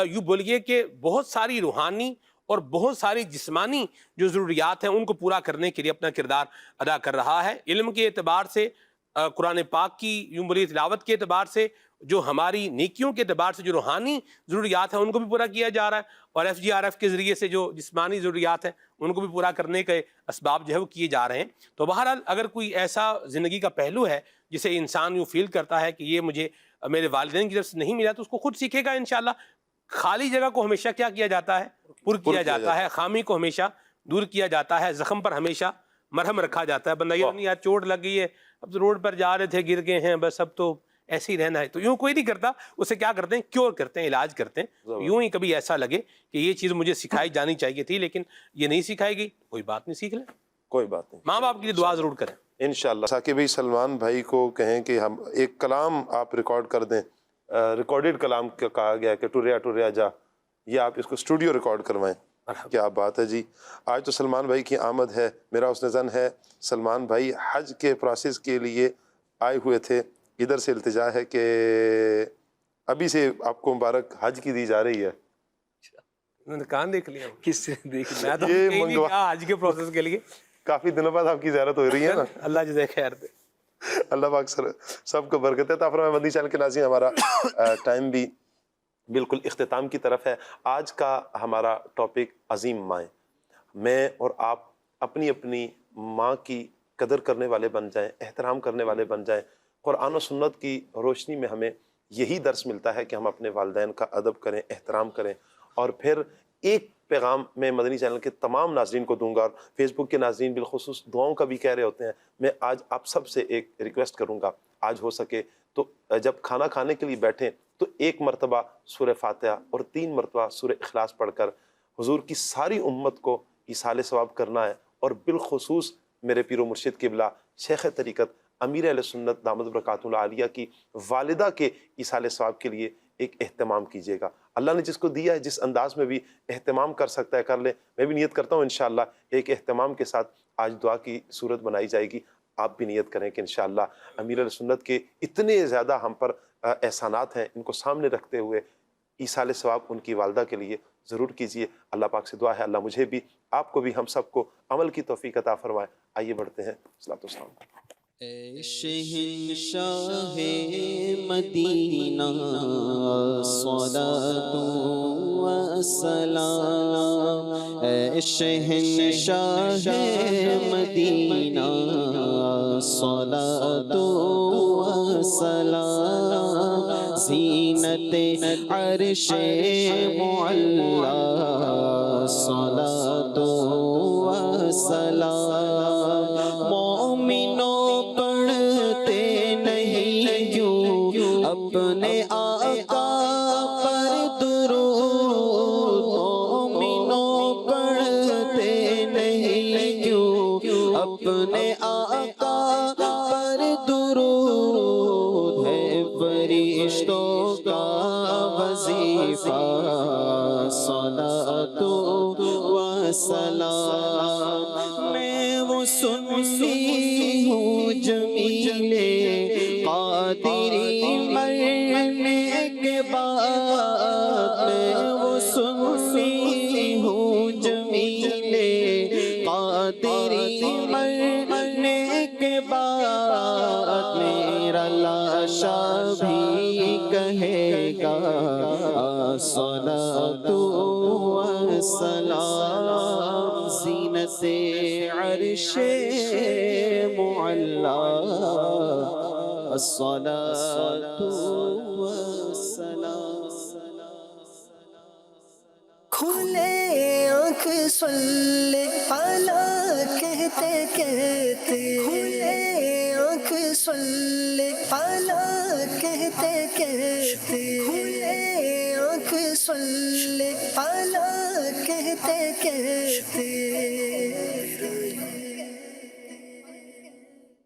Speaker 3: یوں بولیے کہ بہت ساری روحانی اور بہت ساری جسمانی جو ضروریات ہیں ان کو پورا کرنے کے لیے اپنا کردار ادا کر رہا ہے۔ علم کے اعتبار سے، قرآن پاک کی یوں بولیے تلاوت کے اعتبار سے، جو ہماری نیکیوں کے اعتبار سے جو روحانی ضروریات ہیں ان کو بھی پورا کیا جا رہا ہے، اور FGRF کے ذریعے سے جو جسمانی ضروریات ہیں ان کو بھی پورا کرنے کے اسباب جو ہے وہ کیے جا رہے ہیں۔ تو بہرحال اگر کوئی ایسا زندگی کا پہلو ہے جسے انسان یوں فیل کرتا ہے کہ یہ مجھے میرے والدین کی طرف سے نہیں ملا، تو اس کو خود سیکھے گا انشاءاللہ۔ خالی جگہ کو ہمیشہ کیا کیا جاتا ہے، پر کیا جاتا ہے، خامی کو ہمیشہ دور کیا جاتا ہے، زخم پر ہمیشہ مرہم رکھا جاتا ہے۔ بندہ یہ نہیں یار چوٹ لگ گئی ہے، اب تو روڈ پر جا رہے تھے گر گئے ہیں، بس اب تو ایسے ہی رہنا ہے، تو یوں کوئی نہیں کرتا، اسے کیا کرتے ہیں، کیور کرتے ہیں، علاج کرتے ہیں۔ یوں ہی کبھی ایسا لگے کہ یہ چیز مجھے سکھائی جانی چاہیے تھی لیکن یہ نہیں سکھائی گئی، کوئی بات نہیں، سیکھ لیں،
Speaker 2: کوئی بات نہیں،
Speaker 3: ماں باپ کے لیے دعا ضرور کریں
Speaker 2: انشاءاللہ۔ ثاقب بھائی سلمان بھائی کو کہیں کہ ہم ایک کلام آپ ریکارڈ کر دیں، ریکارڈڈ کلام کہا گیا کہ ٹوریا ٹوریا جا، یہ آپ اس کو اسٹوڈیو ریکارڈ کروائیں۔ کیا بات ہے جی۔ آج تو سلمان بھائی کی آمد ہے، میرا حسن ظن ہے سلمان بھائی حج کے پروسیس کے لیے آئے ہوئے تھے۔ ادھر سے التجا ہے کہ ابھی سے آپ کو مبارک حج کی دی جا رہی ہے۔
Speaker 3: انہوں نے کہاں دیکھ لیا،
Speaker 6: کس سے دیکھ لیا؟
Speaker 3: میں تو کہیں نہیں کہا حج کے پروسیس کے لیے،
Speaker 2: کافی دنوں بعد آپ کی زیارت ہو رہی ہے نا،
Speaker 3: اللہ جزائے خیر دے،
Speaker 2: اللہ پاک سب کو برکت ہے۔ فرمائے مدنی چینل کے ناظرین، ہمارا ٹائم بھی بالکل اختتام کی طرف ہے۔ آج کا ہمارا ٹاپک عظیم مائیں۔ میں اور آپ اپنی اپنی ماں کی قدر کرنے والے بن جائیں، احترام کرنے والے بن جائیں۔ قرآن و سنت کی روشنی میں ہمیں یہی درس ملتا ہے کہ ہم اپنے والدین کا ادب کریں، احترام کریں۔ اور پھر ایک پیغام میں مدنی چینل کے تمام ناظرین کو دوں گا، اور فیس بک کے ناظرین بالخصوص دعاؤں کا بھی کہہ رہے ہوتے ہیں۔ میں آج آپ سب سے ایک ریکویسٹ کروں گا، آج ہو سکے تو جب کھانا کھانے کے لیے بیٹھیں تو 1 مرتبہ سورہ فاتحہ اور 3 مرتبہ سورہ اخلاص پڑھ کر حضور کی ساری امت کو ایصال ثواب کرنا ہے، اور بالخصوص میرے پیر و مرشد قبلہ شیخ طریقت امیر اہل سنت دامت برکاتہ العالیہ کی والدہ کے ایصال ثواب کے لیے ایک اہتمام کیجیے گا۔ اللہ نے جس کو دیا ہے، جس انداز میں بھی اہتمام کر سکتا ہے کر لے۔ میں بھی نیت کرتا ہوں انشاءاللہ ایک اہتمام کے ساتھ آج دعا کی صورت بنائی جائے گی، آپ بھی نیت کریں کہ انشاءاللہ امیر اہل سنت کے اتنے زیادہ ہم پر احسانات ہیں، ان کو سامنے رکھتے ہوئے ایصال ثواب ان کی والدہ کے لیے ضرور کیجیے۔ اللہ پاک سے دعا ہے اللہ مجھے بھی، آپ کو بھی، ہم سب کو عمل کی توفیق عطا فرمائے۔ آئیے بڑھتے ہیں صلاۃ والسلام۔
Speaker 4: اے شہنشاہ مدینہ صلاۃ و سلام، اے شہنشاہ مدینہ صلاۃ و سلام، زینت عرش معلا صلاۃ و سلام، مومنوں پڑھتے نہیں کیوں اپنے آقا پر درود، مومنوں پڑھتے نہیں کیوں اپنے آقا پر درود، ہے فرشتوں کا وظیفہ صلاۃ و سلام، میں وہ سنی ہوں جمیل قادری مرنے کے بعد، میں وہ سنی ہوں جمیل قادری مرنے کے بعد، میرا لاشا بھی کہے گا صلاۃ و سلام، زینت عرش معلا الصلاۃ والسلام۔
Speaker 1: کھلے آنکھ صلی اعلیٰ کہتے کہتے، کھلے آنکھ صلی اعلیٰ کہتے کہتے، کھلے آنکھ صلی اعلیٰ کہتے کہتے